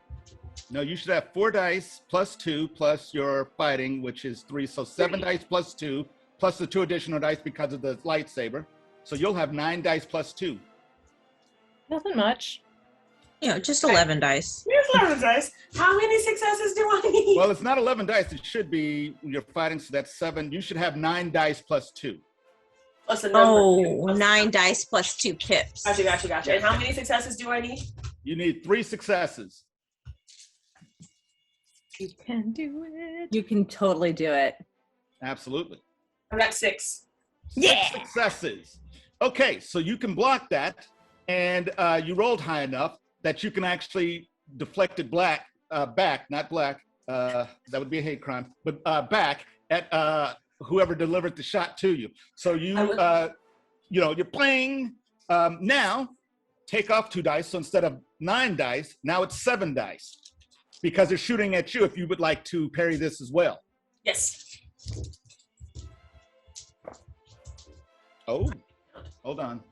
No, you should have 4 dice plus 2 plus your fighting, which is 3. So 7 dice plus 2 plus the 2 additional dice because of the lightsaber. So you'll have 9 dice plus 2. Nothing much. Yeah, just 11 dice. Here's 11 dice. How many successes do I need? Well, it's not 11 dice. It should be your fighting, so that's 7. You should have 9 dice plus 2. Plus a number. Oh, 9 dice plus 2 pips. Gotcha. And how many successes do I need? You need 3 successes. You can do it. You can totally do it. Absolutely. I got 6. 6 successes. Okay, so you can block that, and you rolled high enough that you can actually deflect it back, not black, that would be a hate crime, but back at whoever delivered the shot to you. So you're playing, now take off 2 dice. So instead of 9 dice, now it's 7 dice because they're shooting at you if you would like to parry this as well. Yes. Oh, hold on.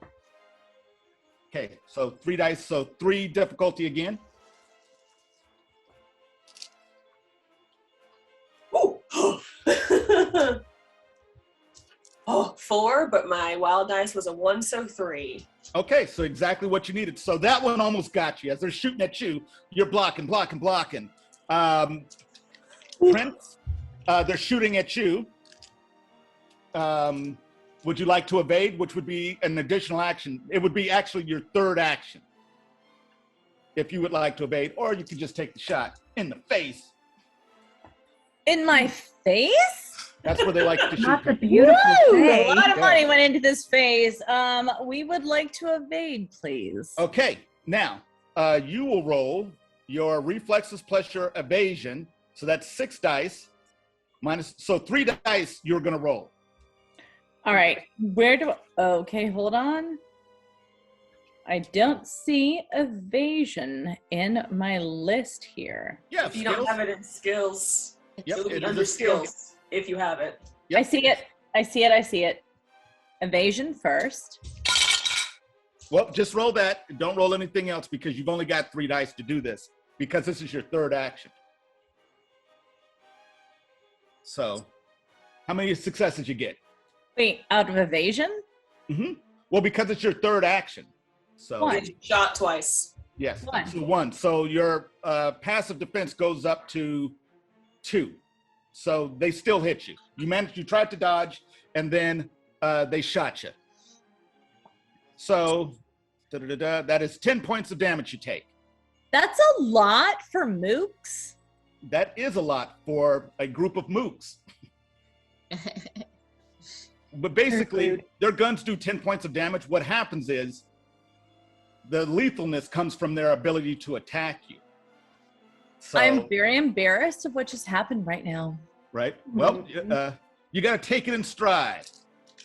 Okay, so 3 dice, so 3 difficulty again. Ooh. Oh, 4, but my wild dice was a 1, so 3. Okay, so exactly what you needed. So that one almost got you. As they're shooting at you, you're blocking. Prince, they're shooting at you. Would you like to evade, which would be an additional action? It would be actually your 3rd action if you would like to evade, or you could just take the shot in the face. In my face? That's where they like to shoot. Not the people. beautiful Woo! face. A lot of money went into this phase. We would like to evade, please. Okay, now you will roll your reflexes plus your evasion. So that's 6 dice minus. So 3 dice you're going to roll. All right. Okay, hold on. I don't see evasion in my list here. Yeah, If you don't have it in skills, Yep, it'll it be is under a skill. skills if you have it. Yep. I see it. Evasion first. Well, just roll that. Don't roll anything else because you've only got 3 dice to do this because this is your 3rd action. So, how many successes you get? Wait, out of evasion? Mm-hmm. Well, because it's your 3rd action. So, 1. You shot twice. yes, 1. so 1. So your passive defense goes up to 2. So they still hit you. You tried to dodge, and then they shot you. So that is 10 points of damage you take. That's a lot for mooks. that is a lot for a group of mooks. But basically, their guns do 10 points of damage. What happens is the lethalness comes from their ability to attack you. So, I'm very embarrassed of what just happened right now. right. Well, you got to take it in stride.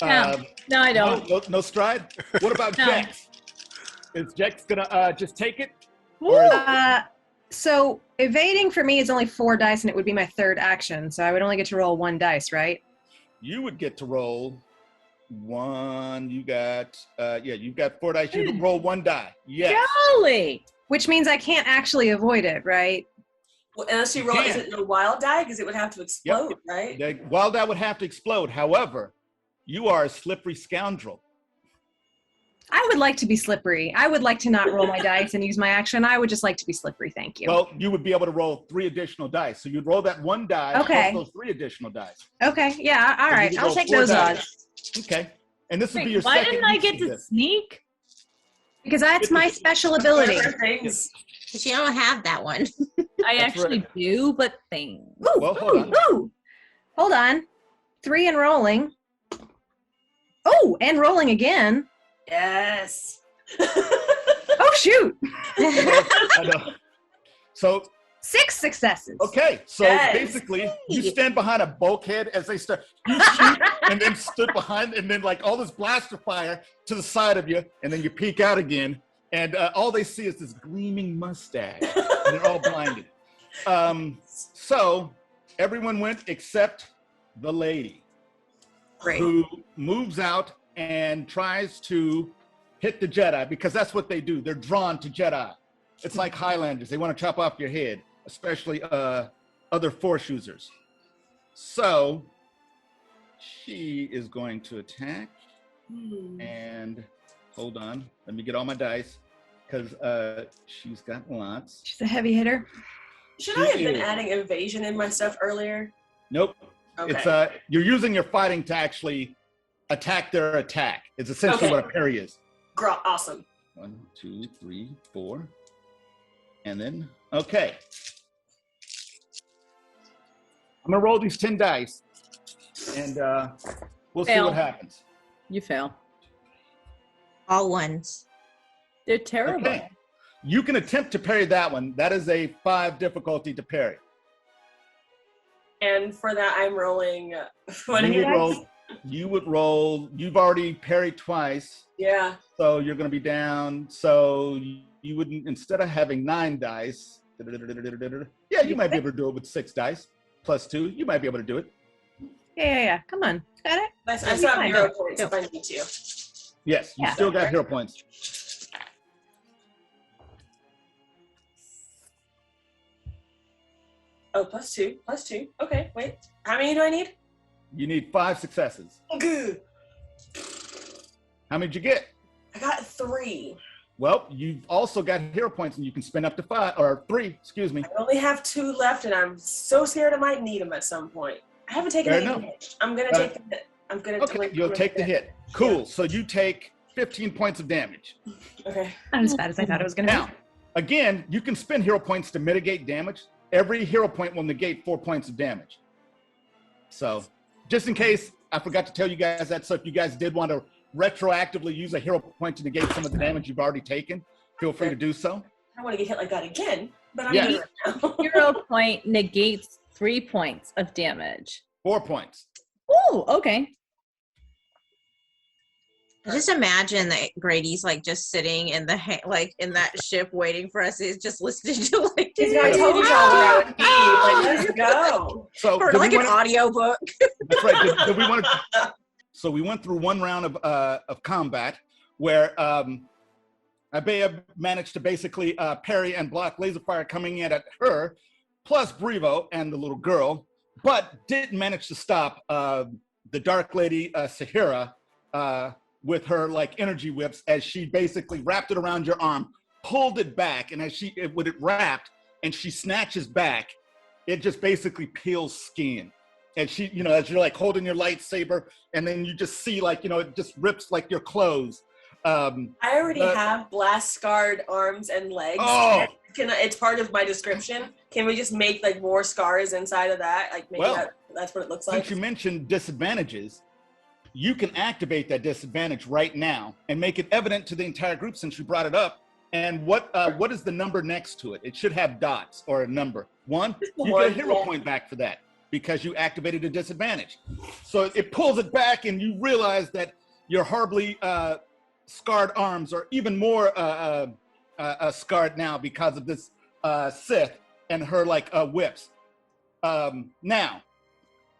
No, I don't. No stride. What about No. Jex? Is Jex gonna just take it? Or is So evading for me is only 4 dice, and it would be my third action. So I would only get to roll 1 dice, right? you would get to roll 1. You got you've got 4 dice. You can roll 1 die. Yes. Golly! Which means I can't actually avoid it, right? Well, unless you roll, is it a wild die? Because it would have to explode, right? While that would have to explode. However, you are a slippery scoundrel. I would like to be slippery. I would like to not roll my dice and use my action. I would just like to be slippery, thank you. Well, you would be able to roll 3 additional dice. So you'd roll that 1 die, Okay. plus those 3 additional dice. Okay, yeah, all So right. you could I'll roll take 4 those dice. odds. Okay. And this would be Wait, your why second didn't I use get of to this. sneak? Because that's my special ability. Different things. Because you don't have that one. I That's actually right. do, but things. Ooh, Well, hold on. ooh. Hold on. 3 and rolling. Oh, and rolling again. Yes. Oh, shoot. I know. So 6 successes. okay, so Yes. basically, you stand behind a bulkhead as they start, you shoot, and then stood behind, and then like all this blaster fire to the side of you, and then you peek out again, and all they see is this gleaming mustache, and they're all blinded. So everyone went except the lady, Great. who moves out and tries to hit the Jedi, because that's what they do. They're drawn to Jedi. It's like Highlanders. They want to chop off your head, especially other Force users. So she is going to attack. And hold on, let me get all my dice, because she's got lots. She's a heavy hitter. Should I have been adding evasion in my stuff earlier? Nope. Okay. It's you're using your fighting to actually attack their attack. It's essentially Okay. what a parry is. Awesome. 1, 2, 3, 4. And then, okay. I'm gonna roll these 10 dice, and we'll see Fail. what happens. You fail. All ones. They're terrible. Okay. You can attempt to parry that one. That is a 5 difficulty to parry. And for that, I'm rolling. What You did would roll. You would roll. You've already parried twice, Yeah. so you're going to be down. So you wouldn't, instead of having 9 dice. Yeah, you might be able to do it with 6 dice plus 2. You might be able to do it. Yeah. Come on. Got it? I still have 0 points if I need to. Yes, you Yeah. still got hero points. Oh, plus 2. Okay, wait. How many do I need? You need 5 successes. Good. How many did you get? I got 3. Well, you've also got hero points, and you can spend up to 5 or 3. Excuse me. I only have 2 left, and I'm so scared I might need them at some point. I haven't taken Fair any enough. hit. I'm gonna take the hit. I'm gonna. Okay, you'll take the hit. Cool. So you take 15 points of damage. Okay. Not as bad as I thought it was going to Now, again, you can spend hero points to mitigate damage. Every hero point will negate 4 points of damage. So, just in case I forgot to tell you guys that, so if you guys did want to retroactively use a hero point to negate some of the damage you've already taken, feel free to do so. I don't want to get hit like that again, but I'm Yes. good right now. 0 point negates 3 points of damage. 4 points. Oh, okay. Just imagine that Grady's like just sitting in the like in that ship waiting for us. He's just listening to like I told y'all where I would be. Like, let's go. So, or do we like an wanna- audio book. That's right. Did we want to? So we went through one round of combat where Ibeya managed to basically parry and block laser fire coming in at her, plus Brevo and the little girl, but didn't manage to stop the Dark Lady Sahira with her like energy whips, as she basically wrapped it around your arm, pulled it back, and as when it wrapped and she snatches back, it just basically peels skin. And she, as you're like holding your lightsaber, and then you just see like, it just rips like your clothes. I already have blast scarred arms and legs. Oh. It's part of my description. Can we just make like more scars inside of that? Like maybe that's what it looks like. Since you mentioned disadvantages, you can activate that disadvantage right now and make it evident to the entire group since you brought it up. And what is the number next to it? It should have dots or a number. 1, you get a hero point back for that because you activated a disadvantage. So it pulls it back and you realize that your horribly scarred arms are even more scarred now because of this Sith and her like whips. Now,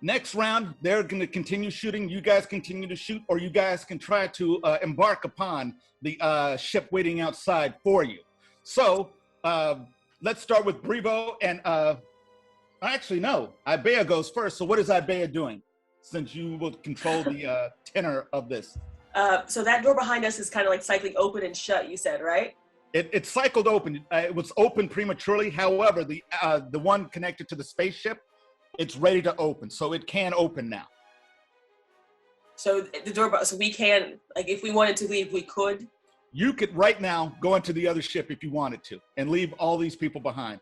next round, they're going to continue shooting. You guys continue to shoot, or you guys can try to embark upon the ship waiting outside for you. So let's start with Brevo and actually no, Ibeya goes first. So what is Ibeya doing since you will control the tenor of this? So that door behind us is kind of like cycling open and shut, you said, right? It cycled open. It was open prematurely. However, the one connected to the spaceship, it's ready to open. So it can open now. So the door, so we can, like if we wanted to leave, we could? You could right now go into the other ship if you wanted to and leave all these people behind.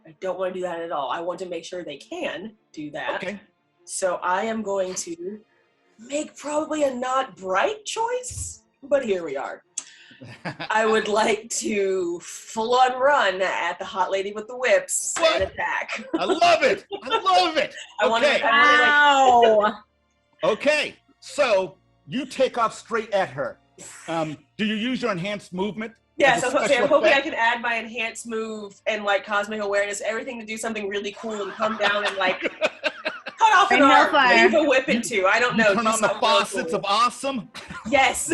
I don't want to do that at all. I want to make sure they can do that. Okay. So I am going to make probably a not bright choice, but here we are. I would like to full-on run at the hot lady with the whips and attack. I love it. I love it. Okay. Wow. Okay. So you take off straight at her. Do you use your enhanced movement? Yeah, so I'm hoping I can add my enhanced move and like cosmic awareness, everything to do something really cool and come down and like cut off an arm, leave a whip into. I don't know. Turn on the faucets of awesome. Yes.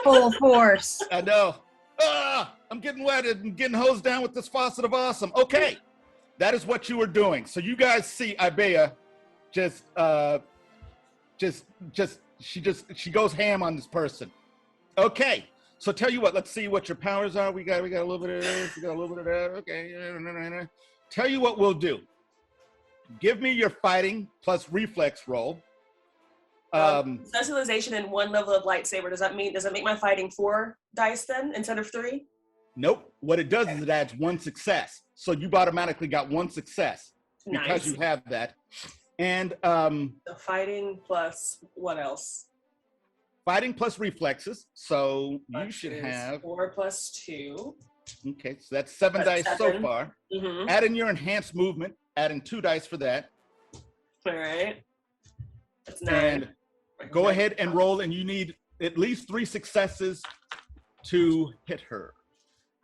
Full force. I know. I'm getting wetted and getting hosed down with this faucet of awesome. Okay. That is what you were doing. So you guys see Ibeya she goes ham on this person. Okay. So tell you what, let's see what your powers are. We got a little bit of this, we got a little bit of that. Okay. Tell you what we'll do. Give me your fighting plus reflex roll. Specialization in 1 level of lightsaber. Does that make my fighting 4 dice then instead of 3? Nope. What it does is it adds 1 success. So you've automatically got 1 success because you have that. And so fighting plus what else? Fighting plus reflexes. So you should have 4 plus 2. Okay, so that's 7 dice so far. Mm-hmm. Add in your enhanced movement. Add in 2 dice for that. All right. That's 9. And go ahead and roll, and you need at least 3 successes to hit her.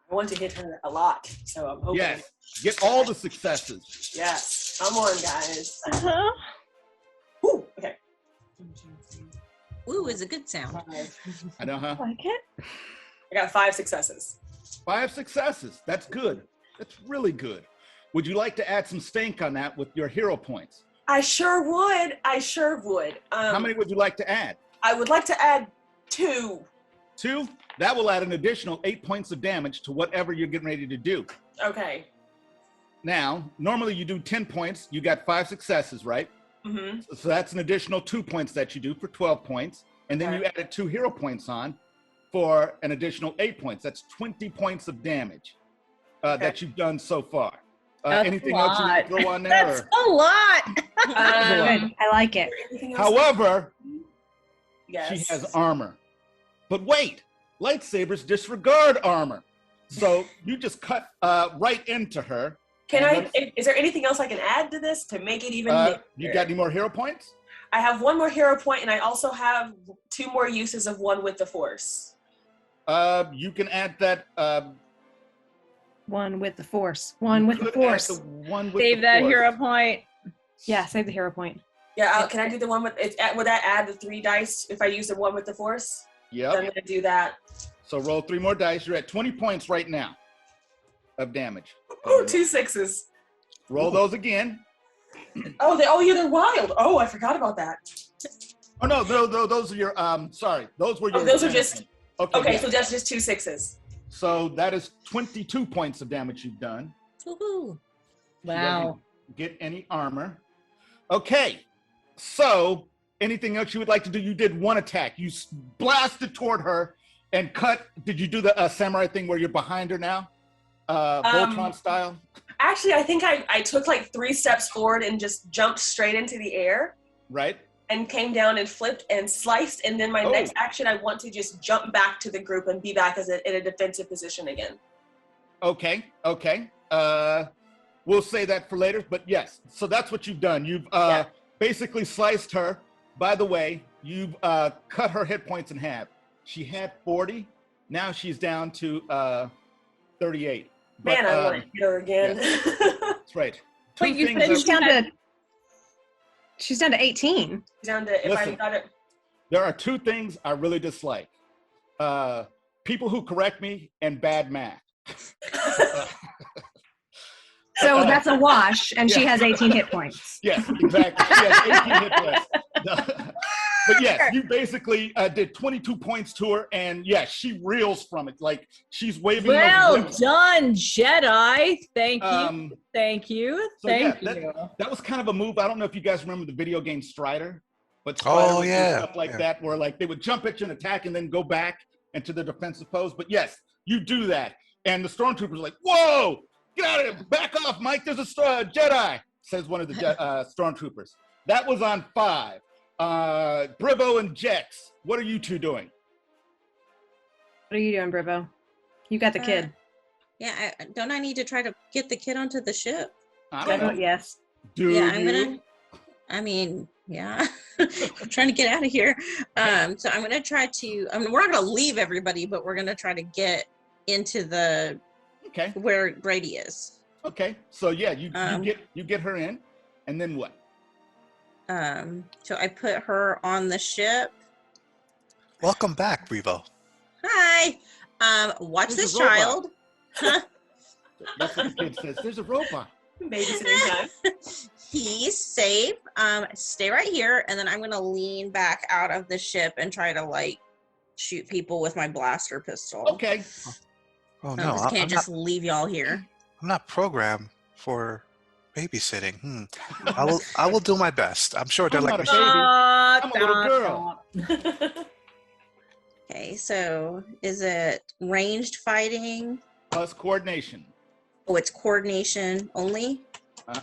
I want to hit her a lot, so I'm hoping. Yes, get all the successes. Yes, come on, guys. Uh-huh. Ooh, okay. Ooh is a good sound. 5. I know, huh? Like it? I got 5 successes. 5 successes. That's good. That's really good. Would you like to add some stank on that with your hero points? I sure would. How many would you like to add? I would like to add 2. 2? That will add an additional 8 points of damage to whatever you're getting ready to do. Okay. Now, normally you do 10 points. You got 5 successes, right? Mm-hmm. So that's an additional 2 points that you do for 12 points. And then you added 2 hero points on for an additional 8 points. That's 20 points of damage that you've done so far. Anything else you want to throw on there? That's a lot. I like it. However, yes. she has armor. But wait, lightsabers disregard armor. So you just cut right into her. Is there anything else I can add to this to make it even you got any more hero points? I have 1 more hero point, and I also have 2 more uses of 1 with the Force. You can add that. 1 with the Force. 1 with the Force. Save that hero point. Yeah, save the hero point. Yeah, can I do the one with it? Would that add the 3 dice if I use the 1 with the Force? Yep. So I'm gonna do that. So roll 3 more dice. You're at 20 points right now of damage. Ooh, 2 6s. Roll those again. They're wild. Oh, I forgot about that. Oh no, those are your sorry. Those were your those are just okay, yeah. so that's just 2 6s. So that is 22 points of damage you've done. Woohoo. Wow. Get any armor. Okay. So anything else you would like to do? You did 1 attack. You blasted toward her And cut. Did you do the samurai thing where you're behind her now, Voltron style? Actually, I think I took like 3 steps forward and just jumped straight into the air. Right. And came down and flipped and sliced. And then my next action, I want to just jump back to the group and be back in a defensive position again. Okay. We'll say that for later. But yes, so that's what you've done. You've basically sliced her. By the way, you've cut her hit points in half. She had 40. Now she's down to 38. Man, but, I want to hit her again. That's right. Wait, you She's down to 18. Down to, if I got it. There are 2 things I really dislike. People who correct me and bad math. So that's a wash, and she has 18 hit points. Yes, exactly. She has 18 hit points. But yes, you basically did 22 points to her, and yes, she reels from it. Like, she's waving. Well done, Jedi. Thank you. Thank you. So Thank you. That was kind of a move. I don't know if you guys remember the video game Strider, but Strider would do stuff like that, where like they would jump at you and attack and then go back into the defensive pose. But yes, you do that. And the Stormtroopers are like, whoa, get out of here. Back off, Mike. There's a Jedi, says one of the Stormtroopers. That was on 5. Brivo and Jex, what are you 2 doing? What are you doing, Brivo? You got the kid. Yeah, don't I need to try to get the kid onto the ship? I don't know. Yes. I'm trying to get out of here. So I'm gonna try to. I mean, we're not gonna leave everybody, but we're gonna try to get into the where Brady is. Okay. So yeah, you get her in, and then what? So I put her on the ship. Welcome back, Revo. Hi. Watch There's this child. That's what the kid says. There's a robot. Babysitting time. He's safe. Stay right here, and then I'm gonna lean back out of the ship and try to like shoot people with my blaster pistol. Okay. Oh I no, just can't just leave y'all here. I'm not programmed for babysitting. I will do my best. I'm sure they're I'm like, not a baby. I'm a little girl. Okay, so is it ranged fighting? Plus coordination. Oh, it's coordination only?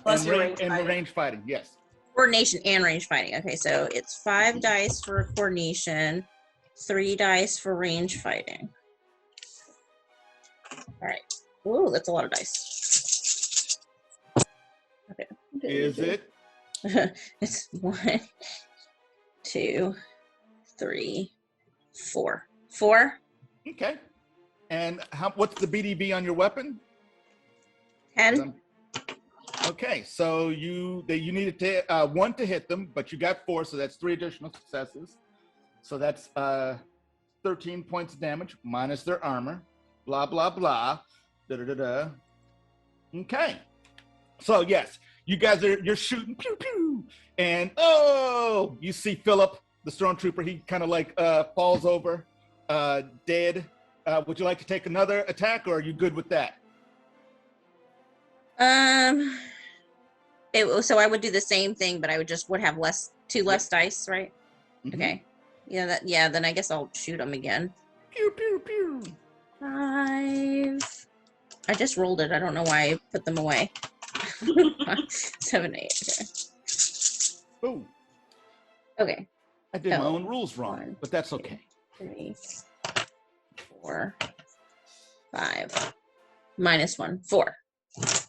Plus and range fighting, yes. Coordination and range fighting. Okay, so it's 5 dice for coordination, 3 dice for range fighting. All right. Ooh, that's a lot of dice. Okay. Is it? It's 1, 2, 3, 4. 4. Okay. And what's the BDB on your weapon? 10. Okay, so you needed to 1 to hit them, but you got 4, so that's 3 additional successes. So that's 13 points of damage minus their armor. Blah blah blah. Da da da da. Okay. So yes, you guys you're shooting pew pew, and you see Philip, the Stormtrooper. He kind of like falls over, dead. Would you like to take another attack, or are you good with that? So I would do the same thing, but I would have two less dice, right? Mm-hmm. Okay. Yeah, then I guess I'll shoot them again. Pew pew pew. 5. I just rolled it. I don't know why I put them away. 7, 8. Okay. Oh. Okay. I did my own rules wrong, 1, but that's okay. 3, 4, 5. Minus 1. 4.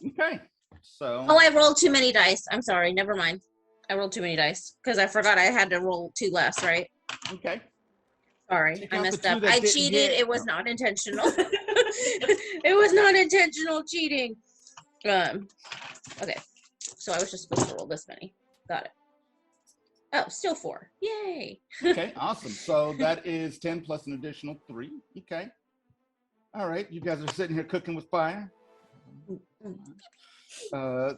Okay. So. Oh, I rolled too many dice. I'm sorry. Never mind. I rolled too many dice because I forgot I had to roll 2 less, right? Okay. Sorry, I messed up. I cheated. It was not intentional. It was not intentional cheating. Okay. So I was just supposed to roll this many. Got it. Oh, still 4. Yay. Okay, awesome. So that is 10 plus an additional 3. Okay. All right. You guys are sitting here cooking with fire. Oh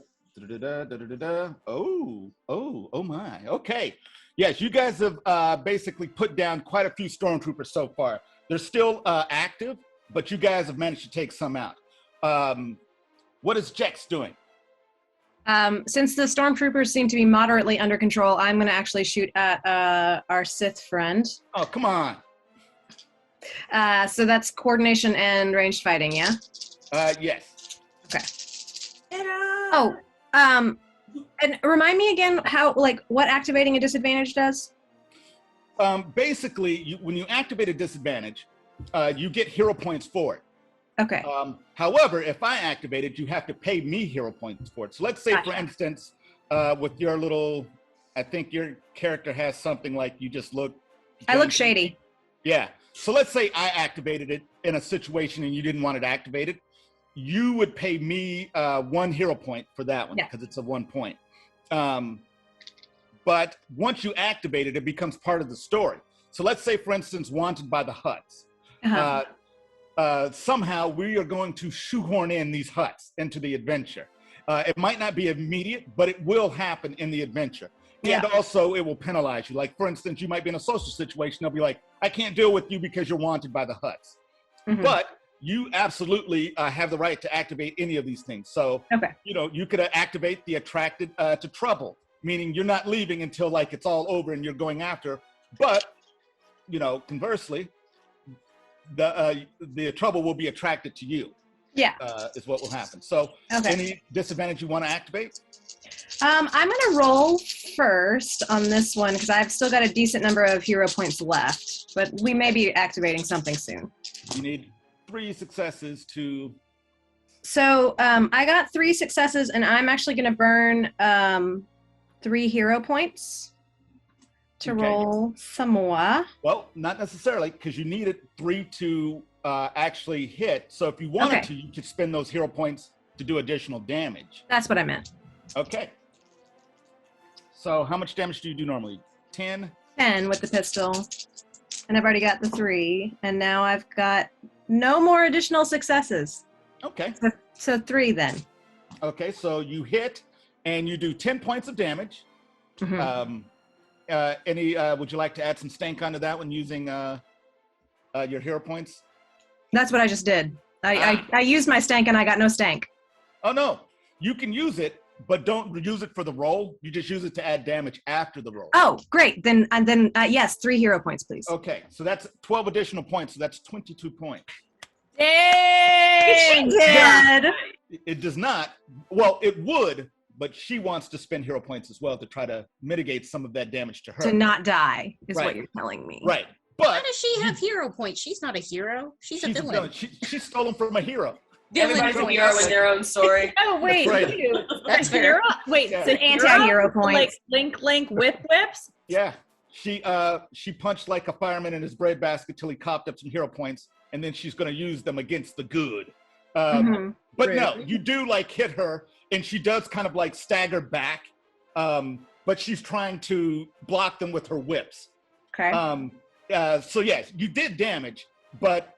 my. Okay. Yes, you guys have basically put down quite a few Stormtroopers so far. They're still active, but you guys have managed to take some out. What is Jex doing? Since the Stormtroopers seem to be moderately under control, I'm going to actually shoot at our Sith friend. Oh, come on. So that's coordination and ranged fighting, yeah? Yes. Oh, and remind me again what activating a disadvantage does? Basically, when you activate a disadvantage, you get hero points for it. Okay. However, if I activate it, you have to pay me hero points for it. So let's say, Gotcha. for instance, with your little, I think your character has something like you just look. I look shady. Yeah. So let's say I activated it in a situation and you didn't want it activated. You would pay me 1 hero point for that one because it's a 1 point. But once you activate it, it becomes part of the story. So let's say, for instance, Wanted by the Hutts. Somehow we are going to shoehorn in these Hutts into the adventure. It might not be immediate, but it will happen in the adventure. And also it will penalize you. Like, for instance, you might be in a social situation. They'll be like, I can't deal with you because you're wanted by the Hutts. But you absolutely have the right to activate any of these things. So, you could activate the attracted to trouble, meaning you're not leaving until like it's all over and you're going after. But, conversely, the trouble will be attracted to you. Is what will happen. So any disadvantage you want to activate? I'm going to roll first on this one because I've still got a decent number of hero points left, but we may be activating something soon. You need 3 successes to... So I got 3 successes, and I'm actually going to burn 3 hero points to roll some more. Well, not necessarily, because you needed 3 to actually hit. So if you wanted to, you could spend those hero points to do additional damage. That's what I meant. Okay. So how much damage do you do normally? 10? 10 with the pistol. And I've already got the 3. And now I've got no more additional successes. Okay. So 3 then. Okay, so you hit and you do 10 points of damage. Would you like to add some stank onto that when using your hero points? That's what I just did. I used my stank and I got no stank. Oh no, you can use it, but don't use it for the roll. You just use it to add damage after the roll. Oh, great. Then yes, 3 hero points, please. Okay, so that's 12 additional points. So that's 22 points. Dang! She did. It does not. Well, it would, but she wants to spend hero points as well to try to mitigate some of that damage to her. To not die is what you're telling me. Right. But how does she have hero points? She's not a hero. She's a villain. She stole them from a hero. Everybody's a hero in their own story. Oh wait, That's fair. Wait, Yeah. it's an Anti-hero points. Like link whip whips. Yeah. She punched like a fireman in his bread basket till he copped up some hero points, and then she's going to use them against the good. But no, you do like hit her, and she does kind of like stagger back, but she's trying to block them with her whips. Okay. So yes, you did damage, but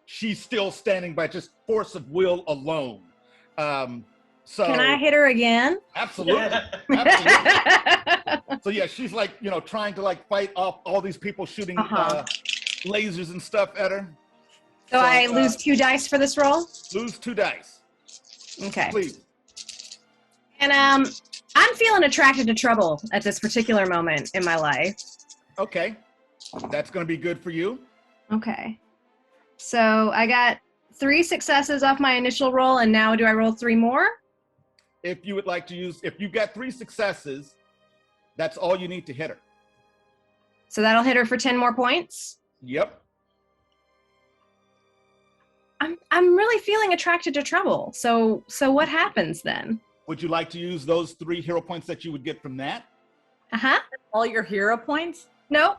she's still standing by just force of will alone. So Can I hit her again? Absolutely. Absolutely. So yeah, she's like, trying to like fight off all these people shooting lasers and stuff at her. So I lose 2 dice for this roll? Lose 2 dice. Okay. Please. And I'm feeling attracted to trouble at this particular moment in my life. Okay. That's going to be good for you. Okay. So I got 3 successes off my initial roll, and now do I roll 3 more? If you would like to if you got 3 successes, that's all you need to hit her. So that'll hit her for 10 more points? Yep. I'm really feeling attracted to trouble. So what happens then? Would you like to use those 3 hero points that you would get from that? Uh-huh. All your hero points? Nope.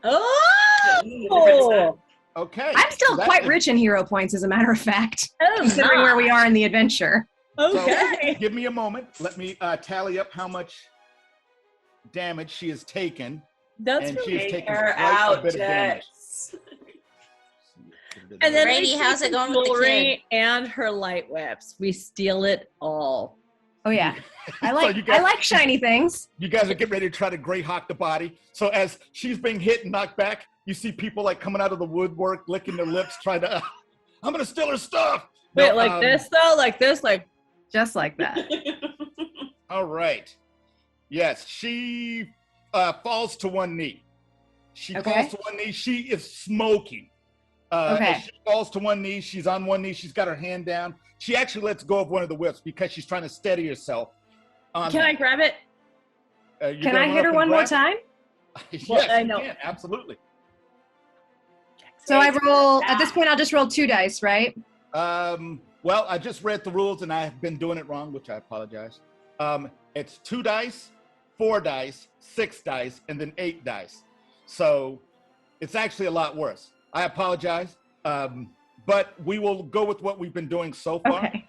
Oh! Okay. I'm still quite rich in hero points, as a matter of fact, considering where we are in the adventure. Okay. So, give me a moment. Let me tally up how much damage she has taken. That's and really she has taken her quite out, a bit of damage. And then Brady, we how's take it going the with the jewelry and her light whips. We steal it all. Oh yeah, I So you guys- I like shiny things. You guys are getting ready to try to Greyhawk the body. So as she's being hit and knocked back, you see people like coming out of the woodwork, licking their lips, trying to, I'm going to steal her stuff. Wait, No, like this though? Like this? Like Just like that. All right. Yes, she falls to one knee. She falls to one knee. She is smoking. Okay. As she falls to one knee, she's on one knee, she's got her hand down. She actually lets go of one of the whips because she's trying to steady herself. Can I grab it? Can I hit her one more time? Yes, Well, I you know. can, absolutely. So I roll, at this point, I'll just roll 2 dice, right? Well, I just read the rules and I've been doing it wrong, which I apologize. It's 2 dice, 4 dice, 6 dice, and then 8 dice. So it's actually a lot worse. I apologize. But we will go with what we've been doing so far. Okay.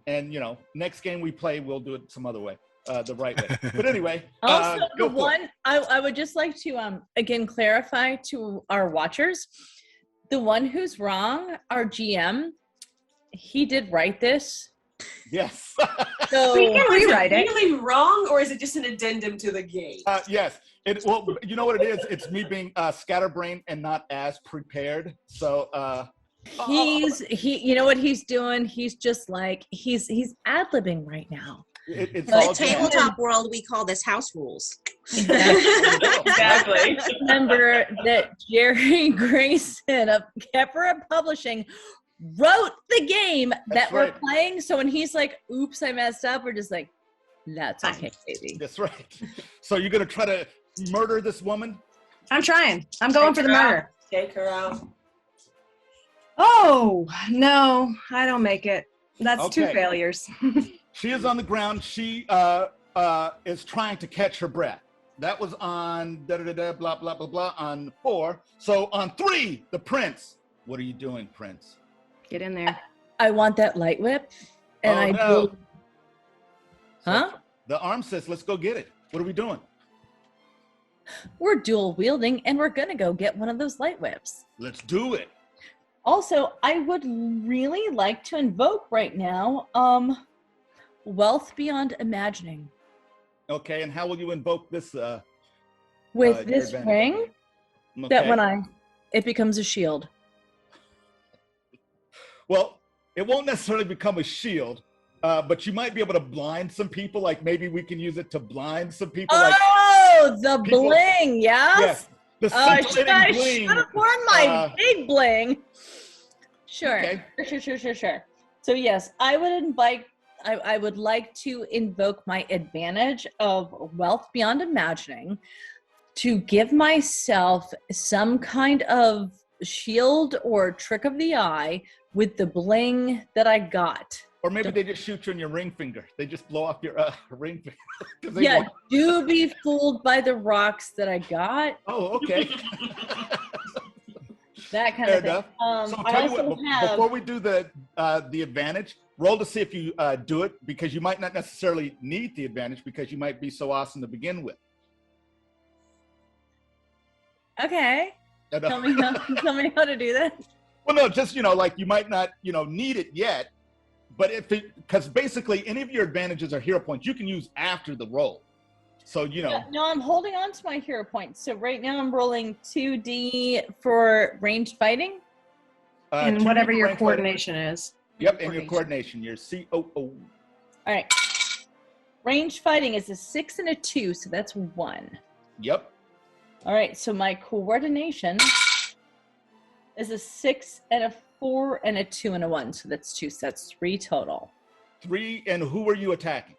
And next game we play, we'll do it some other way, the right way. But anyway, Also, go the for it. one I would just like to again clarify to our watchers, the one who's wrong, our GM, he did write this. Yes. So We can Is rewrite it it. really wrong, or is it just an addendum to the game? Yes. Well, you know what it is? It's me being scatterbrained and not as prepared. So you know what he's doing? He's just like he's ad-libbing right now. it's In all the jazz. tabletop world, we call this house rules. Exactly. Remember that Jerry Grayson of Kepra Publishing wrote the game that That's we're right. playing. So when he's like, oops, I messed up, we're just like, that's okay, baby. That's right. So you're gonna try to murder this woman? I'm trying. I'm going for the murder. Take her out. Oh, no, I don't make it. That's 2 Okay. failures. She is on the ground. She is trying to catch her breath. That was on blah blah blah blah on 4. So on 3, the prince. What are you doing, Prince? Get in there. I want that light whip. And Oh, I no. do. Huh? The arm says, "Let's go get it." What are we doing? We're dual wielding and we're gonna go get one of those light whips. Let's do it. Also, I would really like to invoke right now, wealth beyond imagining. Okay, and how will you invoke this? With your this advantage? ring, that Okay. when it becomes a shield. Well, it won't necessarily become a shield, but you might be able to blind some people. Like maybe we can use it to blind some people. Like Oh, the people- bling, yes? yes, the I scintillating bling. should have worn my big bling. Sure. Okay. Sure. So yes, I would like to invoke my advantage of wealth beyond imagining to give myself some kind of shield or trick of the eye with the bling that I got. Or maybe they just shoot you in your ring finger. They just blow off your ring finger. 'Cause they Yeah, want- do be fooled by the rocks that I got. Oh, okay. That kind Fair of thing. enough. So I tell you also what, have. before we do the advantage, roll to see if you do it, because you might not necessarily need the advantage because you might be so awesome to begin with. Okay. Tell me how to do that. Well, no, just, like you might not, need it yet, but because basically any of your advantages are hero points you can use after the roll. So, No, I'm holding on to my hero points. So right now I'm rolling 2D for ranged fighting. And 2D whatever for your range coordination is. fighting. Yep, and your coordination, your COO. All right. Ranged fighting is a 6 and a 2, so that's 1. Yep. All right, so my coordination is a 6 and a 4 and a 2 and a 1, so that's 2. So that's 3 total. 3, and who are you attacking?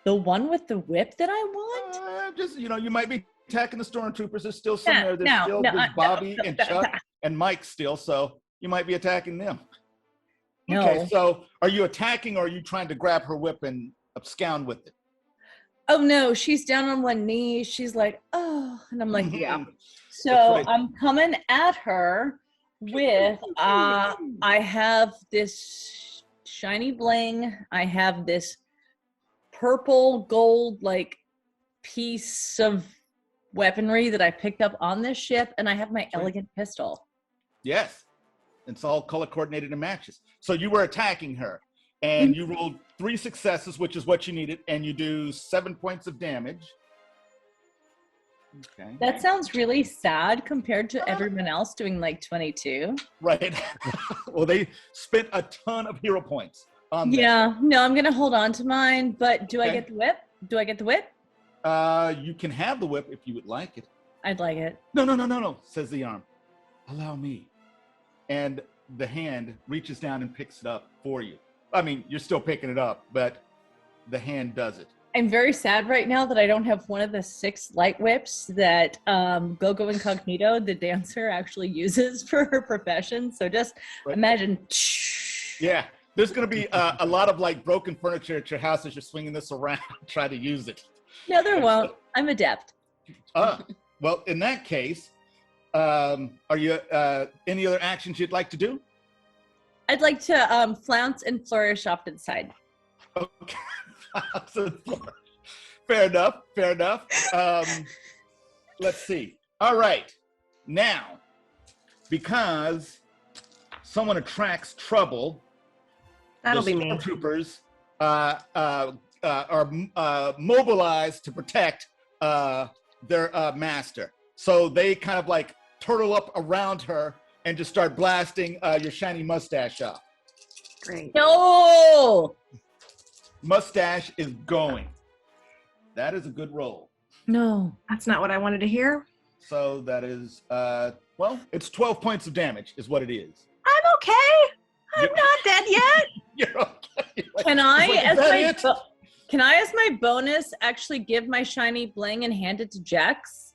The one with the whip that I want? Just, you might be attacking the Stormtroopers. There's still some there. There's no, Bobby no, and no, Chuck and Mike still, so you might be attacking them. No. Okay, so are you attacking or are you trying to grab her whip and abscond with it? Oh no, she's down on one knee. She's like, oh, and I'm like, yeah. Mhm. So That's right. I'm coming at her with I have this shiny bling. I have this purple gold like piece of weaponry that I picked up on this ship, and I have my elegant pistol. Yes. It's all color coordinated and matches. So you were attacking her and you rolled 3 successes, which is what you needed, and you do 7 points of damage. Okay. That sounds really sad compared to everyone else doing like 22. Right. Well, they spent a ton of hero points on this. Yeah, no, I'm gonna hold on to mine, but do I Okay. get the whip? Do I get the whip? You can have the whip if you would like it. I'd like it. No, says the arm. Allow me. And the hand reaches down and picks it up for you. I mean, you're still picking it up, but the hand does it. I'm very sad right now that I don't have one of the 6 light whips that Gogo Incognito, the dancer, actually uses for her profession. So just imagine. Yeah, there's going to be a lot of like broken furniture at your house as you're swinging this around. Try to use it. No, there won't. I'm adept. Well, in that case, are you any other actions you'd like to do? I'd like to flounce and flourish off to the side. Okay. Fair enough. Let's see. All right. Now, because someone attracts trouble, That'll the be me. Stormtroopers are mobilized to protect their master. So they kind of like turtle up around her and just start blasting your shiny mustache off. Great. No! Mustache is going. That is a good roll. No. That's not what I wanted to hear. So that is, well, it's 12 points of damage is what it is. I'm okay. I'm not dead yet. You're okay. Can I, like, as is that my it? can I, as my bonus, actually give my shiny bling and hand it to Jex?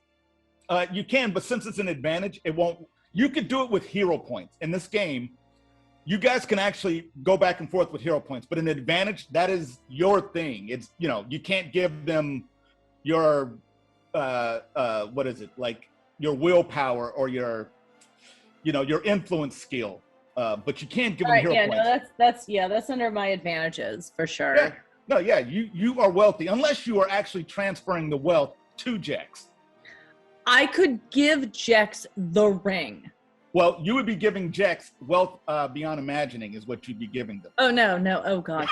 You can, but since it's an advantage, it won't. You could do it with hero points. In this game, you guys can actually go back and forth with hero points, but an advantage, that is your thing. It's, you know, you can't give them your, what is it? Like your willpower or your, you know, your influence skill. But you can't give them hero points. No, that's under my advantages for sure. Yeah. No, yeah, you are wealthy, unless you are actually transferring the wealth to Jex. I could give Jex the ring. Well, you would be giving Jex wealth beyond imagining is what you'd be giving them. Oh, no. Oh, God.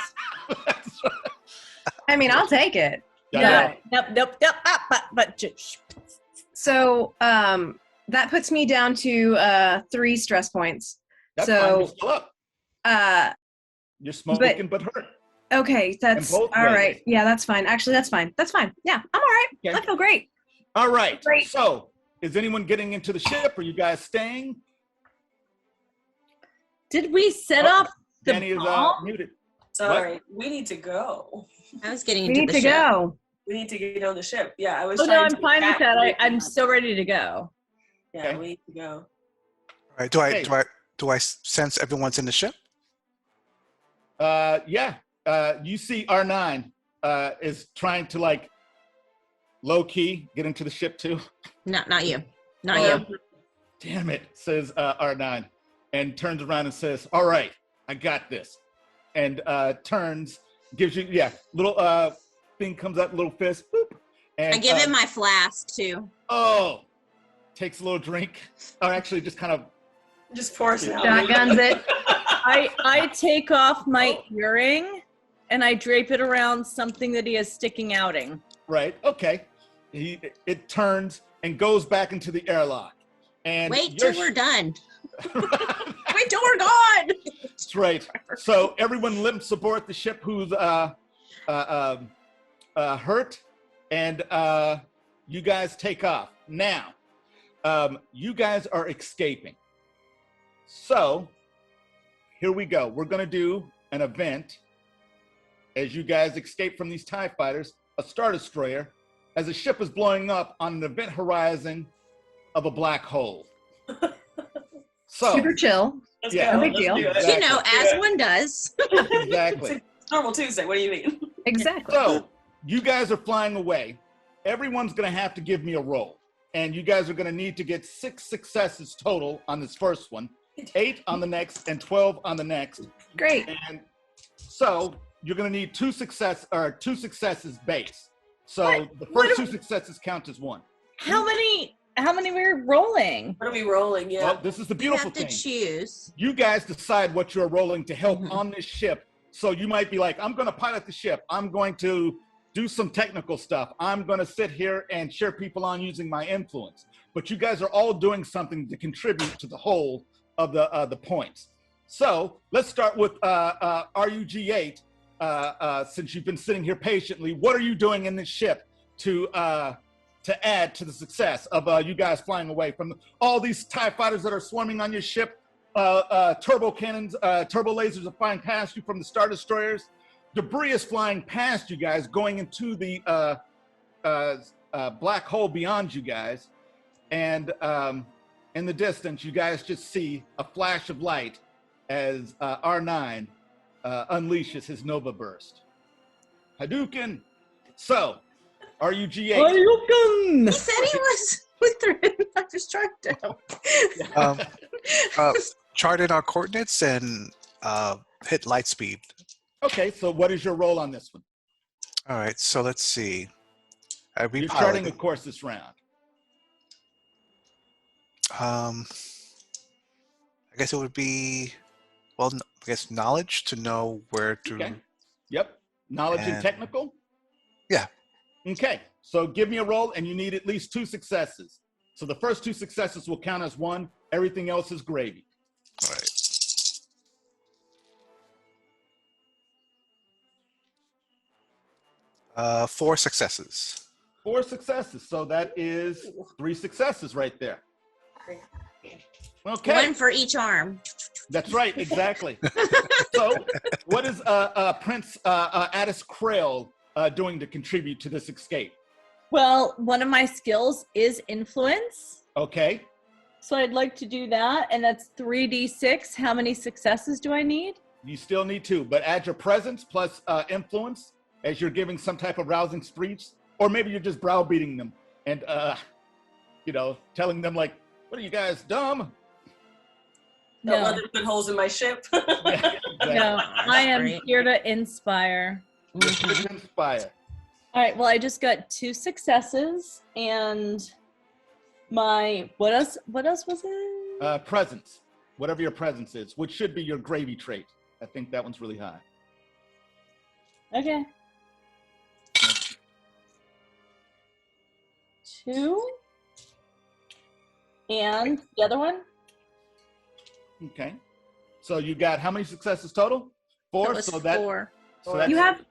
I mean, I'll take it. Yeah. Nope. But So that puts me down to 3 stress points. That's fine. So You're still up. You're smoking but hurt. Okay, that's all right. Yeah, that's fine. Actually, that's fine. Yeah, I'm all right. Okay. I feel great. All right. Great. So, is anyone getting into the ship? Are you guys staying? did we set off the Danny is bomb? muted. Sorry, we need to go. I was getting We into need the to ship. go. We need to get on the ship. Yeah, I was Oh, no, trying I'm to fine with attack that. you. I'm so ready to go. Yeah, Okay. we need to go. All right. Do I Hey. sense everyone's in the ship? Yeah. You see R9 is trying to like low key get into the ship too. Not you. Not Oh, you. Damn it, says R9, and turns around and says, "All right, I got this." And turns, gives you, little thing comes out, little fist, boop. And, I give him my flask too. Oh, takes a little drink. Or actually just kind of, Just force it out. Shotguns it. I take off my earring and I drape it around something that he has sticking outing. right, okay. It turns and goes back into the airlock. And Wait till we're done. Wait till we're gone. That's right. So everyone limps aboard the ship who's hurt, and you guys take off. Now, you guys are escaping. So here we go. We're going to do an event as you guys escape from these TIE fighters, a Star Destroyer, as a ship is blowing up on an event horizon of a black hole. So, Super chill. Let's Yeah. go. No big Let's deal. do it. Exactly. You know, as one does. exactly. It's normal Tuesday. What do you mean? Exactly. So, you guys are flying away. Everyone's going to have to give me a roll. And you guys are going to need to get 6 successes total on this first one, 8 on the next, and 12 on the next. Great. And so, you're going to need 2 successes base. So, the What first do- 2 successes count as 1. How many we're rolling? What are we rolling? Yeah. Well, this is the You beautiful have to thing. choose. You guys decide what you're rolling to help Mhm. on this ship. So you might be like, I'm going to pilot the ship. I'm going to do some technical stuff. I'm going to sit here and cheer people on using my influence. But you guys are all doing something to contribute to the whole of the points. So let's start with RUG8. Since you've been sitting here patiently, what are you doing in this ship to to add to the success of you guys flying away from all these TIE fighters that are swarming on your ship. Turbo cannons, turbo lasers are flying past you from the Star Destroyers. Debris is flying past you guys, going into the black hole beyond you guys. And in the distance, you guys just see a flash of light as R9 unleashes his Nova Burst. Hadouken! So, RUG8. Hadouken! He said he was Lutheran. I just tracked him. Chart in our coordinates and hit light speed. Okay, so what is your role on this one? All right, so let's see. You're charting a course this round. I guess it would be, well, I guess knowledge to know where to. Okay. Yep. Knowledge and technical? Yeah. Okay. So give me a roll, and you need at least 2 successes. So the first 2 successes will count as 1. Everything else is gravy. All right. Four successes. 4 successes. So that is 3 successes right there. Okay. 1 for each arm. That's right, exactly. So, what is Prince Attis Krell doing to contribute to this escape? Well, one of my skills is influence. Okay. So I'd like to do that, and that's 3d6. How many successes do I need? You still need 2, but add your presence plus influence as you're giving some type of rousing speech, or maybe you're just browbeating them and, telling them like, what are you guys, dumb? Don't let them put holes in my ship. Yeah, exactly. No, I am here to inspire. Inspire. All right, well, I just got 2 successes, and my, what else was it? Presence, whatever your presence is, which should be your gravy trait. I think that one's really high. Okay. 2. And the other one? Okay. So you got how many successes total? 4. So that 4. So that's, You have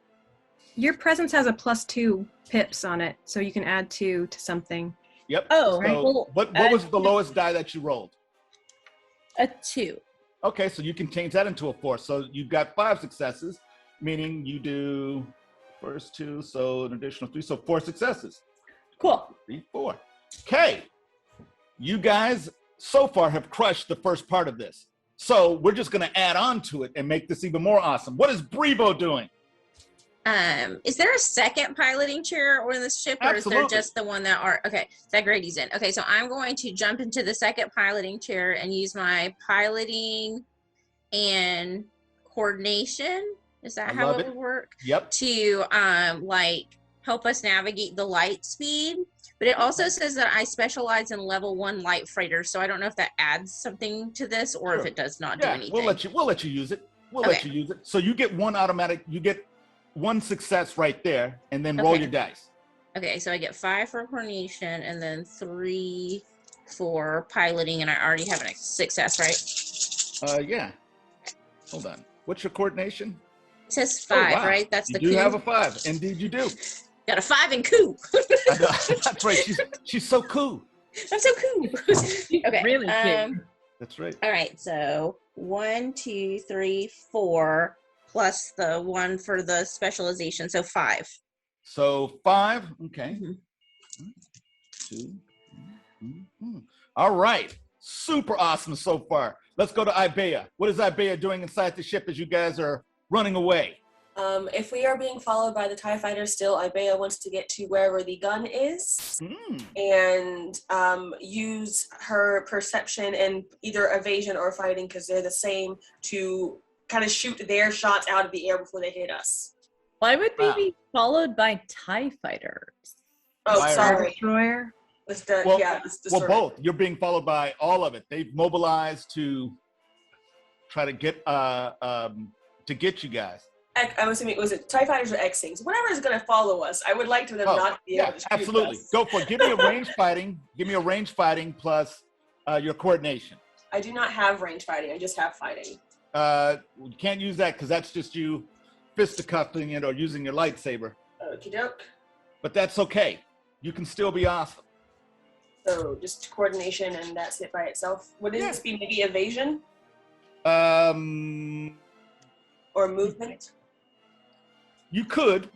your presence has a +2 pips on it, so you can add 2 to something. Yep. Oh, so well, what was the lowest die that you rolled? A 2. Okay, so you can change that into a 4. So you've got 5 successes, meaning you do first 2, so an additional 3, so 4 successes. Cool. 3, 4. Okay. You guys so far have crushed the first part of this. So we're just going to add on to it and make this even more awesome. What is Brevo doing? Is there a second piloting chair on this ship, or Absolutely. is there just the one that are okay? That Grady's in. Okay, so I'm going to jump into the second piloting chair and use my piloting and coordination. Is that how it would work? Yep. To help us navigate the light speed. But it also says that I specialize in level 1 light freighters, so I don't know if that adds something to this or if it does not do anything. We'll let you use it. We'll let you use it. So you get 1 automatic, you get 1 success right there, and then roll your dice. Okay, so I get 5 for coordination and then 3 for piloting, and I already have a success, right? Yeah. Hold on. What's your coordination? It says 5, wow. right? That's the You coup. have a 5. Indeed you do. Got a 5 in coup. I know. That's right. She's so cool. I'm so cool. Okay. Really cute. That's right. All right, so 1, 2, 3, 4, plus the 1 for the specialization, so 5. So 5. Okay. 2. All right. Super awesome so far. Let's go to Ibeya. What is Ibeya doing inside the ship as you guys are running away? If we are being followed by the TIE fighters still, Ibeya wants to get to wherever the gun is and use her perception and either evasion or fighting, because they're the same, to kind of shoot their shots out of the air before they hit us. Why would we be followed by TIE fighters? Oh, Fire sorry. Destroyer. Well, both. You're being followed by all of it. They've mobilized to try to get you guys. I'm assuming, was it TIE fighters or X-Wings? Whatever is going to follow us, I would like to them not be able to shoot absolutely. us. Go for it. Give me a range fighting. Give me a range fighting plus your coordination. I do not have range fighting. I just have fighting. You can't use that because that's just you fisticuffing it or using your lightsaber. Okie doke. But that's okay. you can still be awesome. So just coordination and that's it by itself. Would this be maybe evasion? Or movement? You can,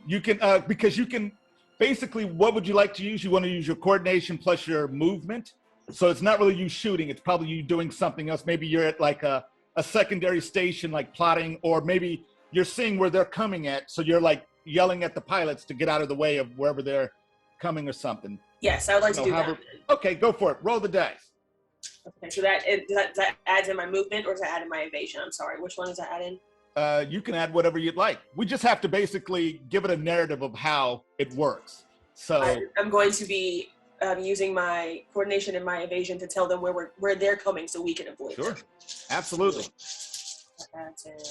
because you can, basically, what would you like to use? You want to use your coordination plus your movement. So it's not really you shooting, it's probably you doing something else. Maybe you're at like a secondary station, like plotting, or maybe you're seeing where they're coming at. So you're like yelling at the pilots to get out of the way of wherever they're coming or something. Yes, I would like to do that. Okay, go for it. Roll the dice. Okay, so that adds in my movement, or does that add in my evasion? I'm sorry, which one does that add in? You can add whatever you'd like. We just have to basically give it a narrative of how it works. So I'm going to be using my coordination and my evasion to tell them where they're coming, so we can avoid. Sure, them. absolutely. That's it.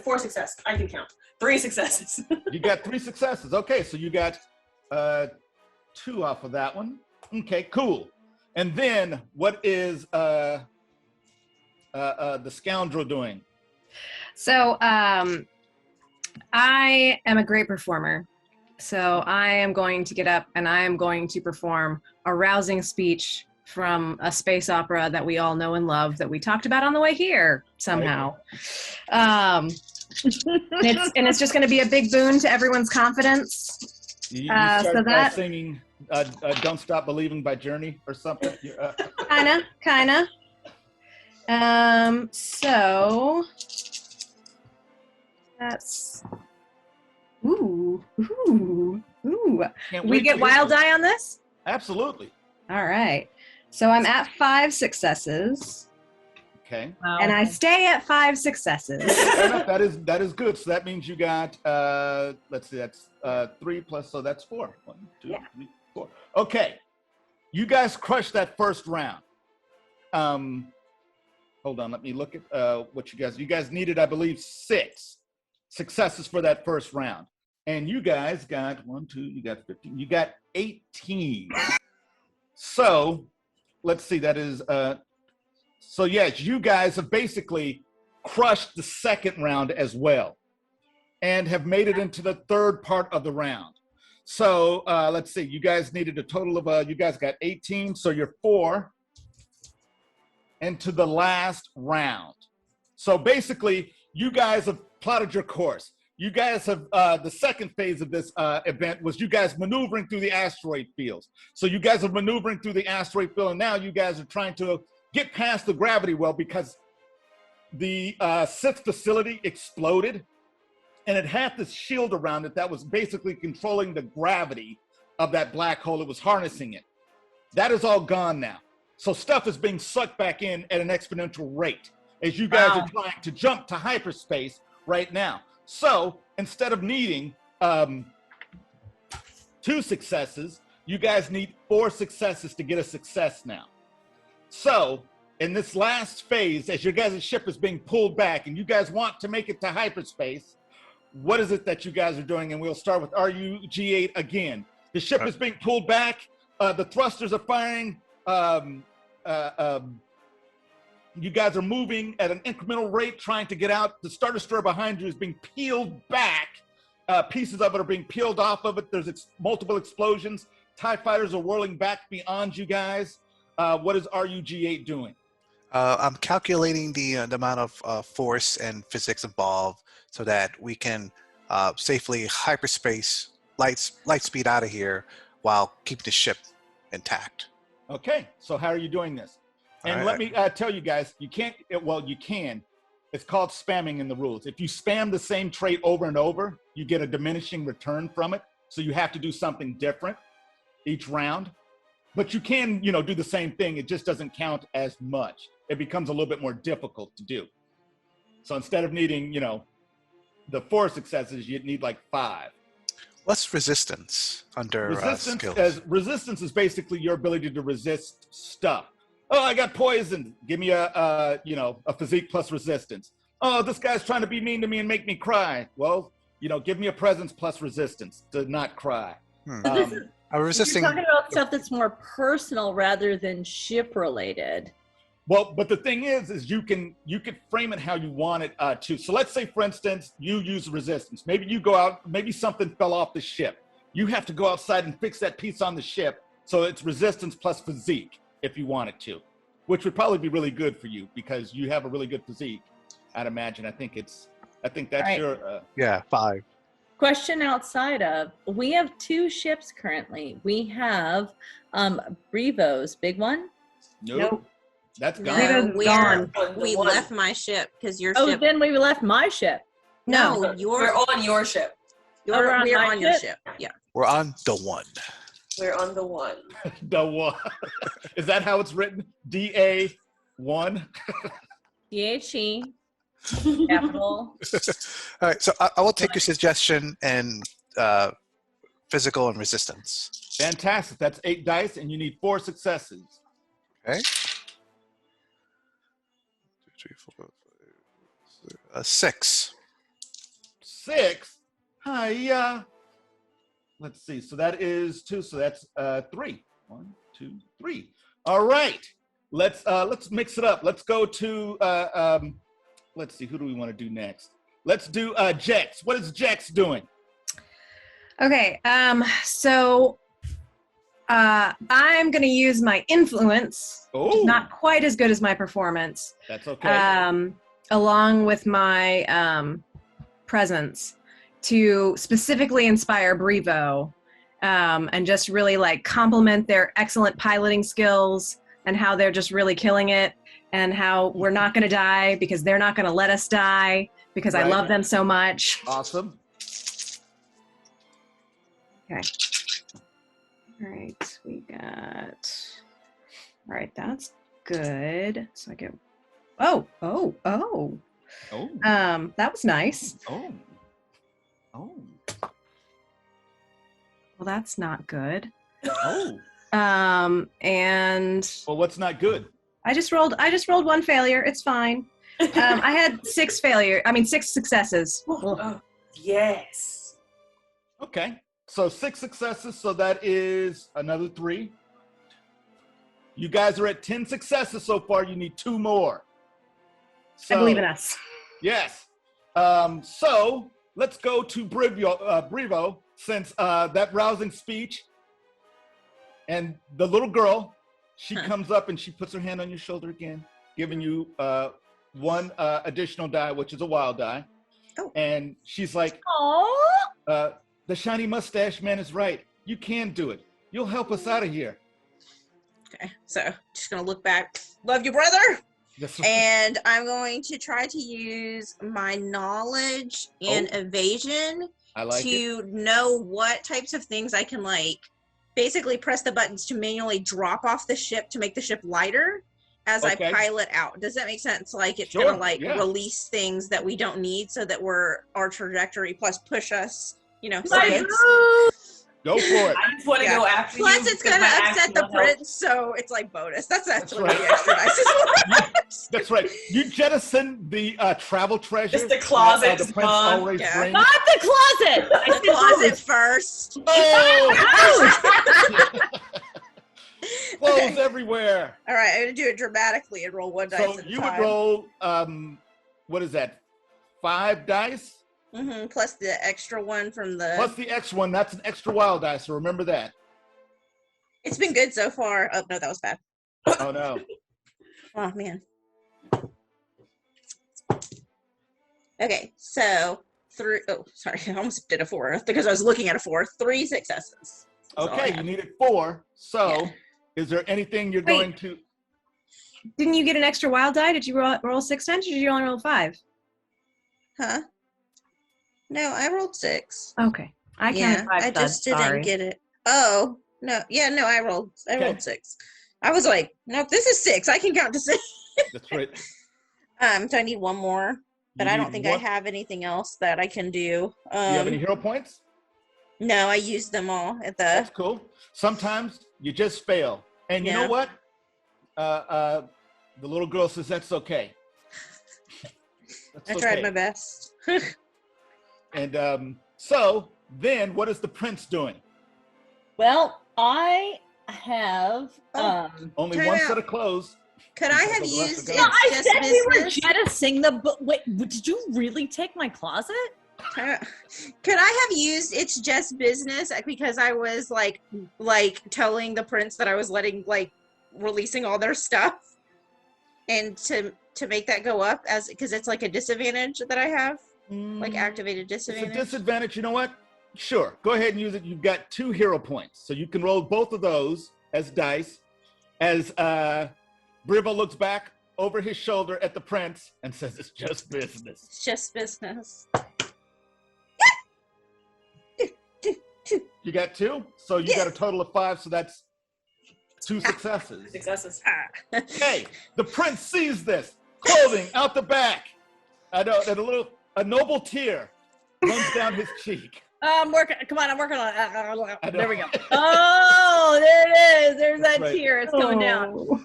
Four successes. I can count. 3 successes. You got 3 successes. Okay, so you got 2 off of that one. Okay, cool. And then what is the scoundrel doing? So I am a great performer. So I am going to get up and I am going to perform a rousing speech from a space opera that we all know and love that we talked about on the way here somehow. It's just going to be a big boon to everyone's confidence. You start singing Don't Stop Believing by Journey or something? Kinda. So that's ooh. We get wild die on this? Absolutely. All right. So I'm at 5 successes. Okay. Wow. And I stay at 5 successes. That is good. So that means you got let's see, that's 3 plus, so that's 4. 1, 2, 3, 4. Okay. You guys crushed that first round. Hold on, let me look at what you guys needed, I believe, 6 successes for that first round. And you guys got 1, 2, you got 15, you got 18. So let's see, that is so yes, you guys have basically crushed the second round as well and have made it into the third part of the round. So let's see, you guys needed a total of you guys got 18, so you're 4 into the last round. So basically you guys have plotted your course. You guys have, the second phase of this event was you guys maneuvering through the asteroid fields. So you guys are maneuvering through the asteroid field, and now you guys are trying to get past the gravity well because the Sith facility exploded, and it had this shield around it that was basically controlling the gravity of that black hole. It was harnessing it. That is all gone now. So stuff is being sucked back in at an exponential rate as you guys are trying to jump to hyperspace right now. So instead of needing 2 successes, you guys need 4 successes to get a success now. So in this last phase, as your guys' ship is being pulled back and you guys want to make it to hyperspace, what is it that you guys are doing? And we'll start with RUG-8 again. The ship is being pulled back. The thrusters are firing. You guys are moving at an incremental rate, trying to get out. The Star Destroyer behind you is being peeled back. Pieces of it are being peeled off of it. There's multiple explosions. TIE fighters are whirling back beyond you guys. What is RUG-8 doing? I'm calculating the amount of force and physics involved so that we can safely hyperspace, light speed out of here while keeping the ship intact. Okay, so how are you doing this? And let me tell you guys, you can't, you can. It's called spamming in the rules. If you spam the same trait over and over, you get a diminishing return from it. So you have to do something different each round. But you can, do the same thing. It just doesn't count as much. It becomes a little bit more difficult to do. So instead of needing, the 4 successes, you'd need like 5. What's resistance under skills? Resistance is basically your ability to resist stuff. Oh, I got poisoned. Give me a physique plus resistance. Oh, this guy's trying to be mean to me and make me cry. Well, give me a presence plus resistance to not cry. You're talking about stuff that's more personal rather than ship related. Well, but the thing is you can frame it how you want it to. So let's say, for instance, you use resistance. Maybe you go out, maybe something fell off the ship. You have to go outside and fix that piece on the ship. So it's resistance plus physique if you wanted to, which would probably be really good for you because you have a really good physique. I'd imagine. I think that's Right. your. Yeah, 5. Question outside of, we have 2 ships currently. We have Brevo's big one. Nope. That's gone. Brevo's gone. We left my ship because your Oh, ship. then we left my ship. No, We're on your ship. we're on we're my on your ship? ship. Yeah. We're on the 1. We're on the 1. The one. Is that how it's written? DA1. DHE, capital. All right, so I will take your suggestion and physical and resistance. Fantastic. That's 8 dice, and you need 4 successes. Okay. 2, 3, 4, 5, 6. 6. Hiya. Let's see. So that is 2. So that's 3. 1, 2, 3. All right. Let's mix it up. Let's go to let's see. Who do we want to do next? Let's do Jex. What is Jex doing? Okay, so I'm gonna use my influence, which is Oh, not quite as good as my performance, that's okay. along with my presence to specifically inspire Brevo, and just really like compliment their excellent piloting skills and how they're just really killing it, and how we're not gonna die because they're not gonna let us die because I Right. love them so much. Awesome. Okay. All right, we got. All right, that's good. So I get. Oh. Oh. That was nice. Oh. Well, that's not good. Oh. And Well, what's not good? I just rolled 1 failure. It's fine. I had 6 successes. Oh, yes. Okay. So 6 successes. So that is another 3. You guys are at 10 successes so far. You need 2 more. So, I believe in us. Yes. So let's go to Brevo, since that rousing speech. And the little girl, she comes up and she puts her hand on your shoulder again, giving you 1 additional die, which is a wild die. Oh. And she's like, Oh, the shiny mustache man is right. You can do it. You'll help us out of here. Okay. So just gonna look back. Love you, brother. That's And I'm going to try to use my knowledge and evasion I like it. to know what types of things I can like basically press the buttons to manually drop off the ship to make the ship lighter as I Okay. pilot out. Does that make sense? Like it's Sure, gonna like yeah. release things that we don't need so that our trajectory plus push us, Okay. science. Go for it. I just want to Yeah. go after you. Plus it's because gonna my upset the action will help. prince, so it's like bonus. That's actually right. what the extra dice is for. That's right. You jettison the travel treasure. Just the closet The is prince gone. always Yeah. brings. not the closet. I The said closet clothes. first. Oh! Clothes Okay. everywhere. All right, I'm gonna do it dramatically and roll 1 dice So at a you time. would roll, what is that? 5 dice Plus the extra one from the. plus the extra one. That's an extra wild die. So remember that. It's been good so far. Oh no, that was bad. Oh no. Oh man. Okay, so sorry, I almost did a 4 because I was looking at a 4. 3 successes. That's all I Okay, you have. needed 4. So Yeah. is there anything you're Wait. going to? Didn't you get an extra wild die? Did you roll 6 times, or did you only roll 5? Huh? No, I rolled 6. Okay, I counted 5 I studs, just didn't sorry. get it. Oh no, yeah, no, I rolled Okay. 6. I was like, nope, this is 6. I can count to 6. That's right. So I need 1 more, but You I don't need think one- I have anything else that I can do. Do you have any hero points? No, I used them all at the. That's cool. Sometimes you just fail. And you know Yeah. what? The little girl says that's okay. That's I tried okay. my best. And so then what is the prince doing? Well, I have Oh. Only Time one out. set of clothes. Could I have the rest used of it's No, I just said we were business? jettisoning the book. Wait, did you really take my closet? Could I have used it's just business because I was like telling the prince that I was releasing all their stuff, and to make that go up as because it's like a disadvantage that I have, like activated It's disadvantage. a disadvantage. You know what? Sure. Go ahead and use it. You've got 2 hero points. So you can roll both of those as dice. As Brivo looks back over his shoulder at the prince and says, it's just business. It's just business. You got 2? So you got a total of 5. So that's 2 successes. Successes. Okay. The prince sees this. Clothing out the back. I know. And a noble tear runs down his cheek. I'm working. Come on, I'm working on it. I know. There we go. Oh, there it is. There's that Right. tear. It's going down. Oh.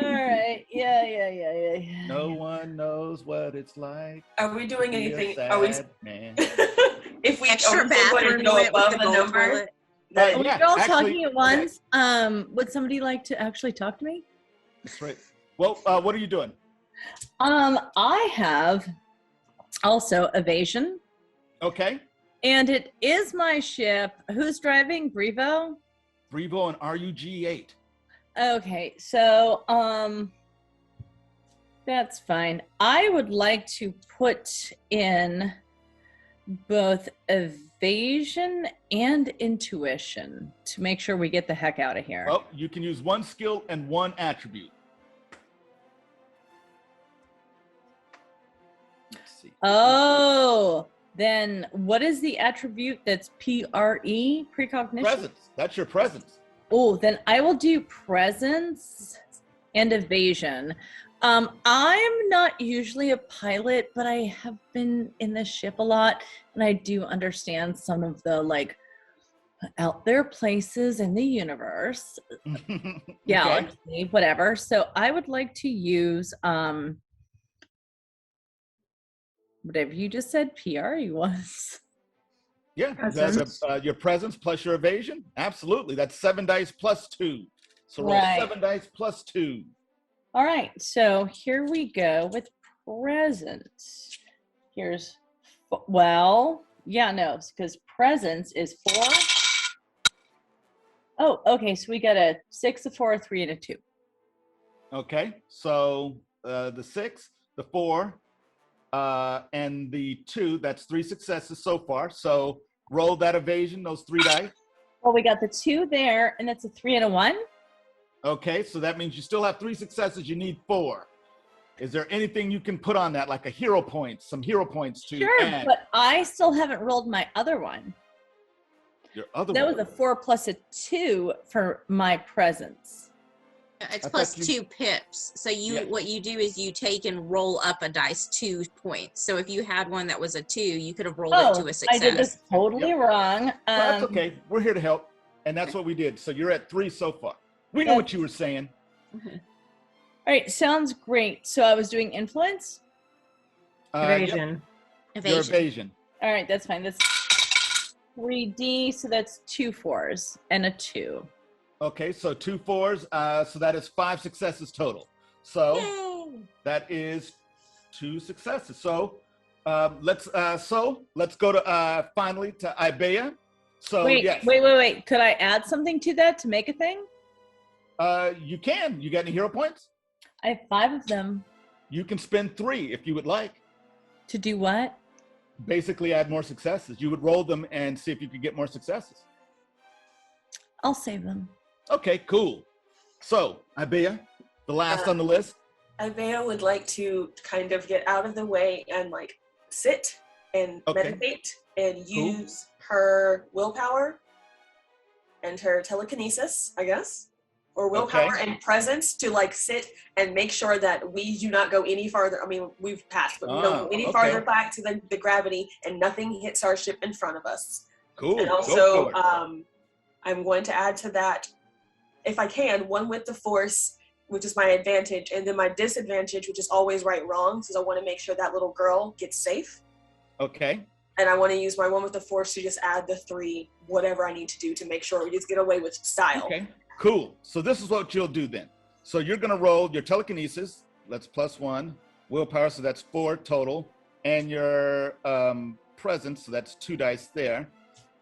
All right. Yeah. No one knows what it's like. Are we doing to be a anything? Are we? sad man. If we Extra are we still going bathroom to go unit above with the the gold number? toilet. That- Are we Yeah, all actually, talking at once? Would somebody like to actually talk to me? That's right. Well, what are you doing? I have also evasion, Okay. and it is my ship. Who's driving? Brevo? Brevo and RUG-8. Okay, so that's fine. I would like to put in both evasion and intuition to make sure we get the heck out of here. Well, you can use 1 skill and 1 attribute. Let's see. Oh, then what is the attribute that's PRE? Precognition? Presence. That's your presence. Oh, then I will do presence and evasion. I'm not usually a pilot, but I have been in the ship a lot, and I do understand some of the out there places in the universe, Okay. galaxy, whatever. So I would like to use whatever you just said PRE was. Yeah. Presence. Your presence plus your evasion. Absolutely. That's 7 dice plus 2. So roll Right. 7 dice plus 2. All right, so here we go with presence. Here's, because presence is 4. Oh, okay, so we got a 6, a 4, a 3, and a 2. Okay. So the 6, the 4, and the 2, that's 3 successes so far. So roll that evasion, those 3 dice. Well, we got the 2 there, and that's a 3 and a 1. Okay, so that means you still have 3 successes. You need 4. Is there anything you can put on that, like a hero point, some hero points to Sure, add? but I still haven't rolled my other one. Your other That one. was a 4 plus a 2 for my presence. It's I plus thought you- 2 pips. So Yeah. what you do is you take and roll up a dice 2 points. So if you had one that was a 2, you could have rolled it to a I success. did this totally wrong. Well, that's okay. We're here to help, and that's what we did. So you're at 3 so far. We know Yeah. what you were saying. All right, sounds great. So I was doing influence. Yep, Evasion. your Evasion. evasion. All right, that's fine. That's 3D, so that's 2 4s and a 2. Okay, so 2 4s. So that is 5 successes total. So Yay! that is 2 successes. So let's go to finally to Ibeya. So Wait. yes, Could I add something to that to make a thing? you can. You got any hero points? I have 5 of them. You can spend 3 if you would like. To do what? Basically, add more successes. You would roll them and see if you could get more successes. I'll save them. Okay, cool. So, Ibeya, the last on the list. Ibeya would like to kind of get out of the way and sit and Okay. meditate and use her willpower and her telekinesis, I guess, or willpower Okay. and presence to sit and make sure that we do not go any farther. I mean, we've passed, but we don't go any okay. farther back to the gravity and nothing hits our ship in front of us. Cool. And Go also, for it. I'm going to add to that, if I can, 1 with the force, which is my advantage, and then my disadvantage, which is always wrong, because I want to make sure that little girl gets safe. Okay. And I want to use my 1 with the force to just add the 3, whatever I need to do to make sure we just get away with style. Okay. Cool. So this is what you'll do then. So you're going to roll your telekinesis. That's +1. Willpower, so that's 4 total. And your presence, so that's 2 dice there.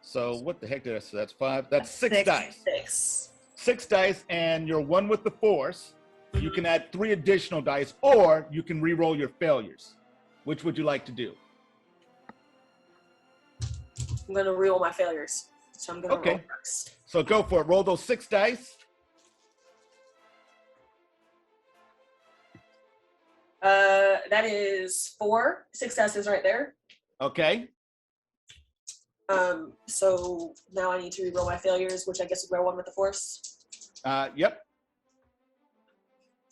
So what the heck did I say? That's 5. That's 6 dice. 6 dice, and you're 1 with the force. You can add 3 additional dice, or you can re-roll your failures. Which would you like to do? I'm going to re-roll my failures. So I'm going to roll first. So go for it. Roll those 6 dice. That is 4 successes right there. Okay. So now I need to re-roll my failures, which I guess would roll 1 with the force. Yep.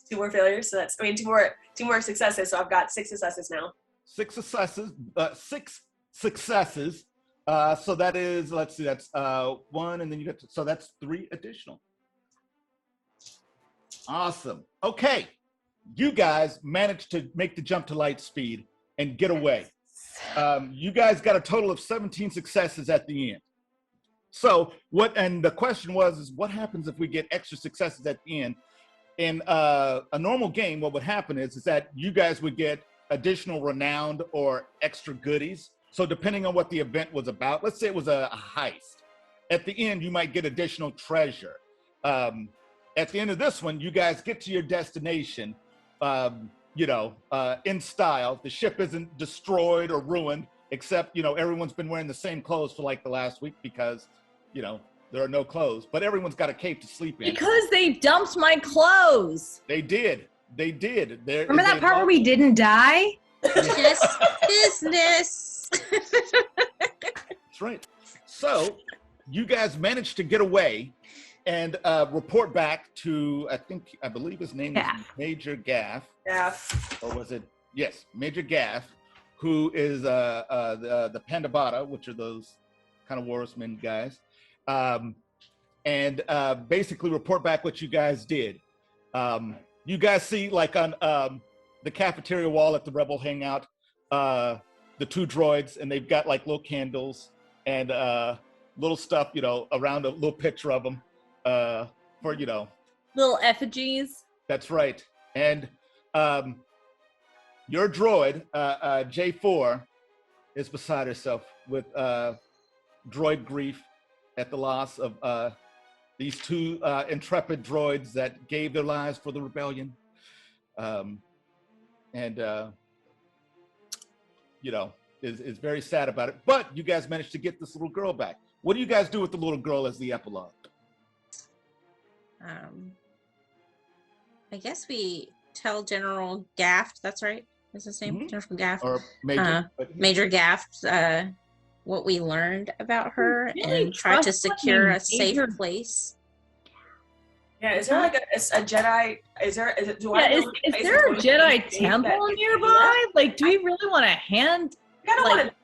2 more failures. So that's, 2 more successes. So I've got 6 successes now. 6 successes. 6 successes. So that is, let's see, that's 1, and then you get to, so that's 3 additional. Awesome. Okay. You guys managed to make the jump to light speed and get away. You guys got a total of 17 successes at the end. So and the question is what happens if we get extra successes at the end? In a normal game, what would happen is that you guys would get additional renowned or extra goodies. So depending on what the event was about, let's say it was a heist. At the end, you might get additional treasure. At the end of this one, you guys get to your destination, in style. The ship isn't destroyed or ruined, except, everyone's been wearing the same clothes for like the last week because, there are no clothes, but everyone's got a cape to sleep in. Because they dumped my clothes. They did. Remember that part where we didn't die? Just business. That's right. So you guys managed to get away and report back to, I believe his name is Major Gaff. Gaff. Or was it? Yes, Major Gaff, who is the Pandabata, which are those kind of Warrisman guys. And basically report back what you guys did. You guys see, like, on the cafeteria wall at the Rebel Hangout, the 2 droids, and they've got like little candles and little stuff, around a little picture of them for, Little effigies. That's right. And your droid, J4, is beside herself with droid grief at the loss of these 2 intrepid droids that gave their lives for the rebellion. Is very sad about it. But you guys managed to get this little girl back. What do you guys do with the little girl as the epilogue? I guess we tell General Gaff, that's right? Is his name? General Gaff? Or Major. Major Gaff, what we learned about her Really and try to secure a safe Major. place. Yeah, is there like a Jedi? Is there a Jedi temple nearby? Like, do we really want to hand? I don't like- want to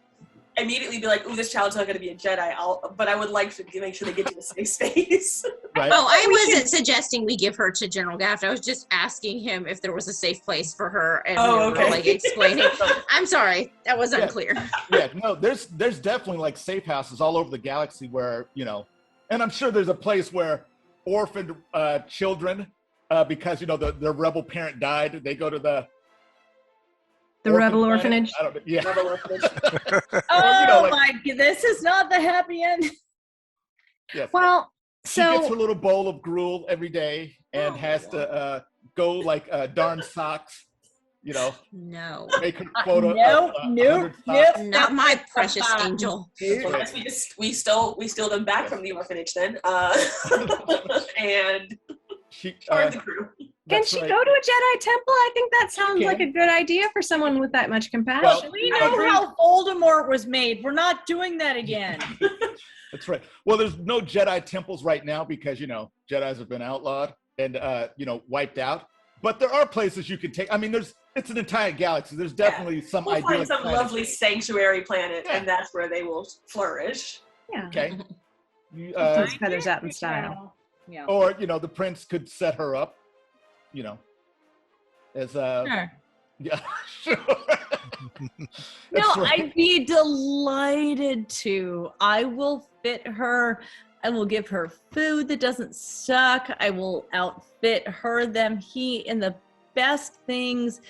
immediately be like, "Ooh, this child's not going to be a Jedi." But I would like to make sure they get to a safe space. Right. Oh, I wasn't suggesting we give her to General Gaff. I was just asking him if there was a safe place for her, and we were like explaining. I'm sorry, that was unclear. Yeah, no, there's definitely like safe houses all over the galaxy where, and I'm sure there's a place where orphaned children, because their rebel parent died, they go to the Rebel orphanage. Yeah. Rebel orphanage. This is not the happy end. Yes. Well, she gets her little bowl of gruel every day and has to go like darn socks, No, make her quota. Nope. not my precious angel. Well, I guess we stole them back from the orphanage then, and charge the crew. Can she go to a Jedi temple? I think that sounds like a good idea for someone with that much compassion. Well, We know how Voldemort was made. We're not doing that again. That's right. Well, there's no Jedi temples right now because, Jedis have been outlawed and, wiped out. But there are places you can take. I mean, it's an entire galaxy. There's definitely some We'll idyllic find some planet. lovely sanctuary planet, and that's where they will flourish. Yeah. Okay. Those feathers out in style. Yeah. Or, the prince could set her up, as Sure. Yeah, sure. No, That's right. I'd be delighted to. I will fit her I will give her food that doesn't suck. I will outfit her, them, he in the best things.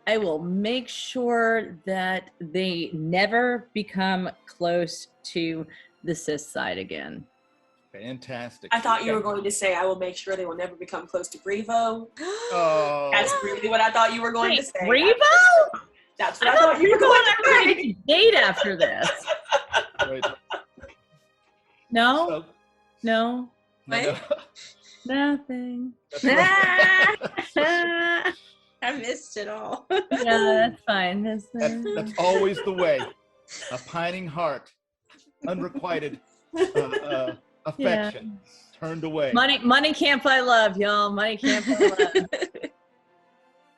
I will make sure that they never become close to the cis side again. Fantastic. I thought you were going to say, I will make sure they will never become close to Brevo. Oh. That's really what I thought you were going to say. Revo? That's what I thought you were going to say. To date after this. Right. No? So, No? no. Nothing. That's right. I missed it all. Yeah, that's fine. That's always the way. A pining heart, unrequited affection, turned away. Money can't buy love, y'all. Money can't buy love.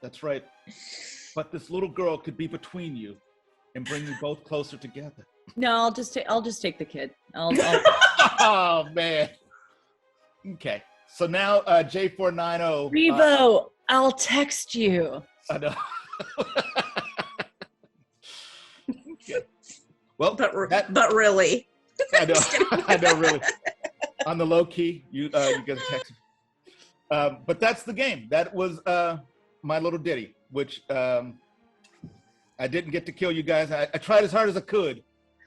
That's right. But this little girl could be between you and bring you both closer together. No, I'll just take the kid. I'll Oh man. Okay. So now J490. Revo, I'll text you. I know. Okay. Well, but really. I know. I know, really. On the low key, you get a text. But that's the game. That was my little ditty, which I didn't get to kill you guys. I tried as hard as I could,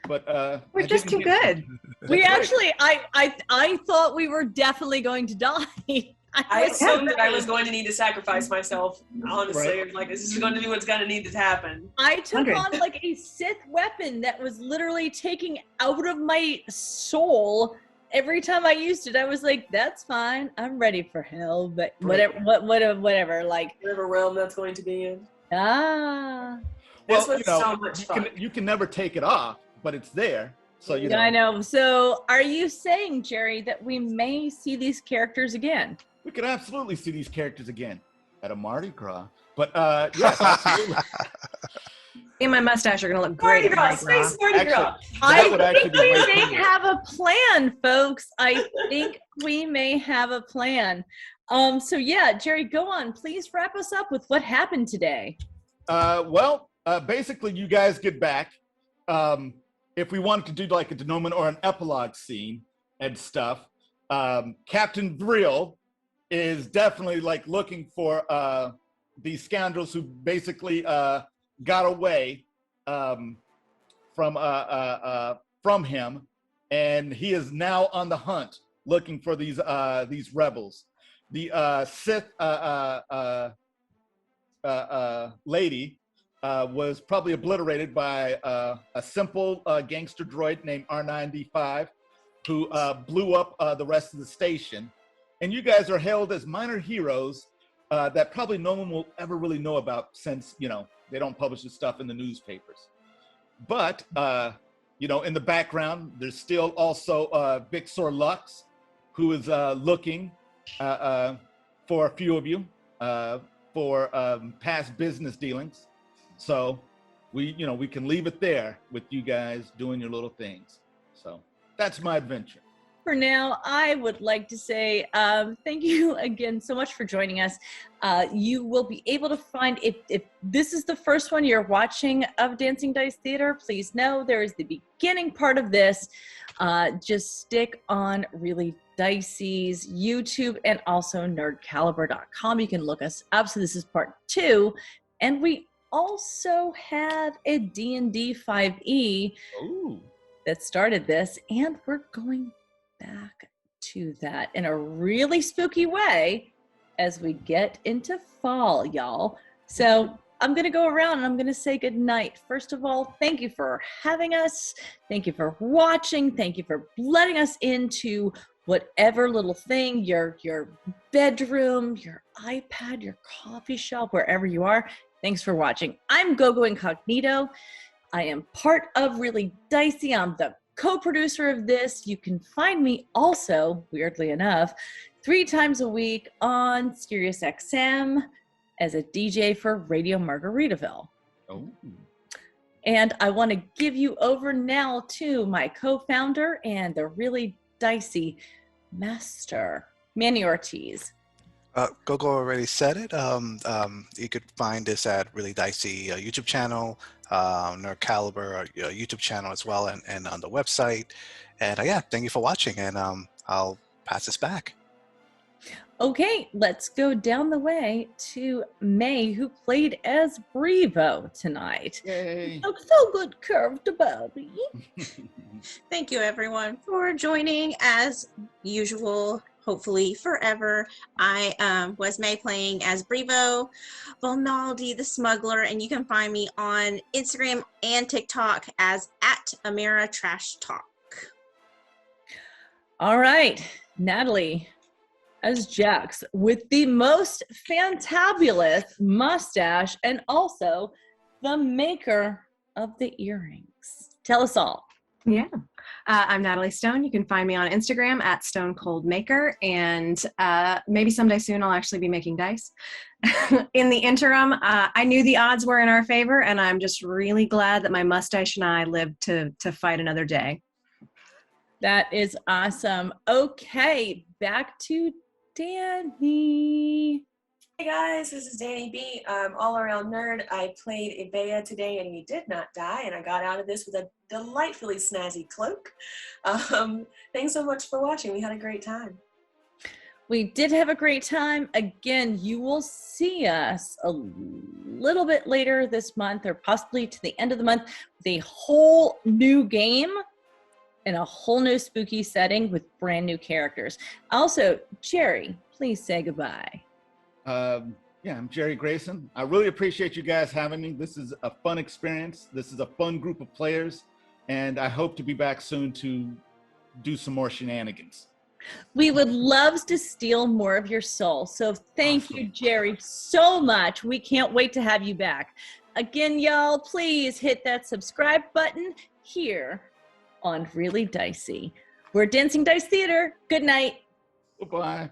but We're just too good. We actually, I thought we were definitely going to die. I assumed that I was going to need to sacrifice myself. Honestly, Right. I was like, this is going to be what's going to need to happen. I took 100. on like a Sith weapon that was literally taking out of my soul. Every time I used it, I was like, "That's fine. I'm ready for hell." But whatever, whatever. Like, Whatever realm that's going to be in. Well, This was so much fun. You can never take it off, but it's there. So you know. I know. So, are you saying, Jerry, that we may see these characters again? We could absolutely see these characters again at a Mardi Gras. But yes, absolutely. Me and my mustache are gonna look Mardi great. at Gras, Mardi Gras. Space Mardi Gras. That would I actually think be we way may cooler. have a plan, folks. I think we may have a plan. So yeah, Jerry, go on. Please wrap us up with what happened today. Basically, you guys get back. If we wanted to do like a denouement or an epilogue scene and stuff, Captain Vril is definitely like looking for these scoundrels who basically got away from him, and he is now on the hunt looking for these rebels. The Sith lady was probably obliterated by a simple gangster droid named R9D5 who blew up the rest of the station. And you guys are hailed as minor heroes that probably no one will ever really know about, since, you know, they don't publish this stuff in the newspapers. But, you know, in the background, there's still also Vixor Lux, who is looking for a few of you for past business dealings. So we can leave it there with you guys doing your little things. So that's my adventure. For now, I would like to say thank you again so much for joining us. You will be able to find, if this is the first one you're watching of Dancing Dice Theater, please know there is the beginning part of this. Just stick on Really Dicey's YouTube and also nerdcaliber.com. You can look us up. So this is part 2. And we also have a D&D 5e Ooh. that started this, and we're going back to that in a really spooky way as we get into fall, y'all. So I'm going to go around and I'm going to say good night. First of all, thank you for having us. Thank you for watching. Thank you for letting us into whatever little thing, your bedroom, your iPad, your coffee shop, wherever you are. Thanks for watching. I'm Gogo Incognito. I am part of Really Dicey. I'm the co-producer of this. You can find me also, weirdly enough, 3 times a week on SiriusXM as a DJ for Radio Margaritaville. Oh. And I want to give you over now to my co-founder and the Really Dicey master, Manny Ortiz. Gogo already said it. You could find this at Really Dicey YouTube channel, Nerd Caliber YouTube channel as well, and on the website. And yeah, thank you for watching. And I'll pass this back. Okay, let's go down the way to May, who played as Brevo tonight. Yay. Looks so good, curved baby. Thank you, everyone, for joining. As usual, hopefully forever. I was May playing as Brevo, Volnaldi the Smuggler, and you can find me on Instagram and TikTok as @AmiraTrashTalk. All right, Natalie as Jex with the most fantabulous mustache and also the maker of the earrings. Tell us all. Yeah. I'm Natalie Stone. You can find me on Instagram @StoneColdMaker, and maybe someday soon I'll actually be making dice. In the interim, I knew the odds were in our favor, and I'm just really glad that my mustache and I lived to fight another day. That is awesome. Okay, back to Dani. Hey guys, this is Dani B. All around nerd. I played Ibeya today and he did not die, and I got out of this with a delightfully snazzy cloak. Thanks so much for watching. We had a great time. We did have a great time. Again, you will see us a little bit later this month, or possibly to the end of the month, with a whole new game in a whole new spooky setting with brand new characters. Also, Jerry, please say goodbye. Yeah, I'm Jerry Grayson. I really appreciate you guys having me. This is a fun experience. This is a fun group of players, and I hope to be back soon to do some more shenanigans. We would love to steal more of your soul. So thank you, Jerry, so much. We can't wait to have you back. Again, y'all, please hit that subscribe button here on Really Dicey. We're Dancing Dice Theater. Good night. Bye-bye.